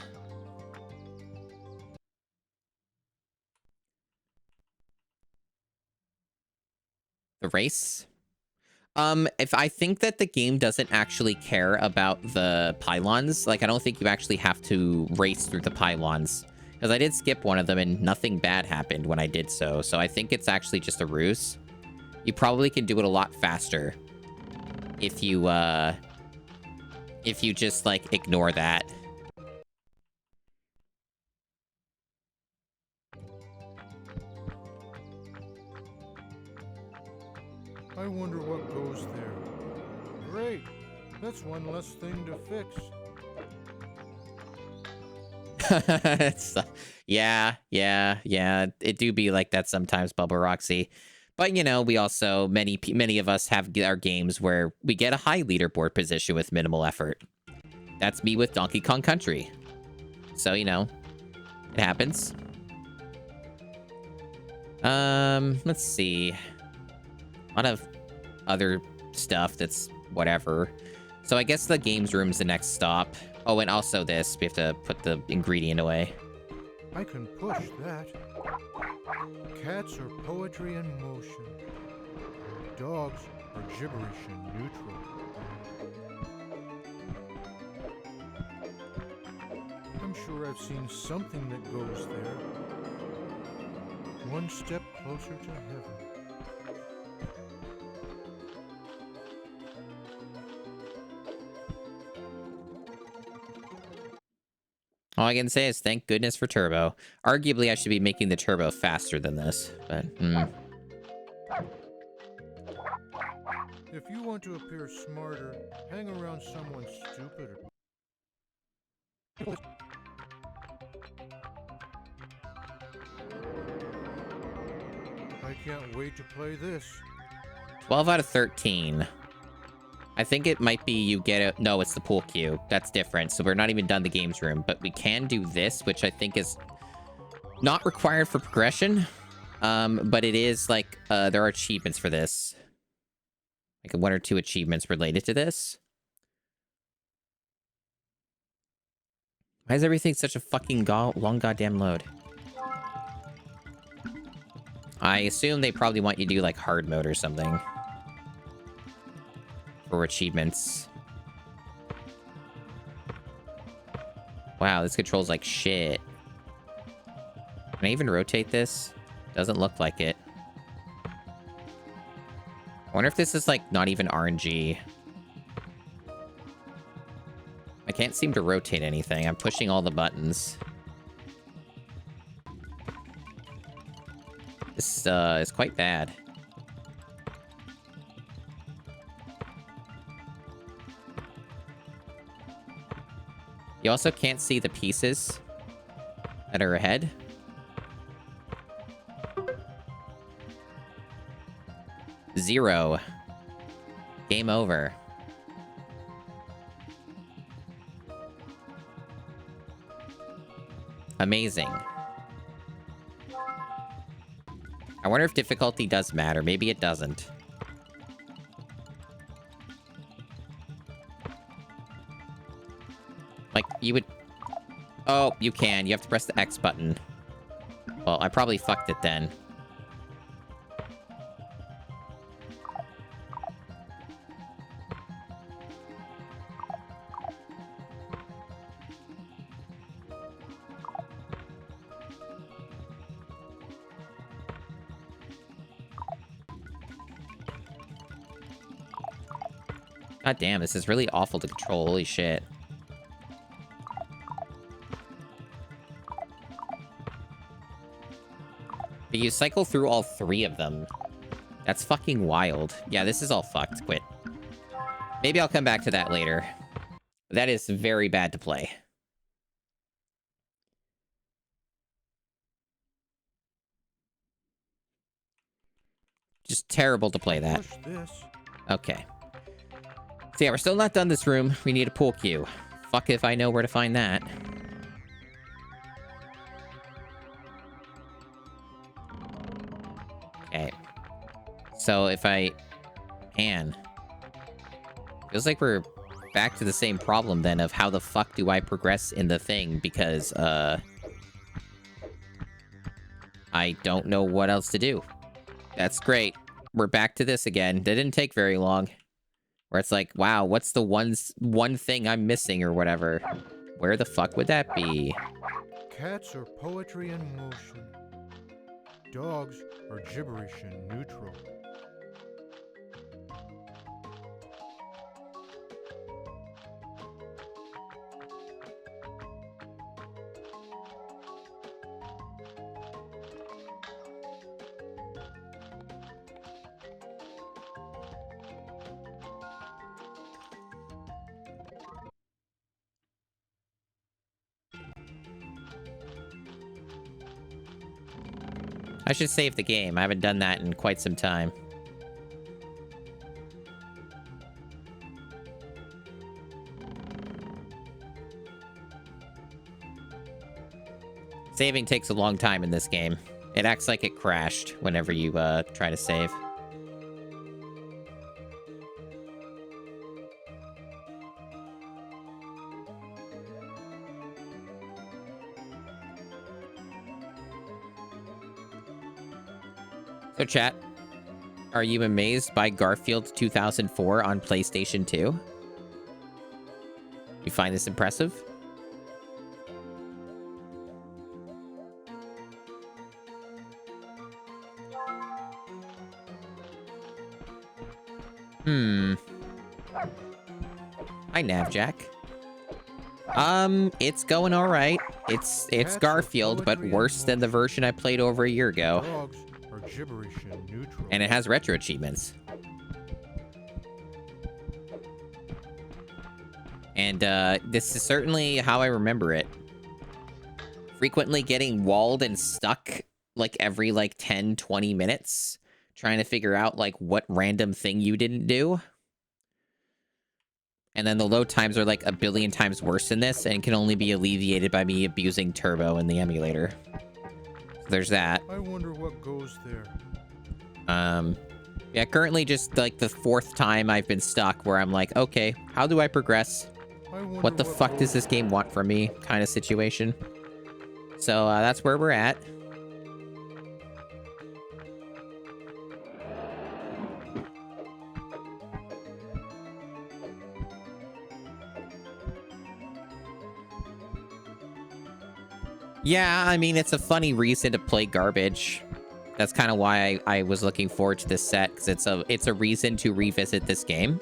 The race? If I think that the game doesn't actually care about the pylons, like I don't think you actually have to race through the pylons. Because I did skip one of them and nothing bad happened when I did so. So I think it's actually just a ruse. You probably can do it a lot faster if you just like ignore that. I wonder what goes there. Great. That's one less thing to fix. Yeah. It do be like that sometimes, Bubble Roxy. But, you know, we also, many of us have our games where we get a high leaderboard position with minimal effort. That's me with Donkey Kong Country. So, you know, it happens. Let's see. A lot of other stuff that's whatever. So I guess the games room's the next stop. Oh, and also this. We have to put the ingredient away. I can push that. Cats are poetry in motion. Dogs are gibberish in neutral. I'm sure I've seen something that goes there. One step closer to heaven. All I can say is thank goodness for turbo. Arguably, I should be making the turbo faster than this, but If you want to appear smarter, hang around someone stupider. I can't wait to play this. 12 out of 13. I think it might be you get it. No, it's the pool cue. That's different. So we're not even done the games room, but we can do this, which I think is not required for progression. But it is like, there are achievements for this. Like 1 or 2 achievements related to this. Why is everything such a fucking long goddamn load? I assume they probably want you to do like hard mode or something. For achievements. Wow, this controls like shit. Can I even rotate this? Doesn't look like it. I wonder if this is like not even RNG. I can't seem to rotate anything. I'm pushing all the buttons. This is quite bad. You also can't see the pieces that are ahead. Zero. Game over. Amazing. I wonder if difficulty does matter. Maybe it doesn't. Like, you would... Oh, you can. You have to press the X button. Well, I probably fucked it then. God damn, this is really awful to control. Holy shit. But you cycle through all 3 of them. That's fucking wild. Yeah, this is all fucked. Quit. Maybe I'll come back to that later. That is very bad to play. Just terrible to play that. Push this. Okay. So yeah, we're still not done this room. We need a pool cue. Fuck if I know where to find that. Okay. So if I can... Feels like we're back to the same problem then of how the fuck do I progress in the thing because, I don't know what else to do. That's great. We're back to this again. That didn't take very long. Where it's like, wow, what's the one thing I'm missing or whatever? Where the fuck would that be? Cats are poetry in motion. Dogs are gibberish in neutral. I should save the game. I haven't done that in quite some time. Saving takes a long time in this game. It acts like it crashed whenever you try to save. So chat, are you amazed by Garfield 2004 on PlayStation 2? You find this impressive? Hi, Navjack. It's going all right. It's Garfield, but worse than the version I played over a year ago. Dogs are gibberish in neutral. And it has retro achievements. And this is certainly how I remember it. Frequently getting walled and stuck like every 10, 20 minutes. Trying to figure out like what random thing you didn't do. And then the load times are like a billion times worse in this and can only be alleviated by me abusing turbo in the emulator. So there's that. I wonder what goes there. Yeah, currently just like the 4th time I've been stuck where I'm like, okay, how do I progress? What the fuck does this game want from me? Kind of situation. So that's where we're at. Yeah, I mean, it's a funny reason to play garbage. That's kind of why I was looking forward to this set, because it's a reason to revisit this game.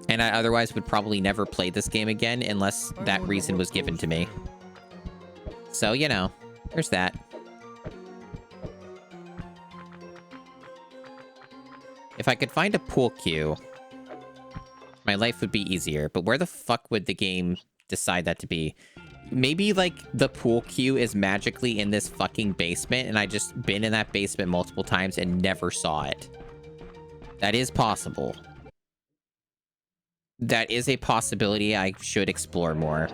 And I otherwise would probably never play this game again unless that reason was given to me. So, you know, there's that. If I could find a pool cue... My life would be easier. But where the fuck would the game decide that to be? Maybe, like, the pool cue is magically in this fucking basement, and I just been in that basement multiple times and never saw it. That is possible. That is a possibility I should explore more.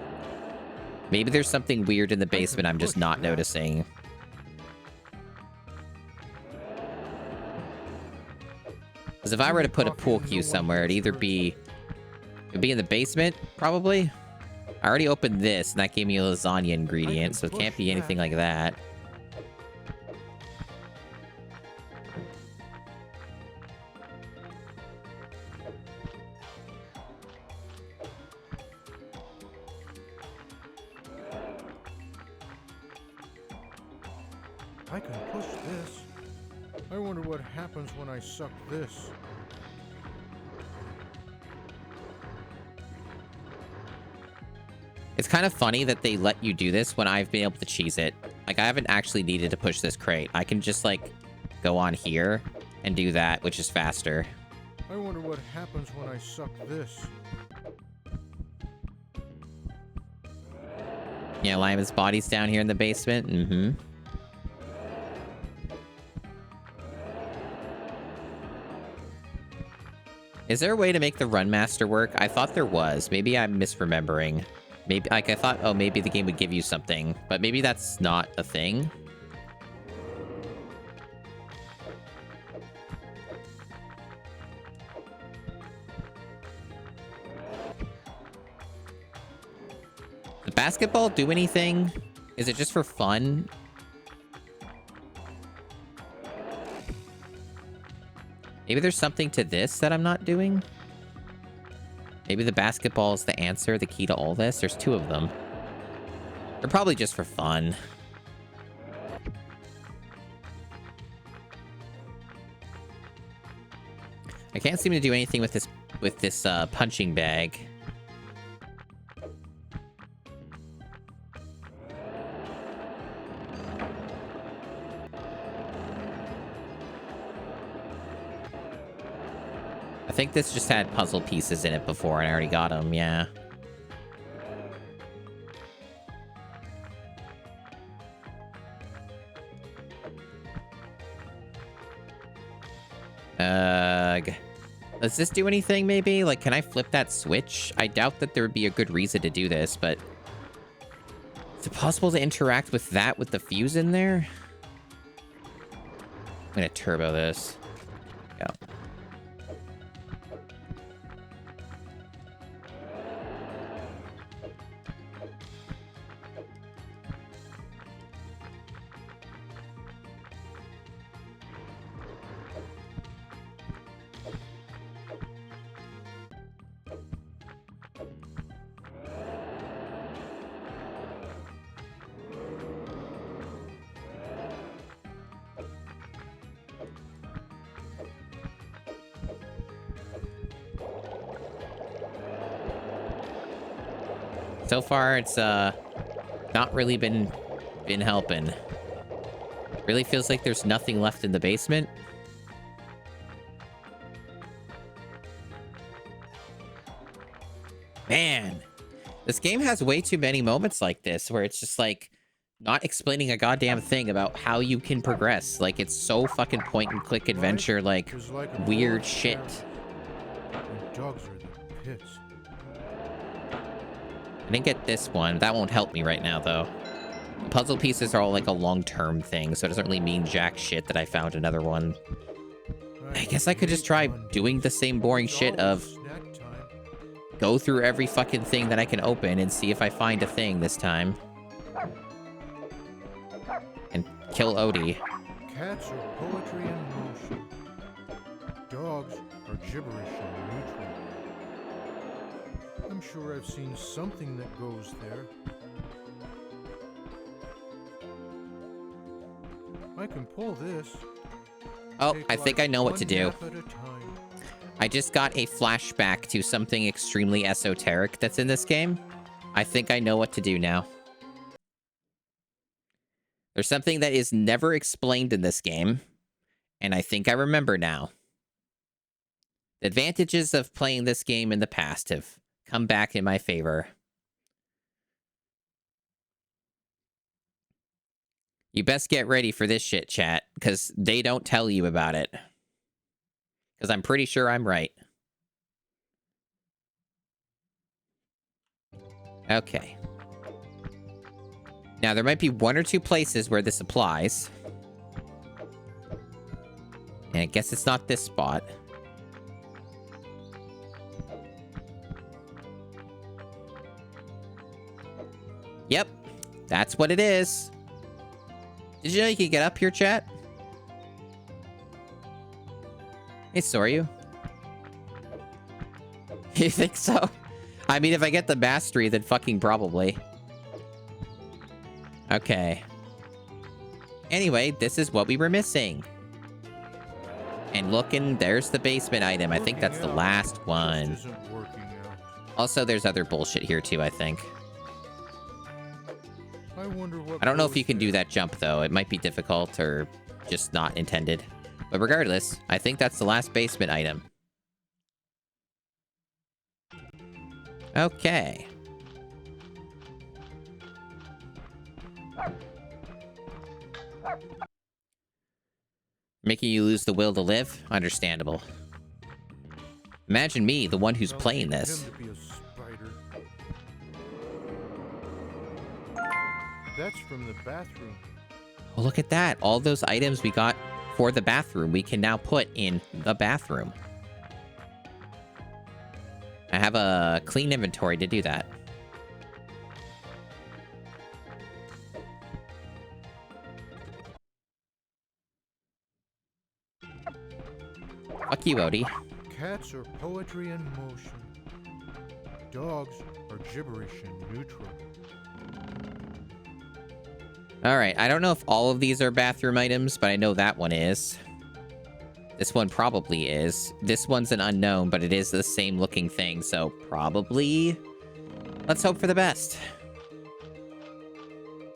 Maybe there's something weird in the basement I'm just not noticing. Because if I were to put a pool cue somewhere, it'd be in the basement, probably. I already opened this, and that gave me a lasagna ingredient, so it can't be anything like that. I can push this. I wonder what happens when I suck this. It's kind of funny that they let you do this when I've been able to cheese it. Like, I haven't actually needed to push this crate. I can just, like, go on here and do that, which is faster. I wonder what happens when I suck this. Yeah, Lyman's body's down here in the basement. Mm-hmm. Is there a way to make the Run Master work? I thought there was. Maybe I'm misremembering. Maybe, like, I thought, oh, maybe the game would give you something. But maybe that's not a thing. Does the basketball do anything? Is it just for fun? Maybe there's something to this that I'm not doing? Maybe the basketball is the answer, the key to all this? There's two of them. They're probably just for fun. I can't seem to do anything with this punching bag. I think this just had puzzle pieces in it before, and I already got them, yeah. Does this do anything, maybe? Like, can I flip that switch? I doubt that there would be a good reason to do this, but... Is it possible to interact with that with the fuse in there? I'm gonna turbo this. Go. So far, it's not really been helping. Really feels like there's nothing left in the basement. Man, this game has way too many moments like this where it's just like not explaining a goddamn thing about how you can progress. Like, it's so fucking point and click adventure, like weird shit. And dogs are the pits. I didn't get this one. That won't help me right now, though. The puzzle pieces are all like a long-term thing, so it doesn't really mean jack shit that I found another one. I guess I could just try doing the same boring shit of go through every fucking thing that I can open and see if I find a thing this time. And kill Odie. Cats are poetry in motion. Dogs are gibberish in neutral. I'm sure I've seen something that goes there. I can pull this. Oh, Take I think life I know what one to do. nap at a time. I just got a flashback to something extremely esoteric that's in this game. I think I know what to do now. There's something that is never explained in this game, and I think I remember now. The advantages of playing this game in the past have come back in my favor. You best get ready for this shit, chat, because they don't tell you about it. Because I'm pretty sure I'm right. Okay. Now, there might be one or two places where this applies. And I guess it's not this spot. Yep. That's what it is. Did you know you could get up here, chat? Hey, Soryu. You think so? I mean, if I get the mastery, then fucking probably. Okay. Anyway, this is what we were missing. And looking, there's the basement item. I think that's the last one. Also, there's other bullshit here too, I think. I don't know if you can do that jump, though. It might be difficult or just not intended. But regardless, I think that's the last basement item. Okay. Making you lose the will to live? Understandable. Imagine me, the one who's playing this. That's from the bathroom. Oh, look at that. All those items we got for the bathroom, we can now put in the bathroom. I have a clean inventory to do that. Fuck you, Odie. Cats are poetry in motion. Dogs are gibberish in neutral. Alright, I don't know if all of these are bathroom items, but I know that one is. This one probably is. This one's an unknown, but it is the same looking thing, so probably... Let's hope for the best.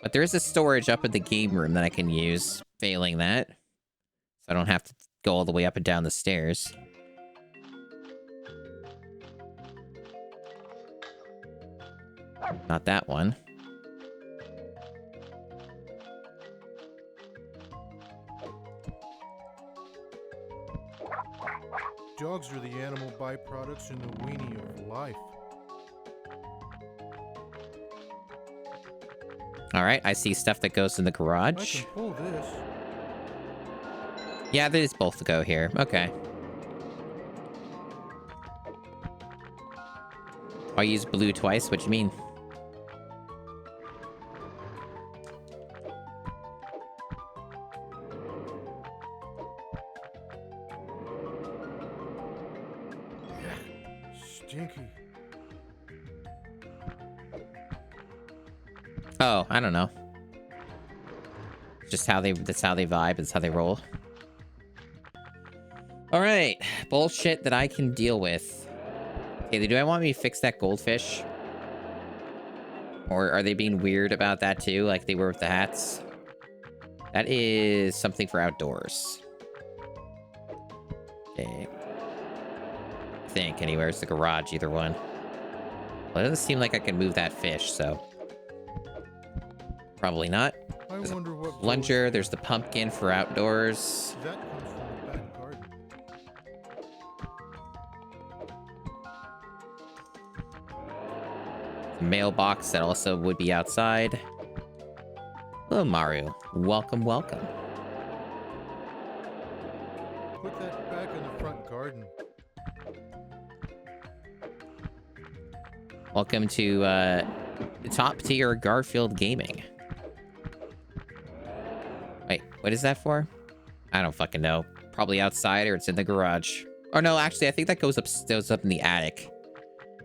But there is a storage up in the game room that I can use, failing that. So I don't have to go all the way up and down the stairs. Not that one. Dogs are the animal byproducts in the weenie of life. Alright, I see stuff that goes in the I garage. can pull this. Yeah, they just both go here. Okay. I use blue twice. What do you mean? Stinky. Oh, I don't know. Just how they, that's how they vibe, it's how they roll. Alright, bullshit that I can deal with. Okay, do I want me to fix that goldfish? Or are they being weird about that too, like they were with the hats? That is something for outdoors. Okay. I think, anywhere, it's the garage, either one. Well, it doesn't seem like I can move that fish, so... Probably not. There's a plunger, there's the pumpkin for outdoors. That comes from the back garden. The mailbox that also would be outside. Hello, Maru. Welcome, welcome. Put that back in the front garden. Welcome to top tier Garfield gaming. Wait, what is that for? I don't fucking know. Probably outside or it's in the garage. Or no, actually, I think that goes up in the attic.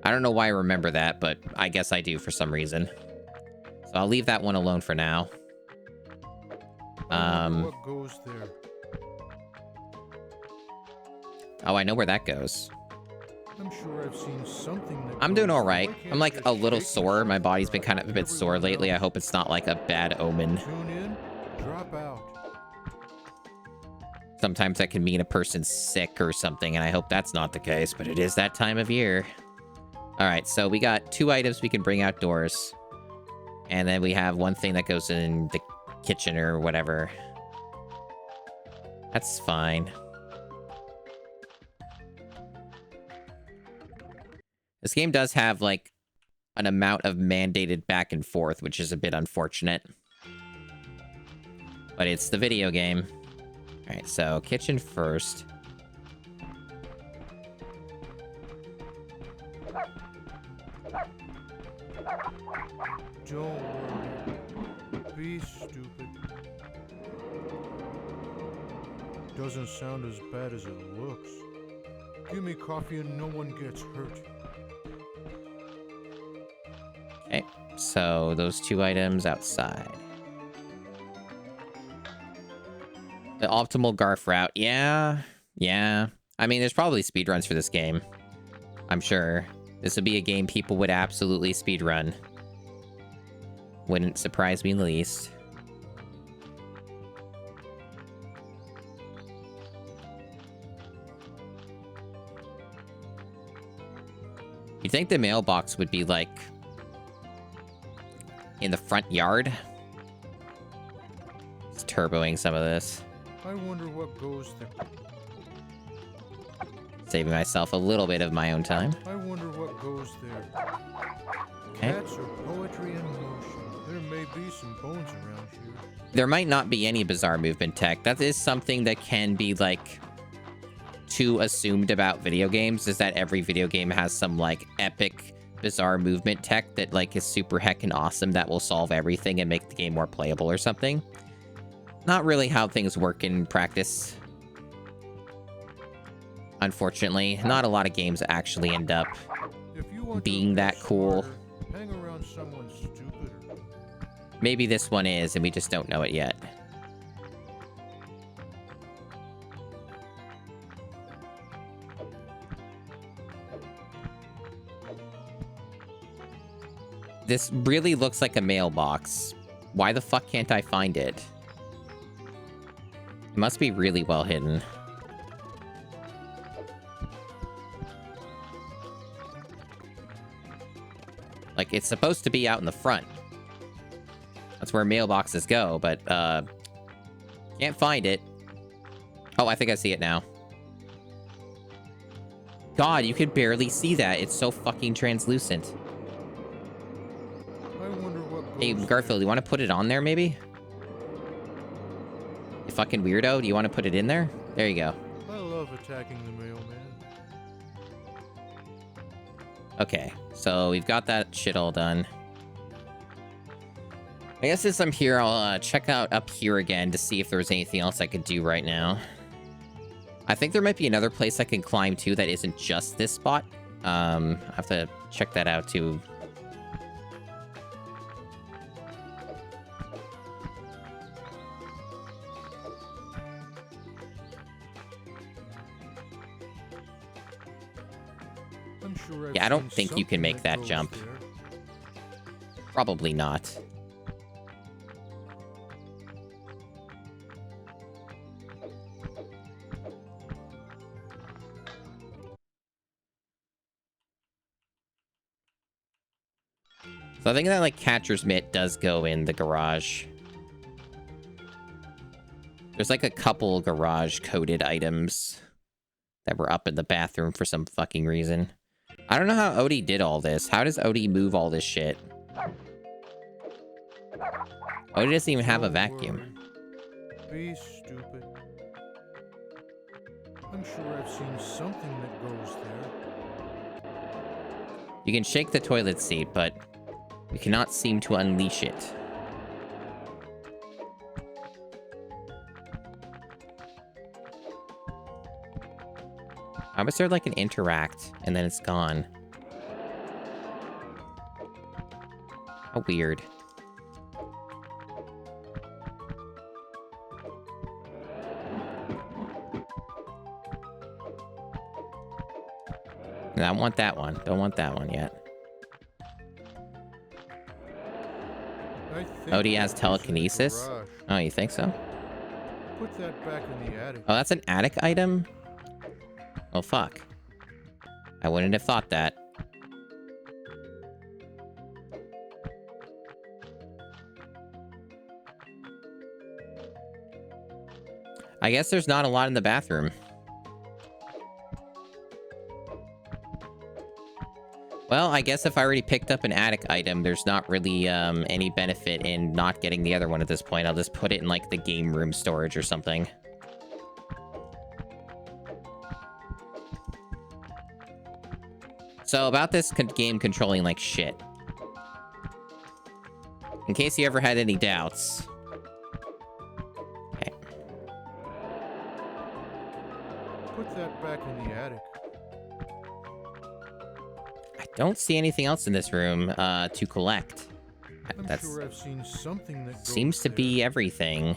I don't know why I remember that, but I guess I do for some reason. So I'll leave that one alone for now. What goes there? Oh, I know where that goes. I'm sure I've seen something that I'm doing goes all there. right. Why can't I'm like you a just little shake sore. My yourself body's been like kind of a bit sore everyone lately. I else? hope it's not like a bad omen. Tune in, drop out. Sometimes that can mean a person's sick or something, and I hope that's not the case, but it is that time of year. All right, so we got 2 items we can bring outdoors. And then we have 1 thing that goes in the kitchen or whatever. That's fine. This game does have, like, an amount of mandated back and forth, which is a bit unfortunate. But it's the video game. All right, so kitchen first. Don't worry. Be stupid. Doesn't sound as bad as it looks. Give me coffee and no one gets hurt. Okay, so those 2 items outside. The optimal Garf route. Yeah. I mean, there's probably speedruns for this game. I'm sure. This would be a game people would absolutely speedrun. Wouldn't surprise me in the least. You'd think the mailbox would be, like, in the front yard? Just turboing some of this. I wonder what goes there. Saving myself a little bit of my own time. I wonder what goes there. Okay. Cats are poetry in motion. There may be some bones around here. There might not be any bizarre movement tech. That is something that can be, like, too assumed about video games, is that every video game has some, like, epic bizarre movement tech that, like, is super heckin' awesome that will solve everything and make the game more playable or something. Not really how things work in practice. Unfortunately, not a lot of games actually end up If you want being to that cool. hang around someone stupider. Maybe this one is, and we just don't know it yet. This really looks like a mailbox. Why the fuck can't I find it? It must be really well hidden. Like, it's supposed to be out in the front. That's where mailboxes go, but, can't find it. Oh, I think I see it now. God, you can barely see that. It's so fucking translucent. I wonder what goes Hey, Garfield, do you want to put it on there, maybe? You fucking weirdo. Do you want to put it in there? There you go. I love attacking the mailman. Okay, so we've got that shit all done. I guess since I'm here, I'll check out up here again to see if there's anything else I could do right now. I think there might be another place I can climb to that isn't just this spot. I have to check that out too. I'm sure I've Yeah, I don't seen think you can something make that goes jump. there. Probably not. So I think that, like, catcher's mitt does go in the garage. There's, like, a couple garage coded items that were up in the bathroom for some fucking reason. I don't know how Odie did all this. How does Odie move all this shit? Odie doesn't even have a Don't vacuum. worry. Be stupid. I'm sure I've seen something that goes there. You can shake the toilet seat, but you cannot seem to unleash it. How was there like an interact and then it's gone? How weird. I don't want that one. Don't want that one yet. I think Odie has that was in the telekinesis? garage. Oh, you think so? Put that back in the attic. Oh, that's an attic item? Oh, fuck. I wouldn't have thought that. I guess there's not a lot in the bathroom. Well, I guess if I already picked up an attic item, there's not really any benefit in not getting the other one at this point. I'll just put it in, like, the game room storage or something. So, about this game controlling like shit. In case you ever had any doubts. Okay. Put that back in the attic. I don't see anything else in this room to collect. I'm That's sure I've seen something that seems to be everything.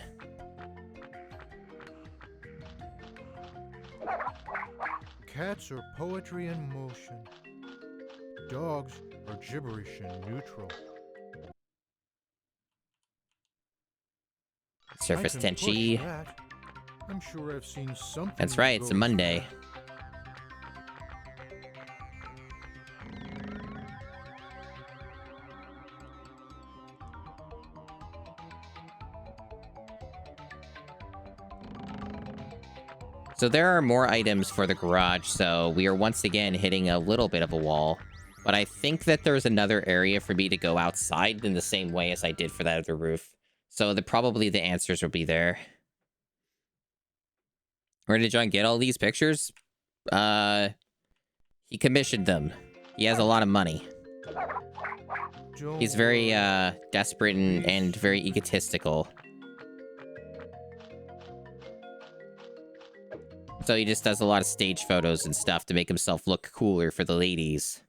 Cats are poetry in motion. Dogs are gibberish in neutral. Surface I can push Tenchi. that. I'm sure I've seen something. That's that right, it's a goes Monday. there. So there are more items for the garage, so we are once again hitting a little bit of a wall. But I think that there's another area for me to go outside in the same way as I did for that other roof. So probably the answers will be there. Where did John get all these pictures? He commissioned them. He has a lot of money. Don't He's very worry. desperate and very egotistical. So he just does a lot of stage photos and stuff to make himself look cooler for the ladies.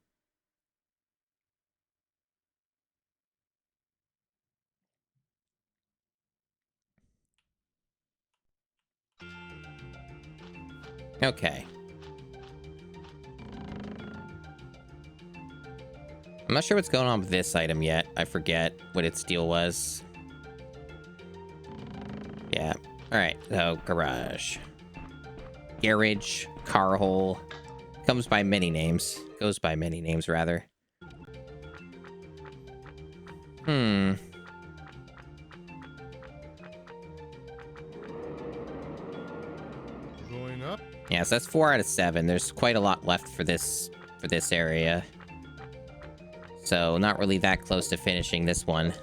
Okay. I'm not sure what's going on with this item yet. I forget what its deal was. Yeah. Alright, so garage. Garage, car hole. Comes by many names. Goes by many names, rather. Going up. Yeah, so that's 4 out of 7. There's quite a lot left for this area. So not really that close to finishing this one.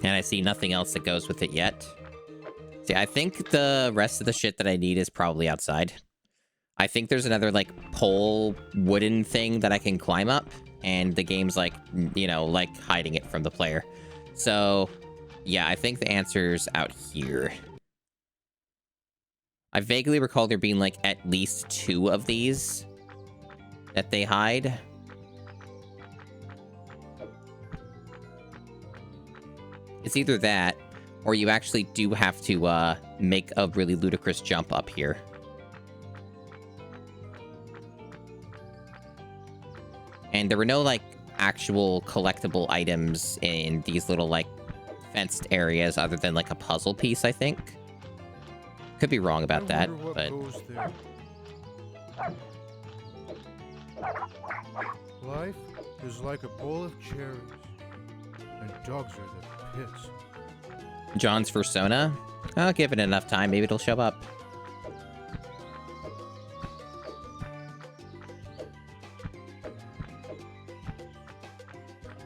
And I see nothing else that goes with it yet. See, I think the rest of the shit that I need is probably outside. I think there's another, like, pole wooden thing that I can climb up. And the game's, like, you know, like, hiding it from the player. So, yeah, I think the answer's out here. I vaguely recall there being, like, at least 2 of these that they hide. It's either that, or you actually do have to make a really ludicrous jump up here. And there were no, like, actual collectible items in these little, like, fenced areas other than, like, a puzzle piece, I think. Could be wrong about that, wonder what but... goes there. Life is like a bowl of cherries, and dogs are the pits. John's persona? I'll give it enough time, maybe it'll show up.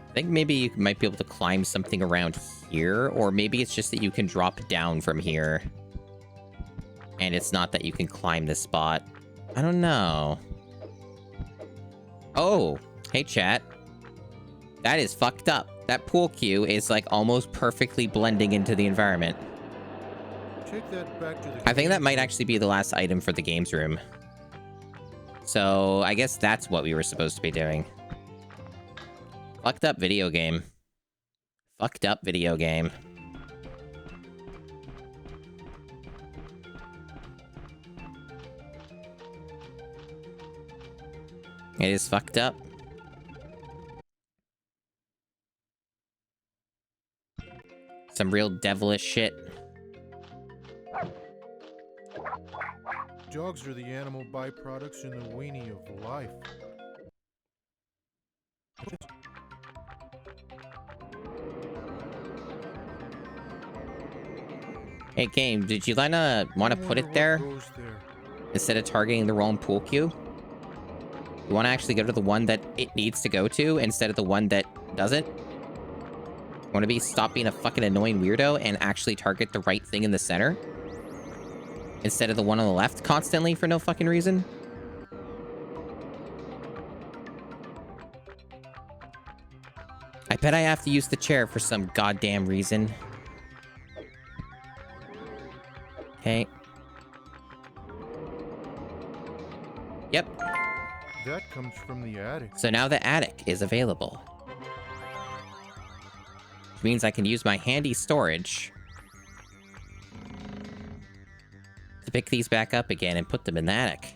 I think maybe you might be able to climb something around here, or maybe it's just that you can drop down from here. And it's not that you can climb this spot. I don't know. Oh, hey chat. That is fucked up. That pool cue is like almost perfectly blending into the environment. Take that back to the I think that might actually be the last item for the games room. So I guess that's what we were supposed to be doing. Fucked up video game. Fucked up video game. It is fucked up. some real devilish shit. Dogs are the animal byproducts in the weenie of life. Hey, game, did you want to put it there instead of targeting the wrong pool cue? You want to actually go to the one that it needs to go to instead of the one that doesn't? Want to stop being a fucking annoying weirdo and actually target the right thing in the center? Instead of the one on the left constantly for no fucking reason? I bet I have to use the chair for some goddamn reason. Okay. Yep. That comes from the attic. So now the attic is available. Which means I can use my handy storage to pick these back up again and put them in the attic.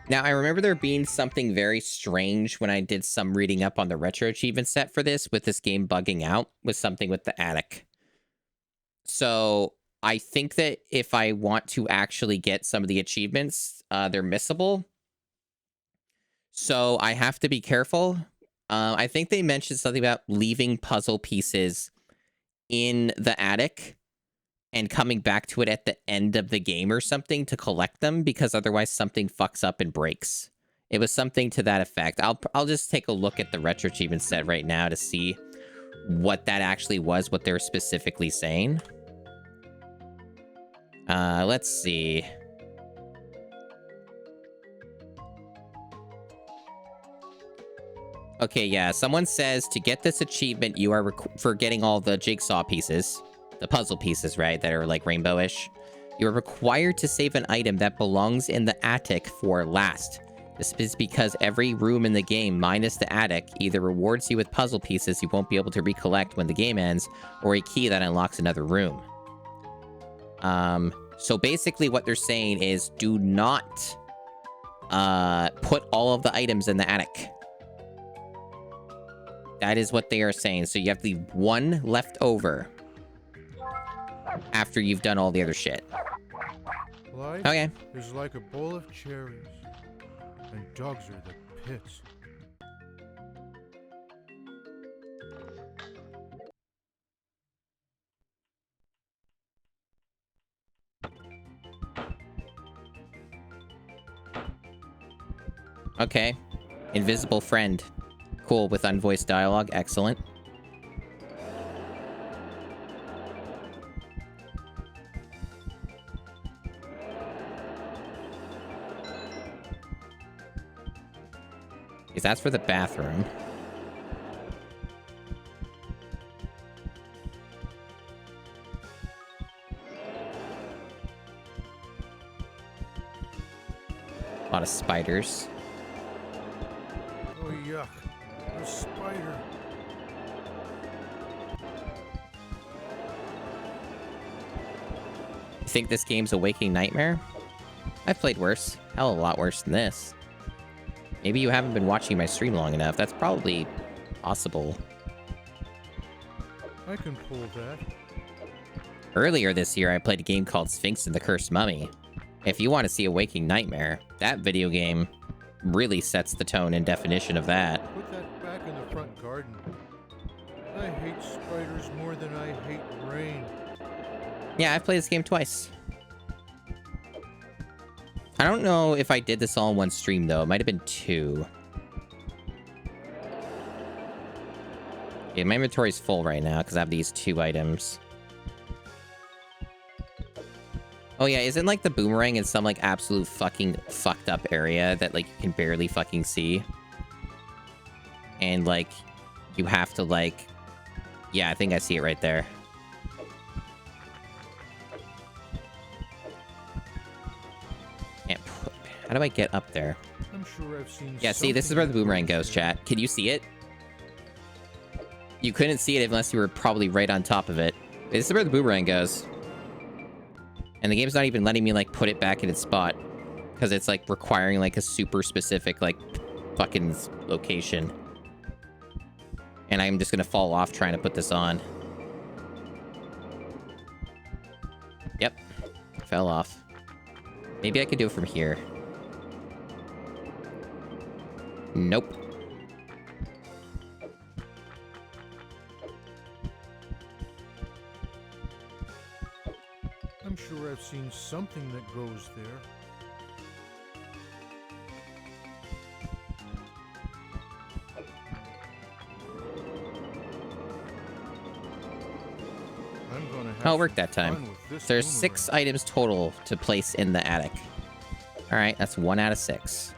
Now, I remember there being something very strange when I did some reading up on the retro achievement set for this, with this game bugging out with something with the attic. So I think that if I want to actually get some of the achievements, they're missable. So I have to be careful. I think they mentioned something about leaving puzzle pieces in the attic and coming back to it at the end of the game or something to collect them, because otherwise something fucks up and breaks. It was something to that effect. I'll just take a look at the retro achievement set right now to see what that actually was, what they were specifically saying. Let's see. Okay, yeah, someone says to get this achievement, you are for getting all the jigsaw pieces. The puzzle pieces, right, that are like rainbowish. You're required to save an item that belongs in the attic for last. This is because every room in the game, minus the attic, either rewards you with puzzle pieces you won't be able to recollect when the game ends, or a key that unlocks another room. So basically what they're saying is do not put all of the items in the attic. That is what they are saying. So you have to leave one left over after you've done all the other shit. Life Okay. is like a bowl of cherries, and dogs are the pits. Okay. Invisible friend. Cool, with unvoiced dialogue. Excellent. Because that's for the bathroom. A lot of spiders. Oh, yuck. A spider. You think this game's a waking nightmare? I've played worse. Hell, a lot worse than this. Maybe you haven't been watching my stream long enough. That's probably possible. I can pull that. Earlier this year, I played a game called Sphinx and the Cursed Mummy. If you want to see a waking nightmare, that video game really sets the tone and definition of that. Put that back in the front garden. I hate spiders more than I hate rain. Yeah, I've played this game twice. I don't know if I did this all in one stream, though. It might have been two. Yeah, my inventory's full right now because I have these two items. Oh yeah, isn't like the boomerang in some like absolute fucking fucked up area that like you can barely fucking see? And like, you have to like... Yeah, I think I see it right there. How do I get up there? I'm sure I've seen. Yeah, see, this is where the boomerang goes, chat. Can you see it? You couldn't see it unless you were probably right on top of it. This is where the boomerang goes. And the game's not even letting me, like, put it back in its spot. Because it's, like, requiring, like, a super specific, like, fucking location. And I'm just gonna fall off trying to put this on. Yep. Fell off. Maybe I could do it from here. Nope. I'm sure I've seen something that goes there. I'm gonna have Oh, it worked some that time. fun with this There's boomerang. 6 items total to place in the attic. Alright, that's 1 out of 6.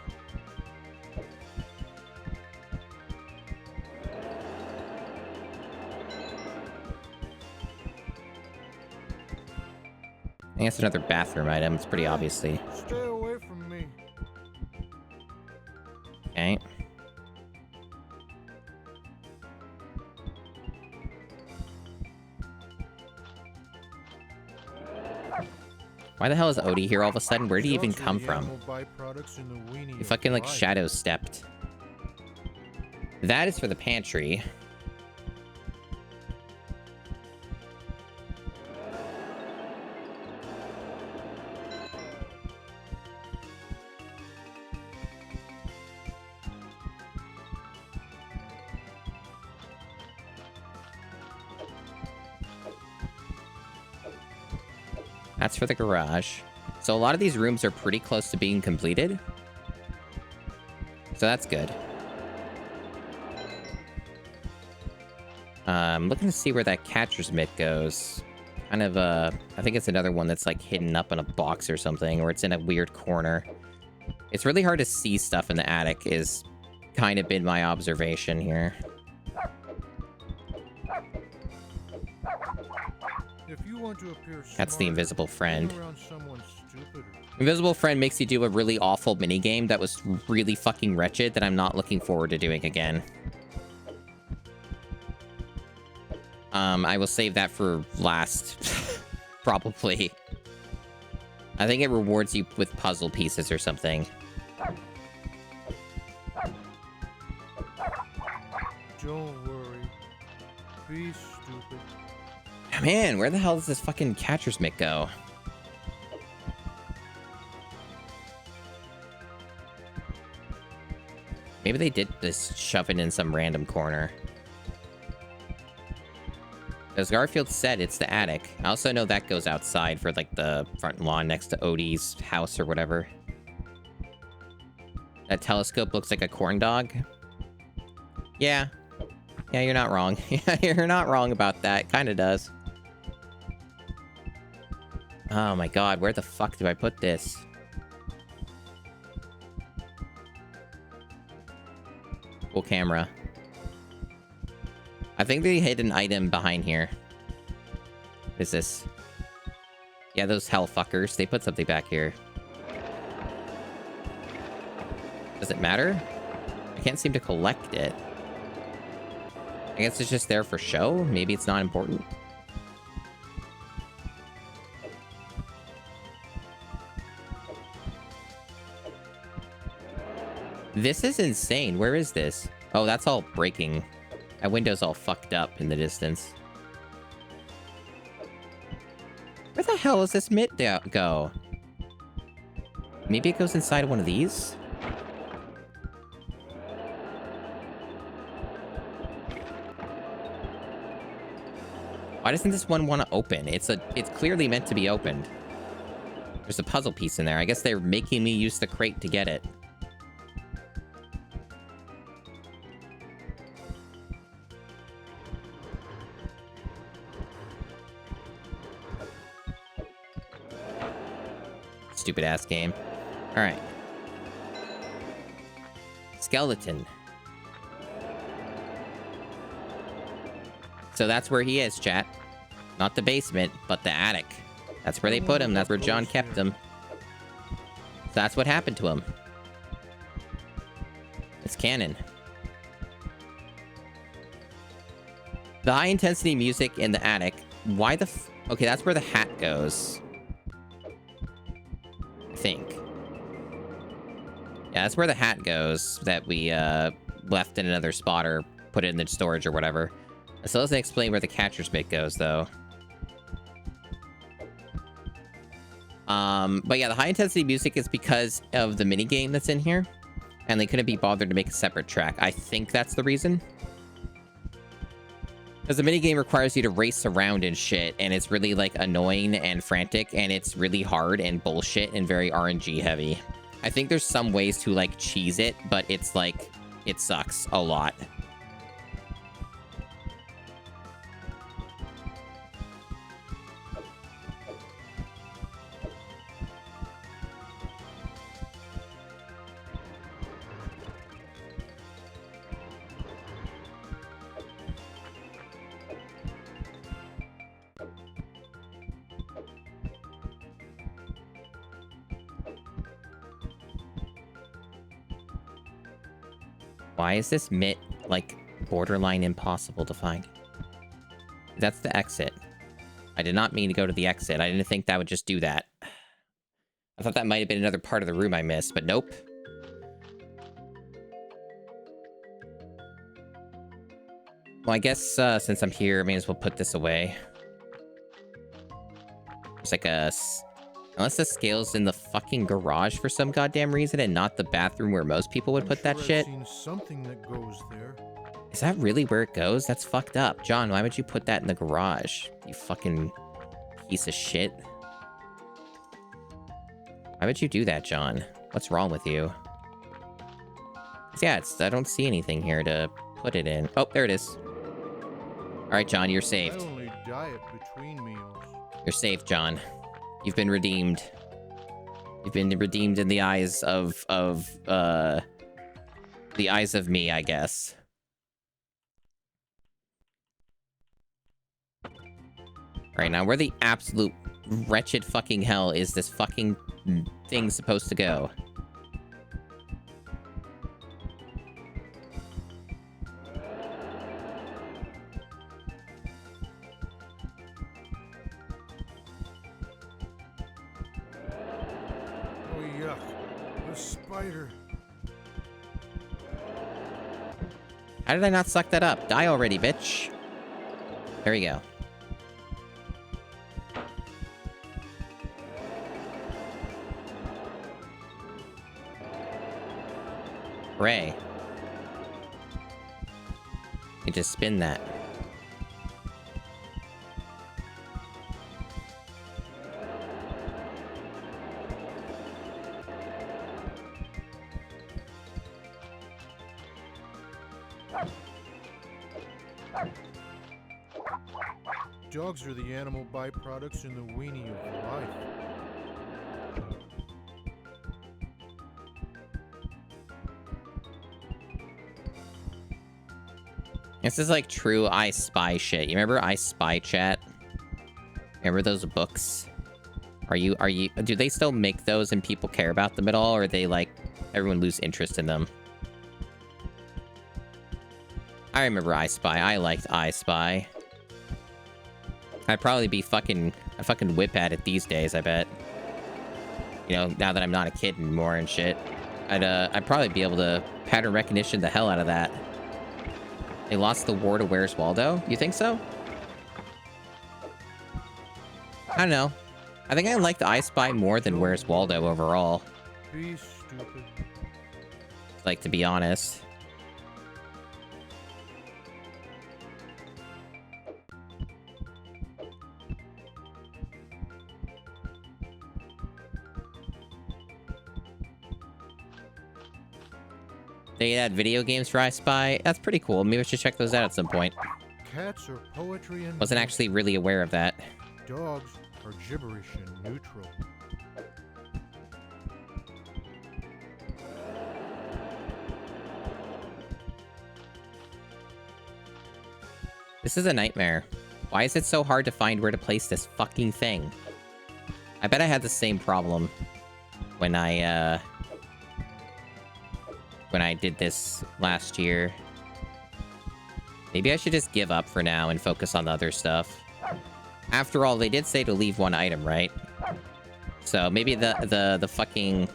I think that's another bathroom item. It's pretty obviously. Stay away from me. Okay. Why the hell is Odie here all of a sudden? Where did he even Those are come the from? animal byproducts in the weenie He of fucking like life. shadow stepped. That is for the pantry. That's for the garage. So a lot of these rooms are pretty close to being completed. So that's good. I'm looking to see where that catcher's mitt goes. Kind of, I think it's another one that's like hidden up in a box or something, or it's in a weird corner. It's really hard to see stuff in the attic is kind of been my observation here. If you want to appear That's the smarter, invisible friend. hang around someone stupider. Invisible friend makes you do a really awful minigame that was really fucking wretched that I'm not looking forward to doing again. I will save that for last. Probably. I think it rewards you with puzzle pieces or something. Don't worry. Be stupid. Man, where the hell does this fucking catcher's mitt go? Maybe they did just shove it in some random corner. As Garfield said, it's the attic. I also know that goes outside for, like, the front lawn next to Odie's house or whatever. That telescope looks like a corn dog. Yeah. Yeah, you're not wrong. Yeah, you're not wrong about that. Kinda does. Oh my god, where the fuck do I put this? Cool camera. I think they hid an item behind here. What is this? Yeah, those hell fuckers. They put something back here. Does it matter? I can't seem to collect it. I guess it's just there for show? Maybe it's not important. This is insane. Where is this? Oh, that's all breaking. That window's all fucked up in the distance. Where the hell does this mitt go? Maybe it goes inside one of these? Why doesn't this one want to open? It's clearly meant to be opened. There's a puzzle piece in there. I guess they're making me use the crate to get it. Stupid ass game. All right. Skeleton. So that's where he is, chat. Not the basement, but the attic. That's where they put him. That's where John kept him. So that's what happened to him. It's canon. The high intensity music in the attic. Why the okay, that's where the hat goes. I think. Yeah, that's where the hat goes that we left in another spot or put it in the storage or whatever. So let's explain where the catcher's mitt goes, though. But yeah, the high intensity music is because of the mini game that's in here, and they couldn't be bothered to make a separate track. I think that's the reason. Because the mini game requires you to race around and shit, and it's really like annoying and frantic, and it's really hard and bullshit and very RNG heavy. I think there's some ways to like cheese it, but it's like, it sucks a lot. Why is this mitt, like, borderline impossible to find? That's the exit. I did not mean to go to the exit. I didn't think that would just do that. I thought that might have been another part of the room I missed, but nope. Well, I guess, since I'm here, I may as well put this away. It's like a... Unless the scale's in the fucking garage for some goddamn reason and not the bathroom where most people would put that shit. I've seen something that goes there. Is that really where it goes? That's fucked up. John, why would you put that in the garage? You fucking piece of shit. Why would you do that, John? What's wrong with you? Yeah, I don't see anything here to put it in. Oh, there it is. All right, John, you're saved. I only diet between meals. You're safe, John. You've been redeemed. You've been redeemed in the eyes of the eyes of me, I guess. Alright, now where the absolute wretched fucking hell is this fucking thing supposed to go? Spider. How did I not suck that up? Die already, bitch. There we go. Hooray. You just spin that. Dogs are the animal byproducts in the weenie of life. This is like true I Spy shit. You remember I Spy Chat? Remember those books? Do they still make those and people care about them at all? Or are they like, everyone lose interest in them? I remember I Spy. I liked I Spy. I'd probably be a fucking whip at it these days, I bet. You know, now that I'm not a kid anymore and shit. I'd probably be able to pattern recognition the hell out of that. They lost the war to Where's Waldo? You think so? I don't know. I think I liked I Spy more than Where's Waldo overall. Be stupid. Like, to be honest. They add video games for I Spy. That's pretty cool. Maybe I should check those out at some point. Cats are poetry and Wasn't actually really aware of that. dogs are gibberish and neutral. This is a nightmare. Why is it so hard to find where to place this fucking thing? I bet I had the same problem when I did this last year. Maybe I should just give up for now and focus on the other stuff. After all, they did say to leave one item, right? So maybe the fucking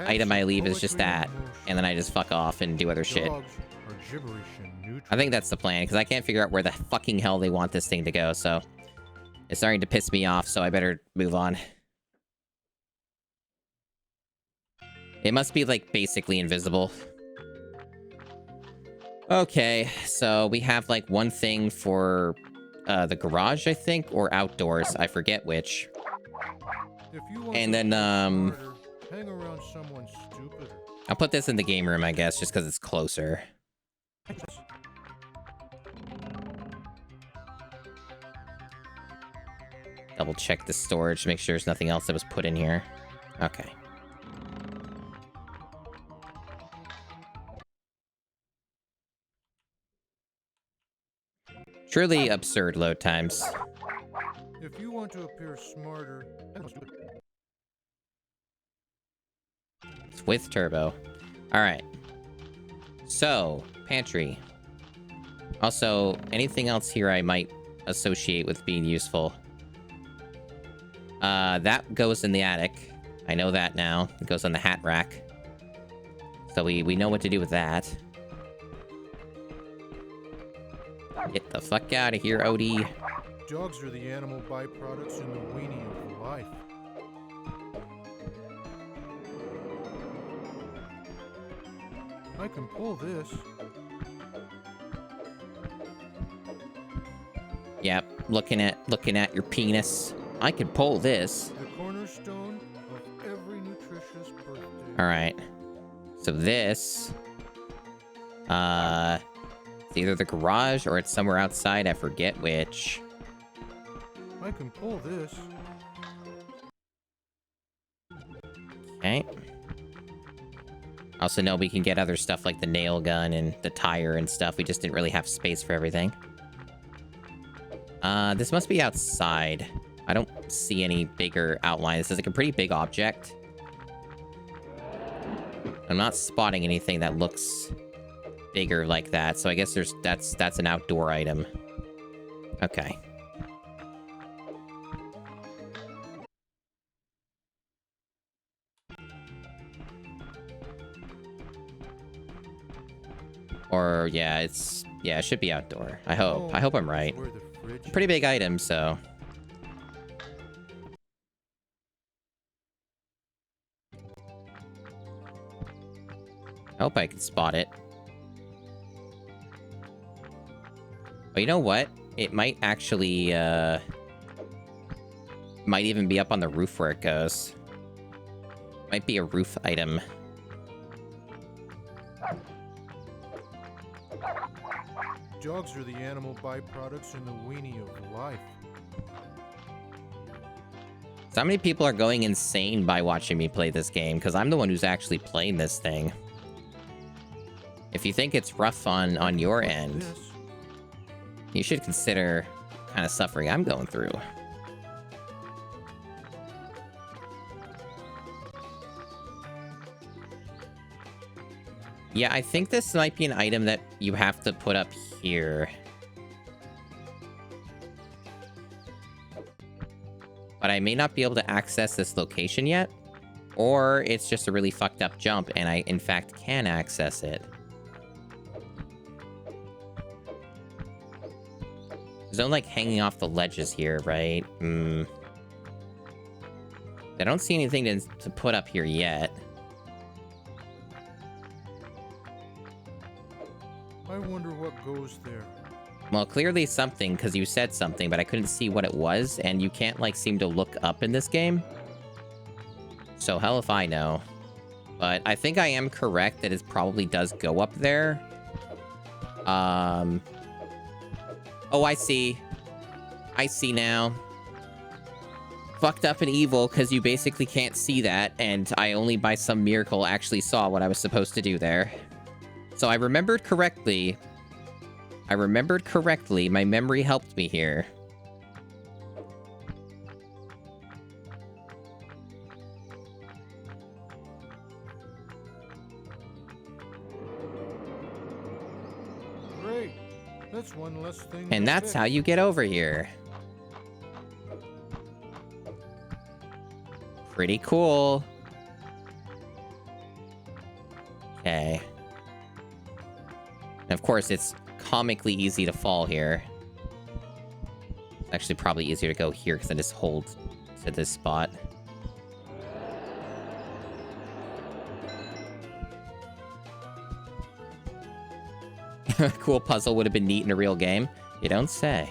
item I leave is just that, and then I just fuck off and do other shit. Dogs are gibberish and neutral. I think that's the plan, because I can't figure out where the fucking hell they want this thing to go, so... It's starting to piss me off, so I better move on. It must be, like, basically invisible. Okay, so we have, like, one thing for the garage, I think, or outdoors. I forget which. If you want And to then, be smarter, hang around someone stupider. I'll put this in the game room, I guess, just because it's closer. Double check the storage, make sure there's nothing else that was put in here. Okay. Truly absurd load times. If you want to appear smarter, It's with turbo. Alright. So, pantry. Also, anything else here I might associate with being useful? That goes in the attic. I know that now. It goes on the hat rack. So we know what to do with that. Get the fuck out of here, Odie. dogs are the animal byproducts in the weenie of life. I can pull this. Yep, looking at your penis. I could pull this. The cornerstone of every nutritious birthday. Alright. So this... It's either the garage or it's somewhere outside, I forget which. I can pull this. Okay. Also know we can get other stuff like the nail gun and the tire and stuff. We just didn't really have space for everything. This must be outside. I don't see any bigger outline. This is like a pretty big object. I'm not spotting anything that looks bigger like that, so I guess that's an outdoor item. Okay. Or yeah, it should be outdoor. I hope. I hope I'm right. Where the fridge Pretty big item, so. I hope I can spot it. But you know what? It might actually, might even be up on the roof where it goes. Might be a roof item. Dogs are the animal byproducts in the weenie of life. So many people are going insane by watching me play this game, because I'm the one who's actually playing this thing. If you think it's rough on your end, This. you should consider kind of suffering I'm going through. Yeah, I think this might be an item that you have to put up here. But I may not be able to access this location yet. Or it's just a really fucked up jump and I, in fact, can access it. There's no, like, hanging off the ledges here, right? I don't see anything to put up here yet. I wonder what goes there. Well, clearly something, because you said something, but I couldn't see what it was, and you can't, like, seem to look up in this game. So, hell if I know. But I think I am correct that it probably does go up there. Oh, I see. I see now. Fucked up and evil, because you basically can't see that, and I only by some miracle actually saw what I was supposed to do there. So I remembered correctly. My memory helped me here. Great. That's one less thing. And to that's fix. how you get over here. Pretty cool. Okay. And of course, it's comically easy to fall here. It's actually probably easier to go here because I just hold to this spot. Cool puzzle would have been neat in a real game. You don't say.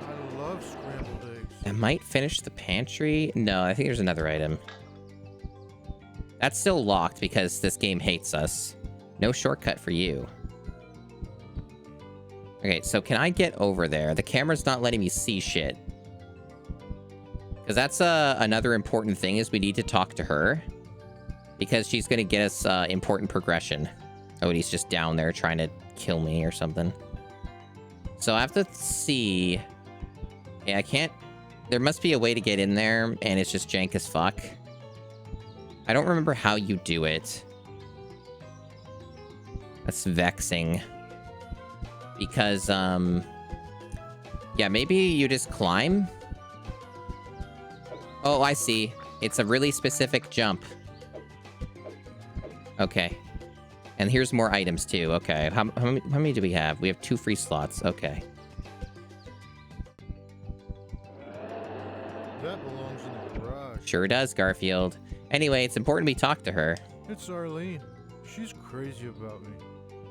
I love scrambled eggs. I might finish the pantry. No, I think there's another item. That's still locked because this game hates us. No shortcut for you. Okay, so can I get over there? The camera's not letting me see shit. Because that's another important thing is we need to talk to her. Because she's going to get us important progression. Oh, and he's just down there trying to kill me or something. So I have to see... Yeah, I can't... There must be a way to get in there, and it's just jank as fuck. I don't remember how you do it. That's vexing. Because, yeah, maybe you just climb? Oh, I see. It's a really specific jump. Okay. And here's more items, too. Okay. How many do we have? We have 2 free slots. Okay. That belongs in the garage. Sure does, Garfield. Anyway, it's important we talk to her. It's Arlene. She's crazy about me.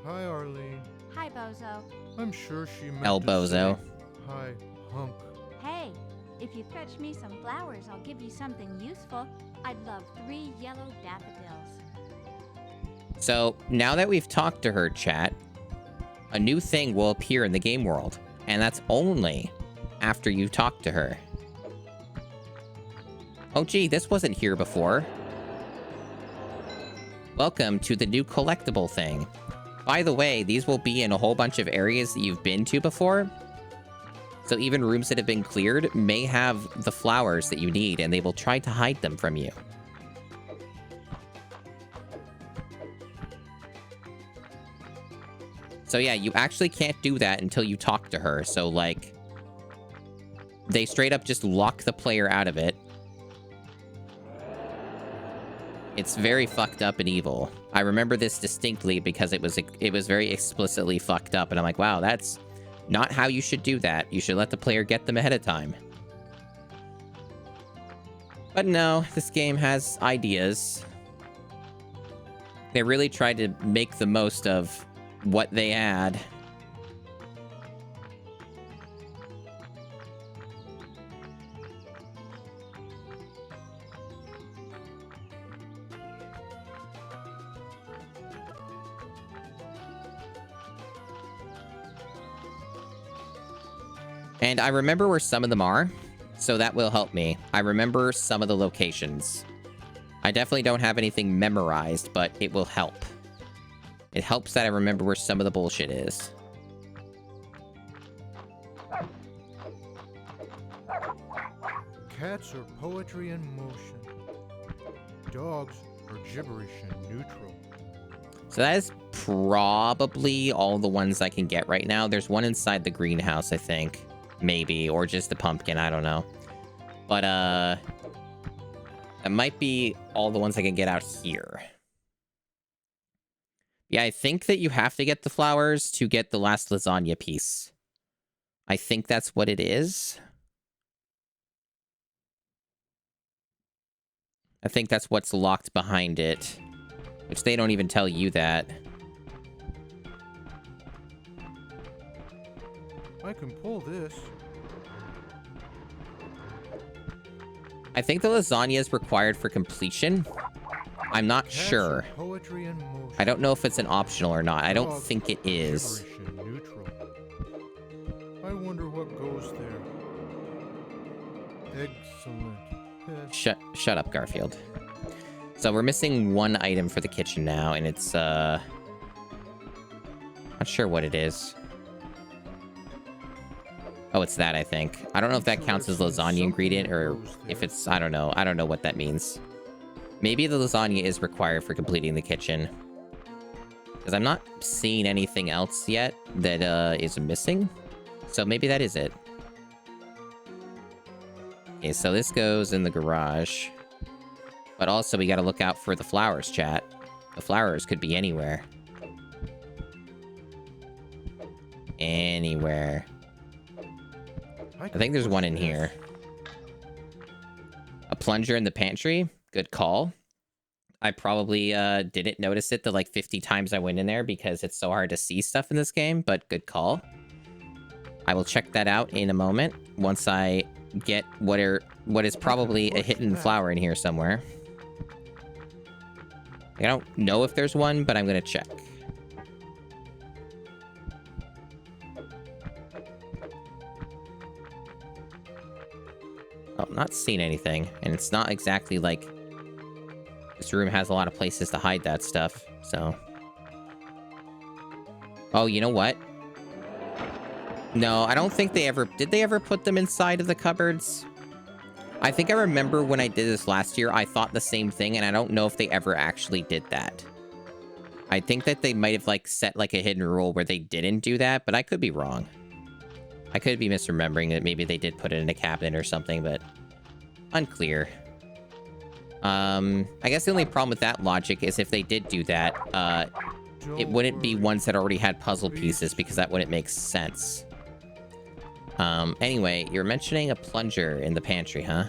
Hi, Arlene. Hi, Bozo. I'm sure she meant El to Bozo. say, hi, hunk. Hey, if you fetch me some flowers, I'll give you something useful. I'd love 3 yellow daffodils. So, now that we've talked to her, chat, a new thing will appear in the game world. And that's only after you talk to her. Oh, gee, this wasn't here before. Welcome to the new collectible thing. By the way, these will be in a whole bunch of areas that you've been to before. So even rooms that have been cleared may have the flowers that you need, and they will try to hide them from you. So yeah, you actually can't do that until you talk to her. So, like, they straight up just lock the player out of it. It's very fucked up and evil. I remember this distinctly because it was very explicitly fucked up, and I'm like, wow, that's not how you should do that. You should let the player get them ahead of time. But no, this game has ideas. They really tried to make the most of what they had. And I remember where some of them are, so that will help me. I remember some of the locations. I definitely don't have anything memorized, but it will help. It helps that I remember where some of the bullshit is. Cats are poetry in motion. Dogs are gibberish in neutral. So that is probably all the ones I can get right now. There's one inside the greenhouse, I think. Maybe, or just the pumpkin, I don't know. But, that might be all the ones I can get out here. Yeah, I think that you have to get the flowers to get the last lasagna piece. I think that's what it is. I think that's what's locked behind it. Which they don't even tell you that. I can pull this. I think the lasagna is required for completion. I'm not Cats sure. are poetry in motion. I don't know if it's an optional or not. I don't Dogs think it are is. gibberish in neutral. I wonder what goes there. Excellent. Shut up, Garfield. So we're missing one item for the kitchen now, and it's, not sure what it is. Oh, it's that, I think. I don't know if that counts as lasagna ingredient, or if it's, I don't know. I don't know what that means. Maybe the lasagna is required for completing the kitchen. Because I'm not seeing anything else yet that, is missing. So maybe that is it. Okay, so this goes in the garage. But also, we gotta look out for the flowers, chat. The flowers could be anywhere. Anywhere. I think there's one in here. A plunger in the pantry? Good call. I probably didn't notice it the like 50 times I went in there because it's so hard to see stuff in this game, but good call. I will check that out in a moment once I get what is probably a hidden flower in here somewhere. I don't know if there's one, but I'm gonna check. Oh, I'm not seeing anything, and it's not exactly like this room has a lot of places to hide that stuff, so. Oh, you know what? No, I don't think they ever... Did they ever put them inside of the cupboards? I think I remember when I did this last year, I thought the same thing, and I don't know if they ever actually did that. I think that they might have, like, set, like, a hidden rule where they didn't do that, but I could be wrong. I could be misremembering that maybe they did put it in a cabinet or something, but unclear. I guess the only problem with that logic is if they did do that, it wouldn't be ones that already had puzzle pieces because that wouldn't make sense. Anyway, you're mentioning a plunger in the pantry, huh?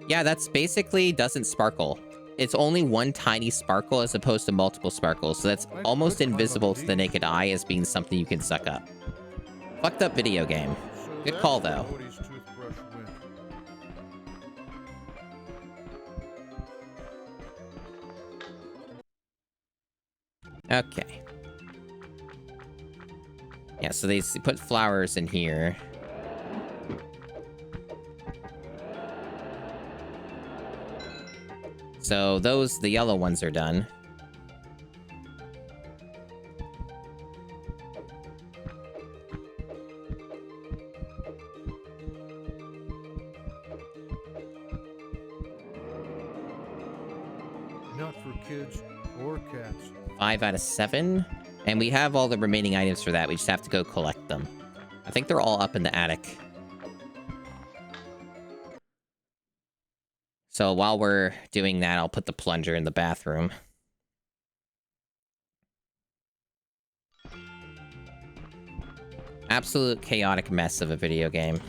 Yeah, that's basically doesn't sparkle. It's only one tiny sparkle as opposed to multiple sparkles, so that's almost invisible to the naked eye as being something you can suck up. Fucked up video game. Good call, though. Okay. Yeah, so they put flowers in here. So those, the yellow ones are done. Not for kids or cats. 5 out of 7. And we have all the remaining items for that. We just have to go collect them. I think they're all up in the attic. So while we're doing that, I'll put the plunger in the bathroom. Absolute chaotic mess of a video game.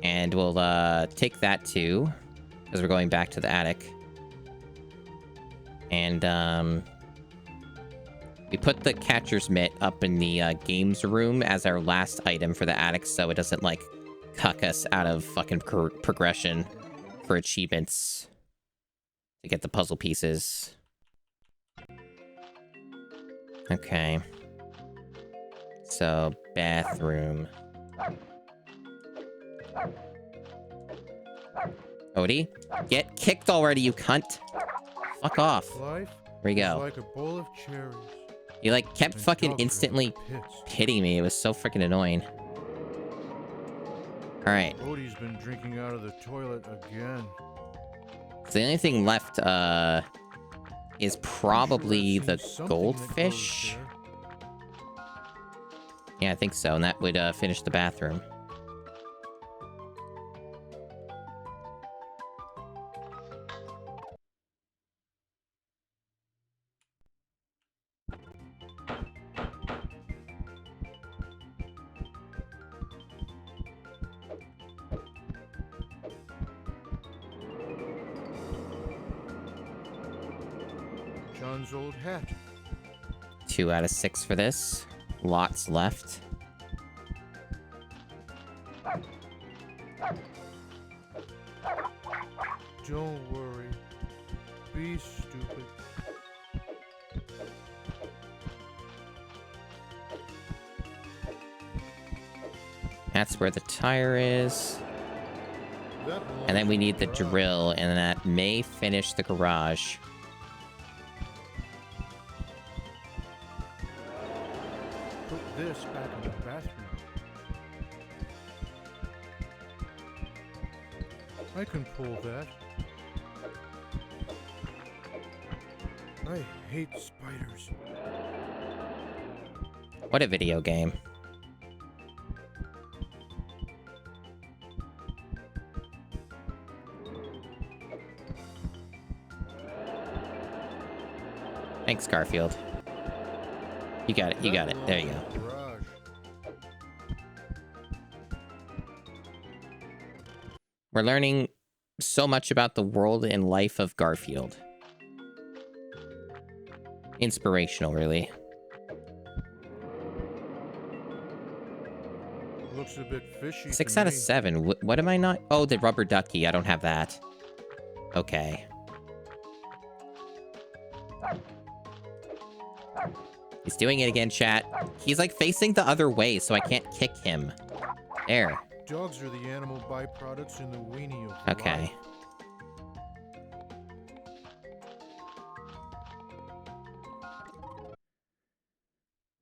And we'll take that too, because we're going back to the attic. And we put the catcher's mitt up in the games room as our last item for the attic, so it doesn't like cuck us out of fucking progression for achievements to get the puzzle pieces. Okay. So, bathroom. Odie, get kicked already, you cunt. Fuck off. Life Here we go. like a bowl of cherries. He like kept fucking instantly hitting me. It was so freaking annoying. Alright. Odie's been drinking out of the toilet again. So the only thing left, is probably the goldfish. Yeah, I think so. And that would, finish the bathroom. John's old hat. 2 out of 6 for this. Lots left. Don't worry. Be stupid. That's where the tire is. And then we need the drill, and that may finish the garage. Put this back in the bathroom. I can pull that. I hate spiders. What a video game. Thanks, Garfield. You got it. You got it. There you go. Garage. We're learning so much about the world and life of Garfield. Inspirational, really. Looks a bit fishy. 6 to out of me. 7. What am I not? Oh, the rubber ducky. I don't have that. Okay. He's doing it again, chat. He's like facing the other way, so I can't kick him. There. Dogs are the animal byproducts in the weenie of Okay. life.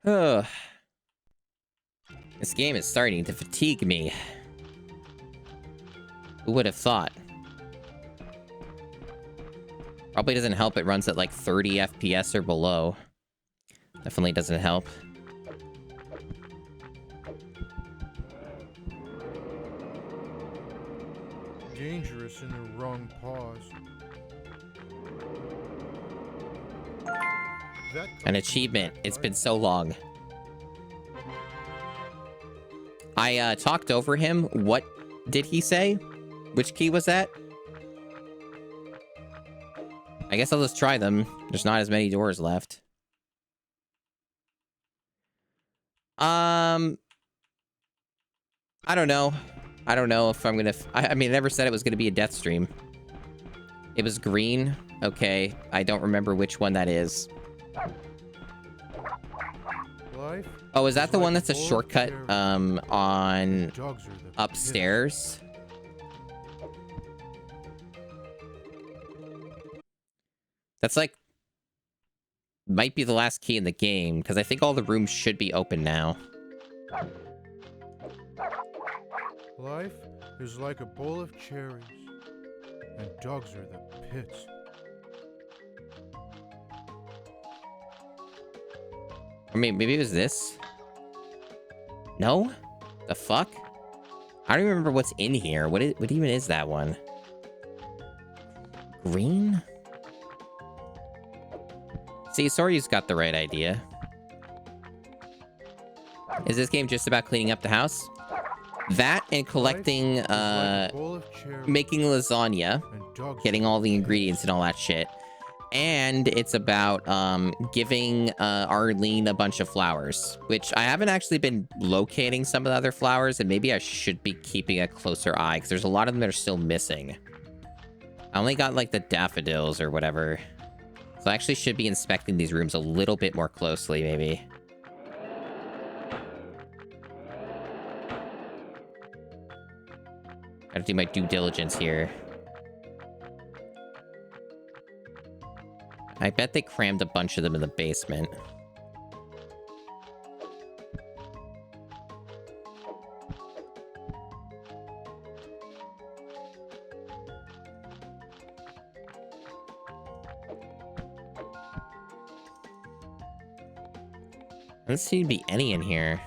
Ugh. This game is starting to fatigue me. Who would have thought? Probably doesn't help it runs at like 30 FPS or below. Definitely doesn't help. Dangerous in the wrong paws. That An achievement. It's been so long. I talked over him. What did he say? Which key was that? I guess I'll just try them. There's not as many doors left. I don't know. I don't know if I'm gonna... I mean, I never said it was gonna be a death stream. It was green. Okay. I don't remember which one that is. life. Oh, is that the like one that's a full of shortcut, terror. on Dogs are the upstairs? That's like... might be the last key in the game, because I think all the rooms should be open now. Life is like a bowl of cherries, and dogs are the pits. Or maybe it was this? No? The fuck? I don't even remember what's in here. What even is that one? Green? See, Sorry's got the right idea. Is this game just about cleaning up the house? That and collecting, Life is like a bowl of cherries, making lasagna, and dogs getting are all the pits. ingredients and all that shit. And it's about giving Arlene a bunch of flowers, which I haven't actually been locating some of the other flowers, and maybe I should be keeping a closer eye, because there's a lot of them that are still missing. I only got, like, the daffodils or whatever. So I actually should be inspecting these rooms a little bit more closely, maybe. Gotta do my due diligence here. I bet they crammed a bunch of them in the basement. Doesn't seem to be any in here.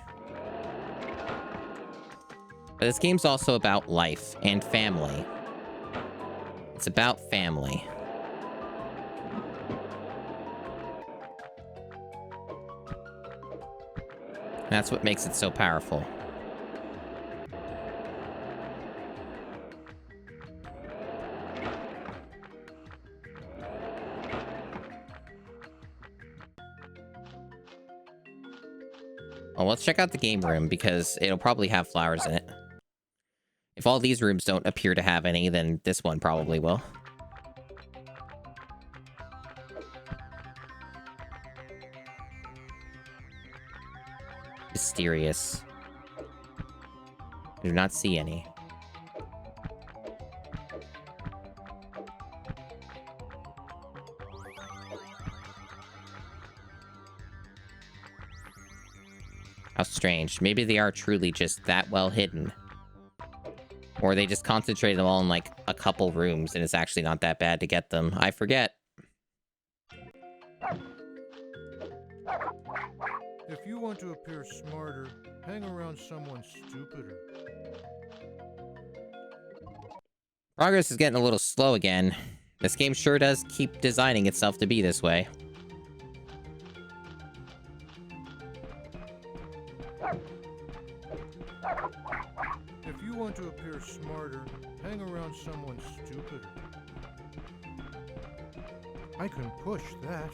But this game's also about life and family. It's about family. That's what makes it so powerful. Well, let's check out the game room, because it'll probably have flowers in it. If all these rooms don't appear to have any, then this one probably will. Mysterious. I do not see any. How strange. Maybe they are truly just that well hidden. Or they just concentrated them all in, like, a couple rooms, and it's actually not that bad to get them. I forget. If you want to appear smarter, hang around someone stupider. Progress is getting a little slow again. This game sure does keep designing itself to be this way. If you want to appear smarter, hang around someone stupider. I can push that.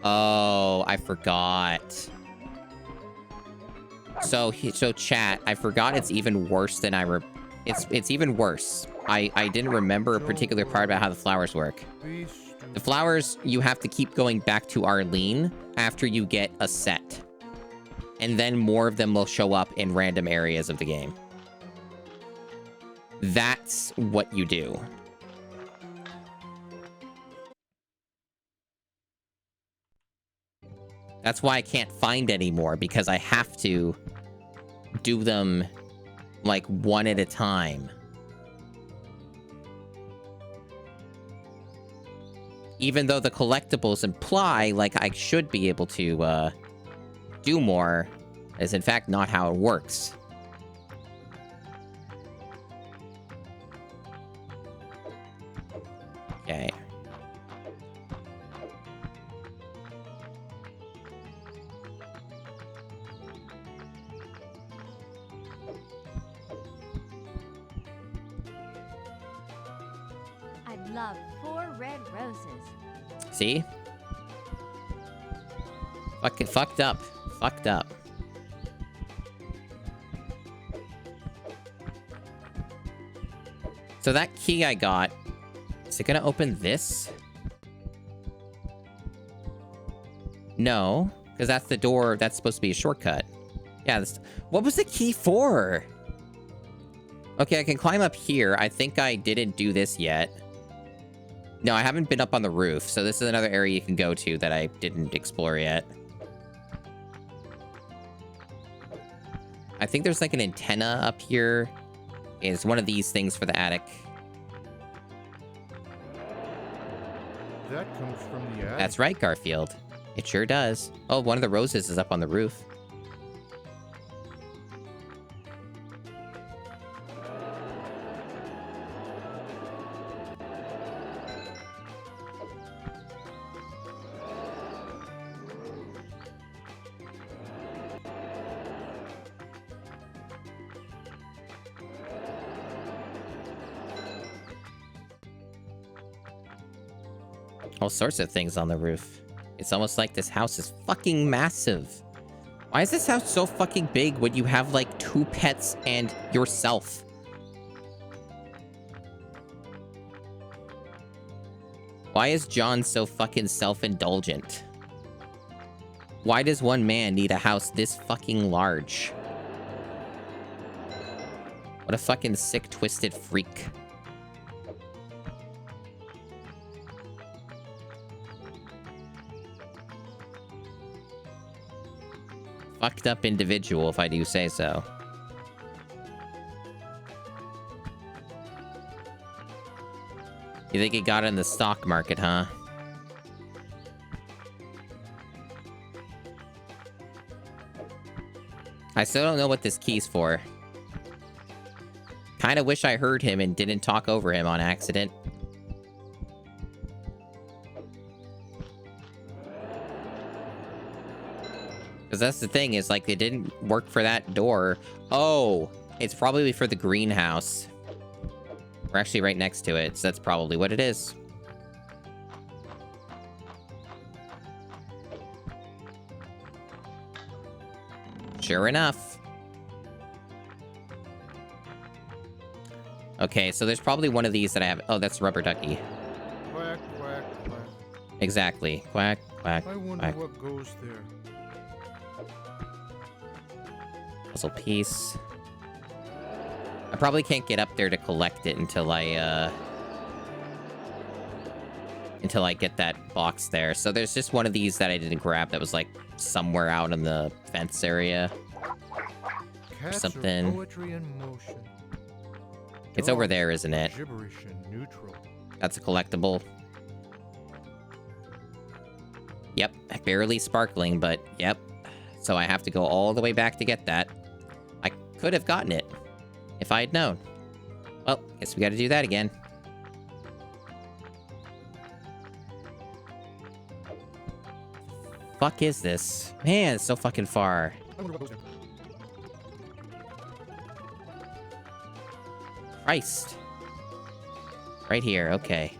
Oh, I forgot. So chat, I forgot it's even worse than it's even worse. I didn't remember a particular part about how the flowers work. The flowers, you have to keep going back to Arlene after you get a set. And then more of them will show up in random areas of the game. That's what you do. That's why I can't find any more, because I have to do them, like, one at a time. Even though the collectibles imply, like, I should be able to, do more, is in fact not how it works. Okay. I'd love 4 red roses. See? Fucked up. Fucked up. So that key I got, is it gonna open this? No, because that's the door, that's supposed to be a shortcut. Yeah, what was the key for? Okay, I can climb up here. I think I didn't do this yet. No, I haven't been up on the roof, so this is another area you can go to that I didn't explore yet. I think there's like an antenna up here. It's one of these things for the attic. That comes from the attic. That's right, Garfield. It sure does. Oh, one of the roses is up on the roof. All sorts of things on the roof. It's almost like this house is fucking massive. Why is this house so fucking big when you have like 2 pets and yourself? Why is John so fucking self-indulgent? Why does one man need a house this fucking large? What a fucking sick, twisted freak. Fucked up individual, if I do say so. You think he got in the stock market, huh? I still don't know what this key's for. Kinda wish I heard him and didn't talk over him on accident. Because that's the thing, is like, it didn't work for that door. Oh, it's probably for the greenhouse. We're actually right next to it, so that's probably what it is. Sure enough. Okay, so there's probably one of these that I have. Oh, that's rubber ducky. Quack, quack, quack. Exactly. Quack, quack, I wonder quack. what goes there. Puzzle piece. I probably can't get up there to collect it until I get that box there. So there's just one of these that I didn't grab that was like somewhere out in the fence area. Cats are something. poetry in motion. It's over Dogs there, isn't are it? Gibberish and neutral. That's a collectible. Yep, barely sparkling, but yep. So I have to go all the way back to get that. I could have gotten it if I had known. Well, guess we got to do that again. Fuck is this? Man, it's so fucking far. I wonder what goes there. Christ. Right here, okay.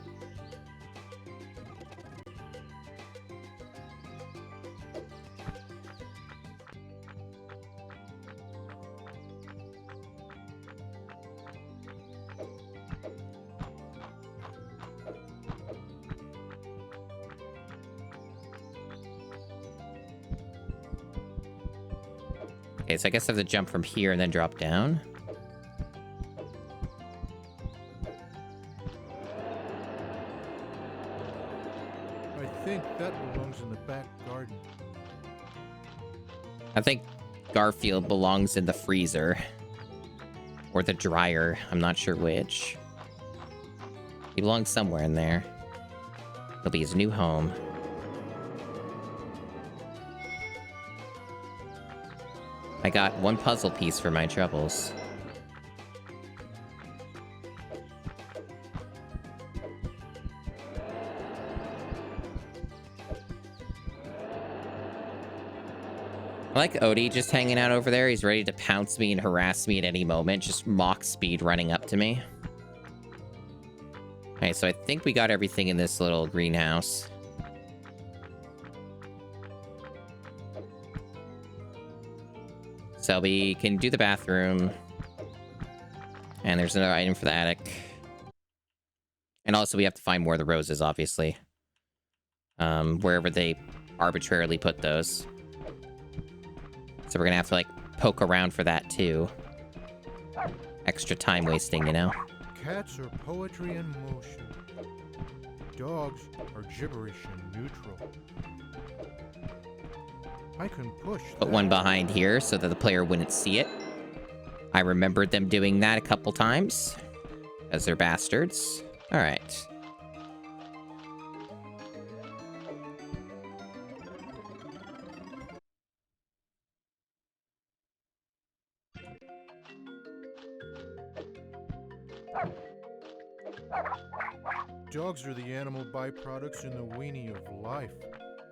Okay, so I guess I have to jump from here and then drop down. I think that belongs in the back garden. I think Garfield belongs in the freezer. Or the dryer. I'm not sure which. He belongs somewhere in there. It'll be his new home. I got one puzzle piece for my troubles. I like Odie just hanging out over there. He's ready to pounce me and harass me at any moment. Just Mach speed running up to me. Okay, so I think we got everything in this little greenhouse. So we can do the bathroom. And there's another item for the attic. And also we have to find more of the roses, obviously. Wherever they arbitrarily put those. So we're gonna have to, like, poke around for that, too. Extra time wasting, you know? Cats are poetry in motion. Dogs are gibberish and neutral. I can push Put that. one behind here so that the player wouldn't see it. I remembered them doing that a couple times. As they're bastards. Alright. Dogs are the animal byproducts in the weenie of life.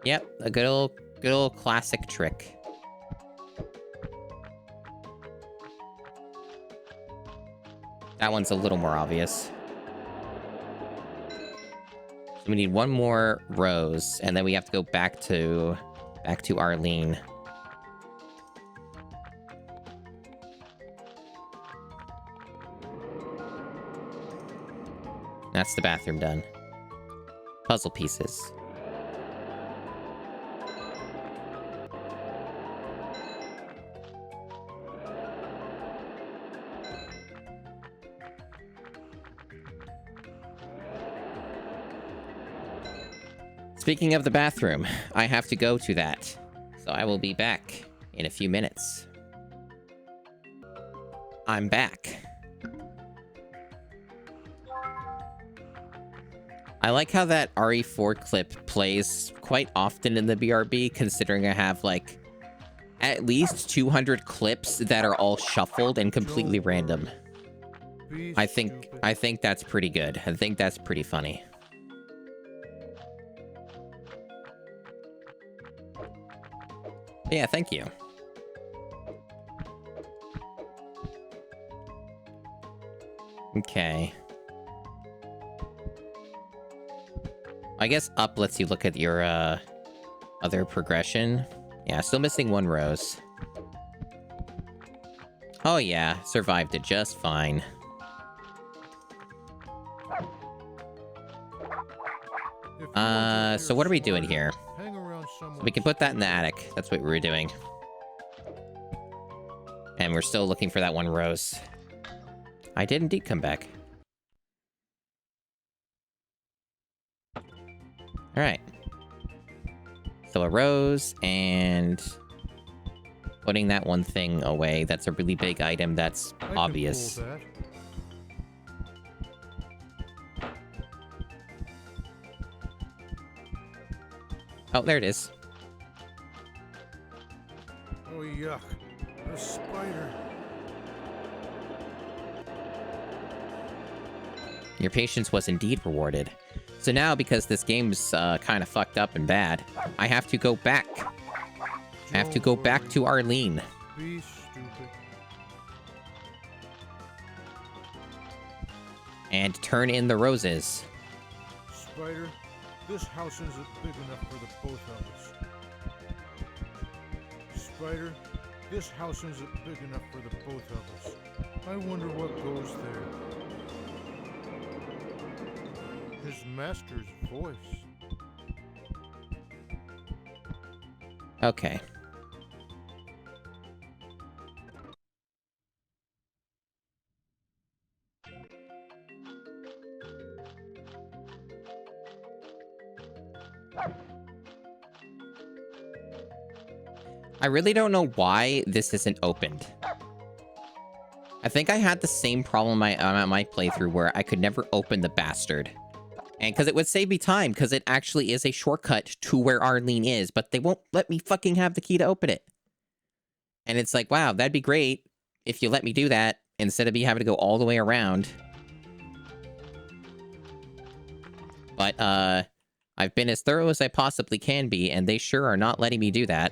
Yep, a good old classic trick. That one's a little more obvious. So we need one more rose, and then we have to go back to Arlene. That's the bathroom done. Puzzle pieces. Speaking of the bathroom, I have to go to that. So I will be back in a few minutes. I'm back. I like how that RE4 clip plays quite often in the BRB, considering I have, like, at least 200 clips that are all shuffled and completely random. Be I think stupid. that's pretty good. I think that's pretty funny. Yeah, thank you. Okay. I guess up lets you look at your other progression. Yeah, still missing one rose. Oh yeah, survived it just fine. If you want to So appear what are we doing smarter, here? hang around someone We can put that in the stupid. attic. That's what we were doing. And we're still looking for that one rose. I did indeed come back. Alright. So a rose and... Putting that one thing away. That's a really big item that's I can obvious. pull that. Oh, there it is. Oh, yuck. A spider. Your patience was indeed rewarded. So now, because this game's kind of fucked up and bad, I have to go back. I have to go back to Arlene. Be stupid. And turn in the roses. Spider, this house isn't big enough for the both of us. Spider, this house isn't big enough for the both of us. I wonder what goes there. His master's voice. Okay. I really don't know why this isn't opened. I think I had the same problem at my playthrough where I could never open the bastard. And because it would save me time, because it actually is a shortcut to where Arlene is, but they won't let me fucking have the key to open it. And it's like, wow, that'd be great if you let me do that instead of me having to go all the way around. But, I've been as thorough as I possibly can be, and they sure are not letting me do that.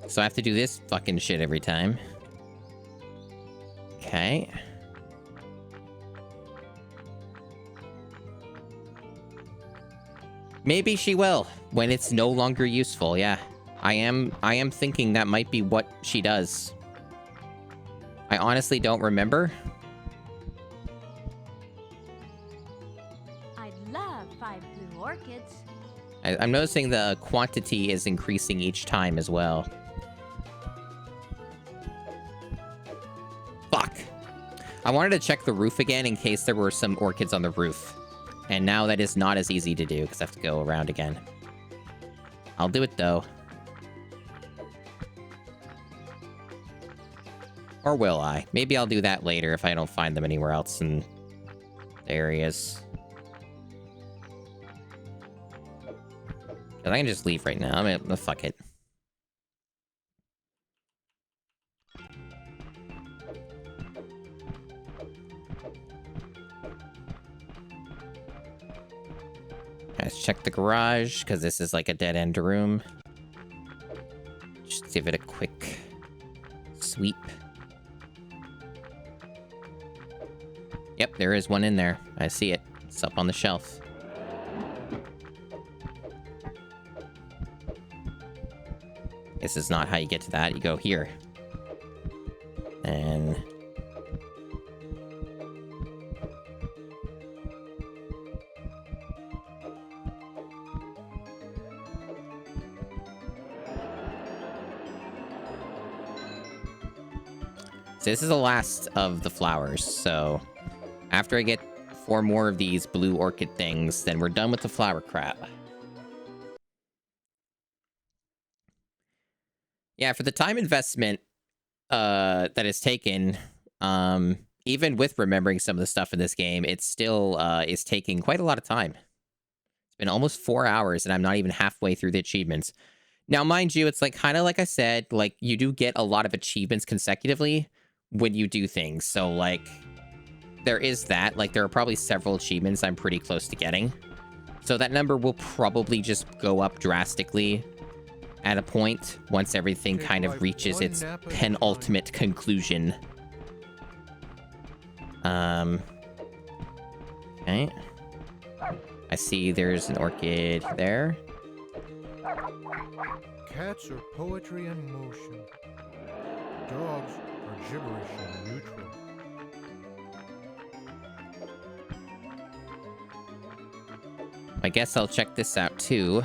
So I have to do this fucking shit every time. Okay. Maybe she will, when it's no longer useful, yeah. I am thinking that might be what she does. I honestly don't remember. I'd love 5 blue orchids. I'm noticing the quantity is increasing each time as well. Fuck. I wanted to check the roof again in case there were some orchids on the roof. And now that is not as easy to do because I have to go around again. I'll do it though. Or will I? Maybe I'll do that later if I don't find them anywhere else in the areas. I can just leave right now. I mean, fuck it. Let's check the garage, because this is like a dead-end room. Just give it a quick sweep. Yep, there is one in there. I see it. It's up on the shelf. This is not how you get to that. You go here. And... so this is the last of the flowers, so... after I get 4 more of these blue orchid things, then we're done with the flower crap. Yeah, for the time investment that it's taken, even with remembering some of the stuff in this game, it still is taking quite a lot of time. It's been almost 4 hours, and I'm not even halfway through the achievements. Now, mind you, it's like kind of like I said, like you do get a lot of achievements consecutively when you do things. So, like, there is that. Like, there are probably several achievements I'm pretty close to getting. So that number will probably just go up drastically at a point once everything kind of reaches its penultimate conclusion. Okay. I see there's an orchid there. Cats are poetry in motion. Dogs are gibberish in neutral. I guess I'll check this out too.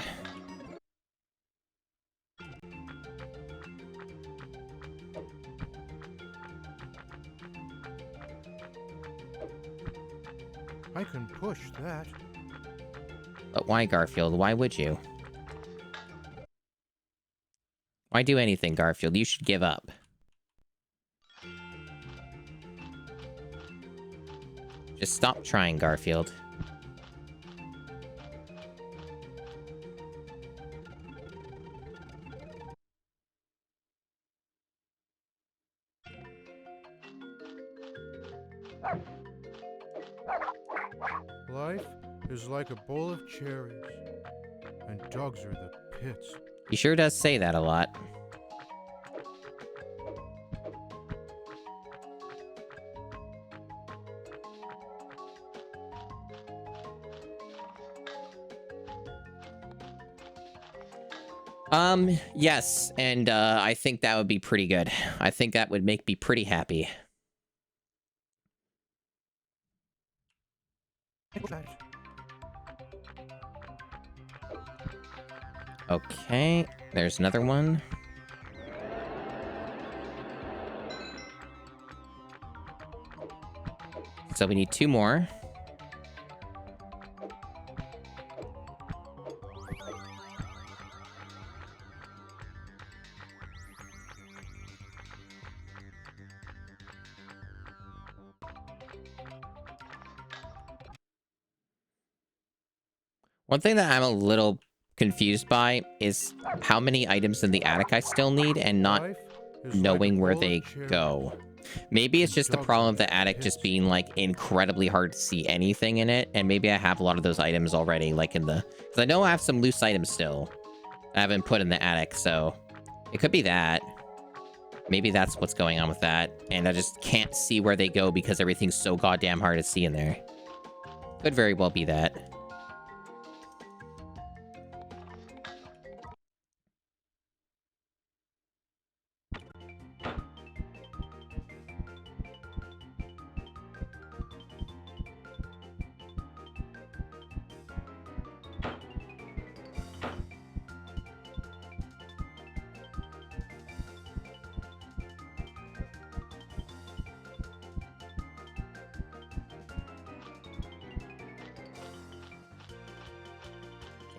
I can push that. But why, Garfield? Why would you? Why do anything, Garfield? You should give up. Just stop trying, Garfield. Life is like a bowl of cherries, and dogs are the pits. He sure does say that a lot. Yes, and I think that would be pretty good. I think that would make me pretty happy. Okay, there's another one. So we need 2 more. One thing that I'm a little confused by is how many items in the attic I still need and not Life is knowing like a where bowl they of cherries. go. Maybe it's just the Dogs problem are of the the attic just pits. being like incredibly hard to see anything in it, and maybe I have a lot of those items already, like in the... Because I know I have some loose items still I haven't put in the attic, so it could be that. Maybe that's what's going on with that, and I just can't see where they go because everything's so goddamn hard to see in there. Could very well be that.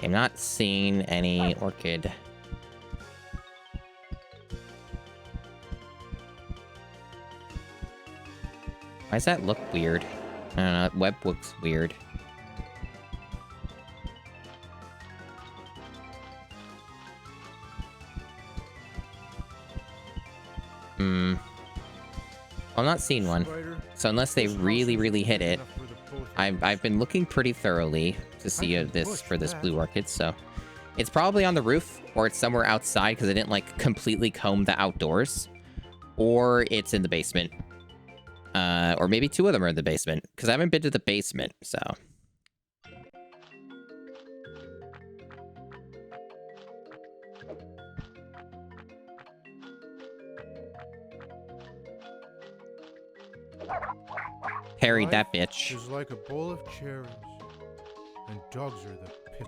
I'm not seeing any orchid. Why does that look weird? I don't know, web looks weird. I'm not seeing one. Spider, So unless they this house really, isn't really hit big it, enough for the both of I've us. been looking pretty thoroughly to see can this push for this that. blue orchid, so it's probably on the roof or it's somewhere outside because I didn't like completely comb the outdoors, or it's in the basement, or maybe 2 of them are in the basement because I haven't been to the basement. So parried that Life bitch. is like a bowl of cherries, and dogs are the pit.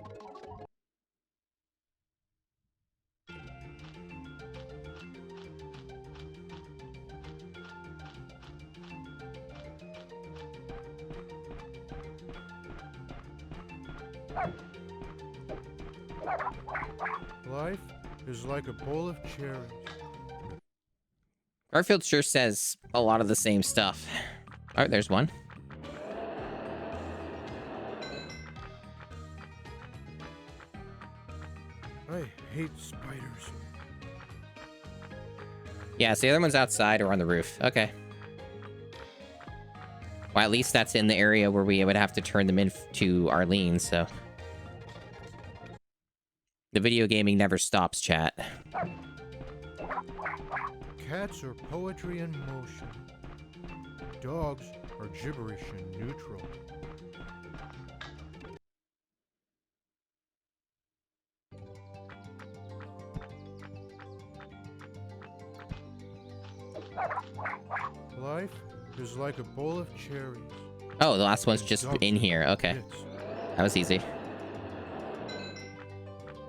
Life is like a bowl of cherries. Garfield sure says a lot of the same stuff. All right, there's one. I hate spiders. Yeah, so the other one's outside or on the roof. Okay. Well, at least that's in the area where we would have to turn them in to Arlene, so... The video gaming never stops, chat. Cats are poetry in motion. Dogs are gibberish in neutral. Life is like a bowl of cherries. Oh, the last one's and just dogs in are here. the Okay. pits. That was easy.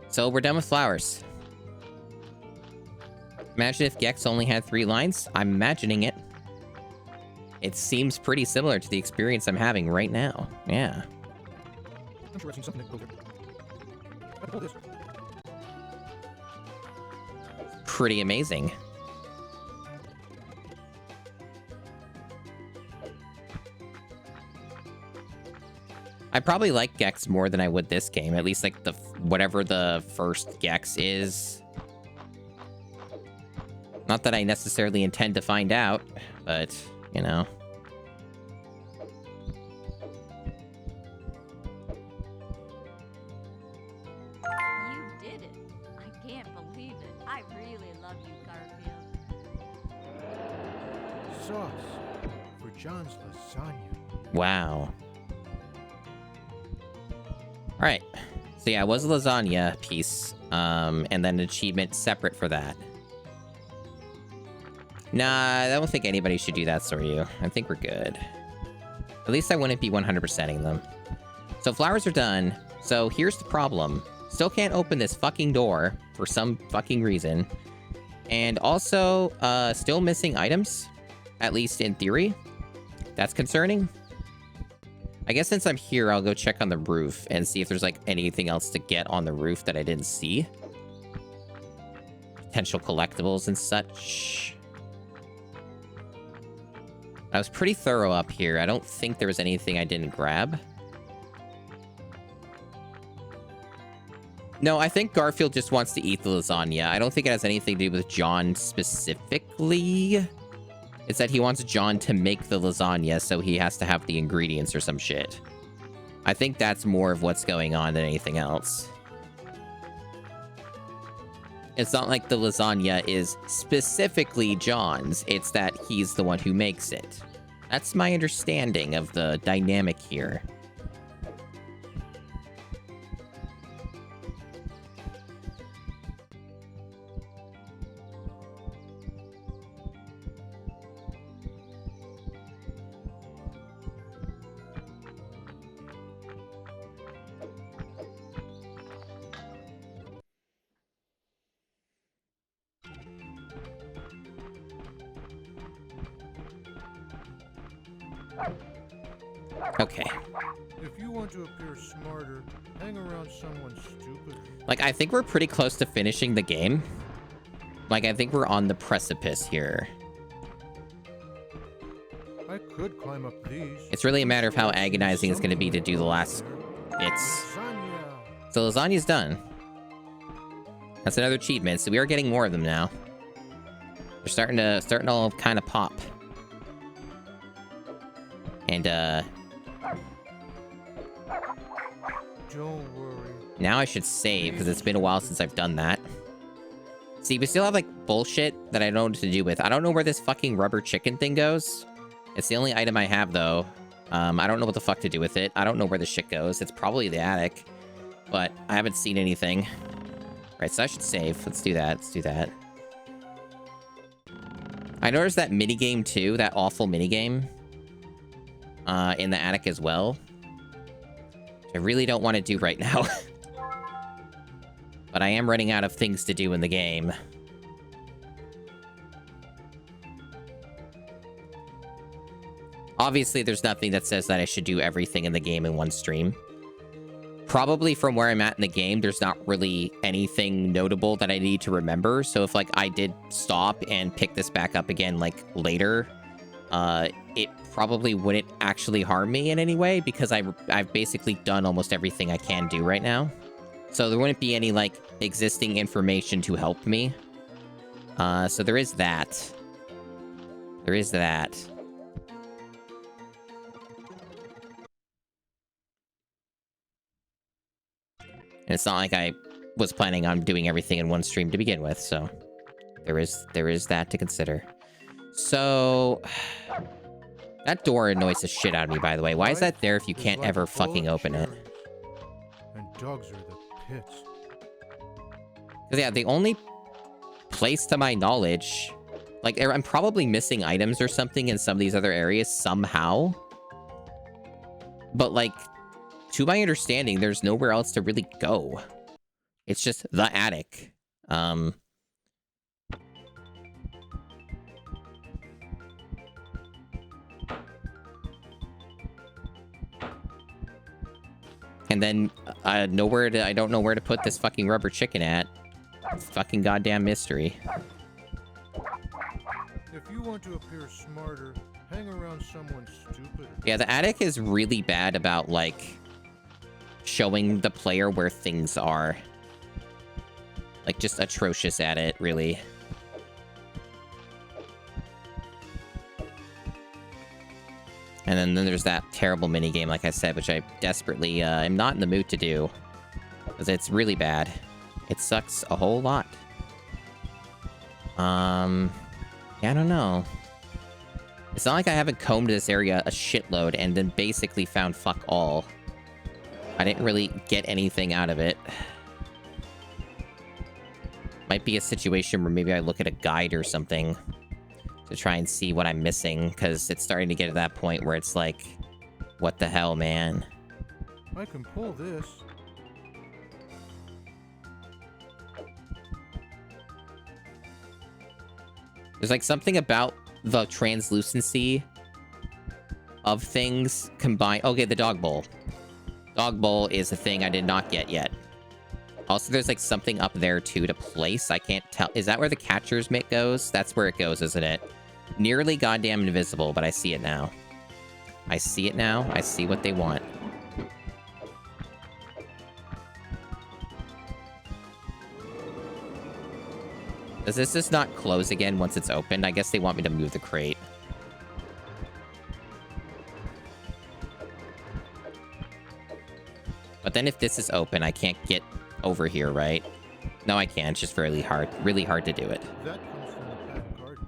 So we're done with flowers. Imagine if Gex only had 3 lines. I'm imagining it. It seems pretty similar to the experience I'm having right now. Yeah. I'm sure I've seen something that goes there. I can pull this. pretty amazing. I probably like Gex more than I would this game. At least like the whatever the first Gex is. Not that I necessarily intend to find out, but, you know. You did it. I can't believe it. I really love you, Garfield. Sauce for John's lasagna. Wow. All right. So yeah, it was a lasagna piece, and then an achievement separate for that. Nah, I don't think anybody should do that, Soryu. I think we're good. At least I wouldn't be 100%ing them. So flowers are done. So here's the problem. Still can't open this fucking door for some fucking reason. And also, still missing items. At least in theory. That's concerning. I guess since I'm here, I'll go check on the roof and see if there's, like, anything else to get on the roof that I didn't see. Potential collectibles and such. I was pretty thorough up here. I don't think there was anything I didn't grab. No, I think Garfield just wants to eat the lasagna. I don't think it has anything to do with John specifically. It's that he wants John to make the lasagna, so he has to have the ingredients or some shit. I think that's more of what's going on than anything else. It's not like the lasagna is specifically John's. It's that he's the one who makes it. That's my understanding of the dynamic here. Okay. If you want to appear smarter, hang around someone stupid. Like, I think we're pretty close to finishing the game. Like, I think we're on the precipice here. I could climb up these. It's really a matter of how agonizing it's going to be to do the last bits. Lasagna. So lasagna's done. That's another achievement. So we are getting more of them now. They're starting to all kind of pop. And Don't worry. now I should save because it's been a while since I've done that. See, we still have like bullshit that I don't know what to do with. I don't know where this fucking rubber chicken thing goes. It's the only item I have though. I don't know what the fuck to do with it. I don't know where the shit goes. It's probably the attic, but I haven't seen anything. Right, so I should save. Let's do that. Let's do that. I noticed that minigame too, that awful minigame. In the attic as well. Which I really don't want to do right now. But I am running out of things to do in the game. Obviously, there's nothing that says that I should do everything in the game in one stream. Probably from where I'm at in the game, there's not really anything notable that I need to remember. So if, like, I did stop and pick this back up again, like, later, it probably wouldn't actually harm me in any way because I've basically done almost everything I can do right now. So there wouldn't be any, like, existing information to help me. So there is that. There is that. And it's not like I was planning on doing everything in one stream to begin with, so there is that to consider. So that door annoys the shit out of me, by the way. Why is that there if you can't ever fucking open it? And dogs are the pits. 'Cause yeah, the only place to my knowledge, like, I'm probably missing items or something in some of these other areas somehow. But, like, to my understanding, there's nowhere else to really go. It's just the attic. And then I don't know where to put this fucking rubber chicken at. fucking goddamn mystery. If you want to appear smarter, hang around someone stupid. Yeah, the attic is really bad about, like, showing the player where things are. Like, just atrocious at it, really. And then there's that terrible minigame, like I said, which I desperately am not in the mood to do. Because it's really bad. It sucks a whole lot. Yeah, I don't know. It's not like I haven't combed this area a shitload and then basically found fuck all. I didn't really get anything out of it. Might be a situation where maybe I look at a guide or something to try and see what I'm missing, because it's starting to get to that point where it's like, what the hell, man? I can pull this. There's like something about the translucency of things combined. Okay, the dog bowl. Dog bowl is a thing I did not get yet. Also, there's like something up there too to place. I can't tell. Is that where the catcher's mitt goes? That's where it goes, isn't it? Nearly goddamn invisible, but I see it now. I see it now. I see what they want. Does this just not close again once it's opened? I guess they want me to move the crate. But then if this is open, I can't get over here, right? No, I can. It's just really hard to do it. That comes from the back garden.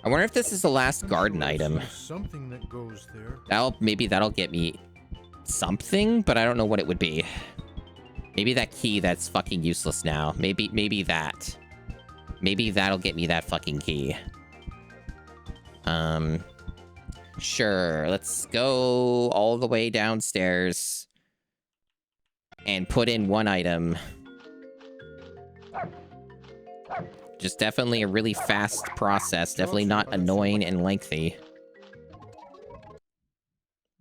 I wonder if this is the last garden I've item. seen something that goes there. Maybe that'll get me something, but I don't know what it would be. Maybe that key that's fucking useless now. Maybe that. Maybe that'll get me that fucking key. Sure. Let's go all the way downstairs and put in one item. Just definitely a really fast process. Definitely not annoying and lengthy.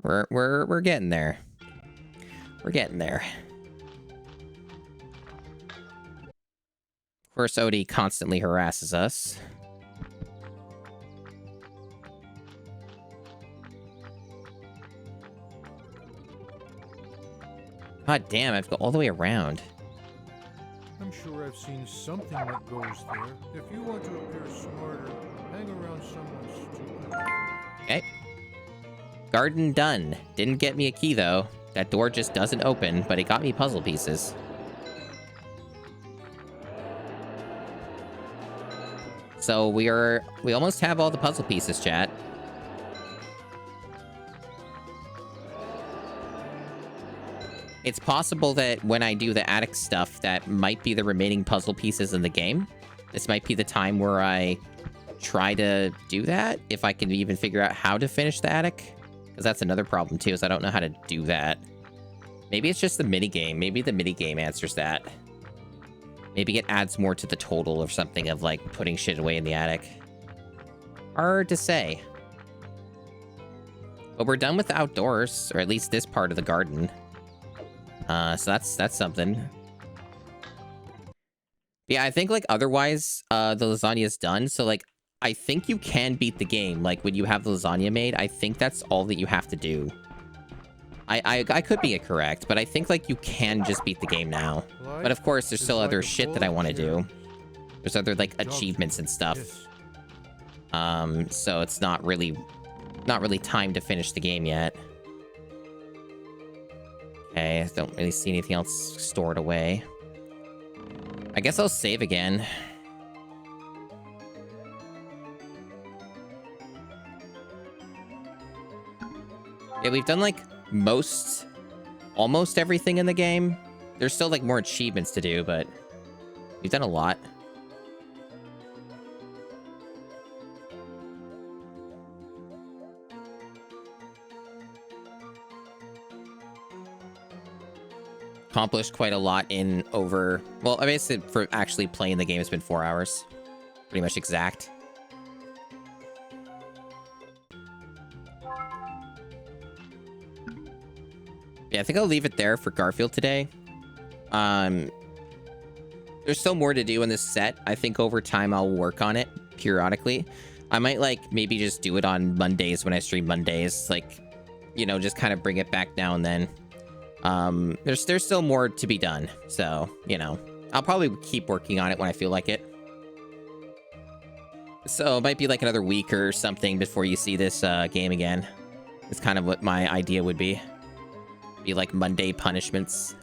We're getting there. We're getting there. Of course, Odie constantly harasses us. God damn, I have to go all the way around. I'm sure I've seen something that goes there. If you want to appear smarter, hang around someone stupid. Okay. Garden done. Didn't get me a key, though. That door just doesn't open, but it got me puzzle pieces. So we almost have all the puzzle pieces, chat. It's possible that when I do the attic stuff, that might be the remaining puzzle pieces in the game. This might be the time where I try to do that, if I can even figure out how to finish the attic. Because that's another problem, too, is I don't know how to do that. Maybe it's just the minigame. Maybe the minigame answers that. Maybe it adds more to the total or something of, like, putting shit away in the attic. Hard to say. But we're done with the outdoors, or at least this part of the garden. So that's something. Yeah, I think, like, otherwise, the lasagna is done. So, like, I think you can beat the game. Like, when you have the lasagna made, I think that's all that you have to do. I could be incorrect, but I think, like, you can just beat the game now. But, of course, there's still other shit that I want to do. There's other, like, achievements and stuff. So it's not really time to finish the game yet. Okay, I don't really see anything else stored away. I guess I'll save again. Yeah, we've done, like, almost everything in the game. There's still, like, more achievements to do, but we've done a lot. Accomplished quite a lot in over... Well, I mean, for actually playing the game, it's been 4 hours. Pretty much exact. Yeah, I think I'll leave it there for Garfield today. There's still more to do in this set. I think over time I'll work on it periodically. I might like maybe just do it on Mondays when I stream Mondays, like, you know, just kind of bring it back now and then. There's still more to be done, so, you know, I'll probably keep working on it when I feel like it. So it might be like another week or something before you see this game again. It's kind of what my idea would be. Be like Monday punishments.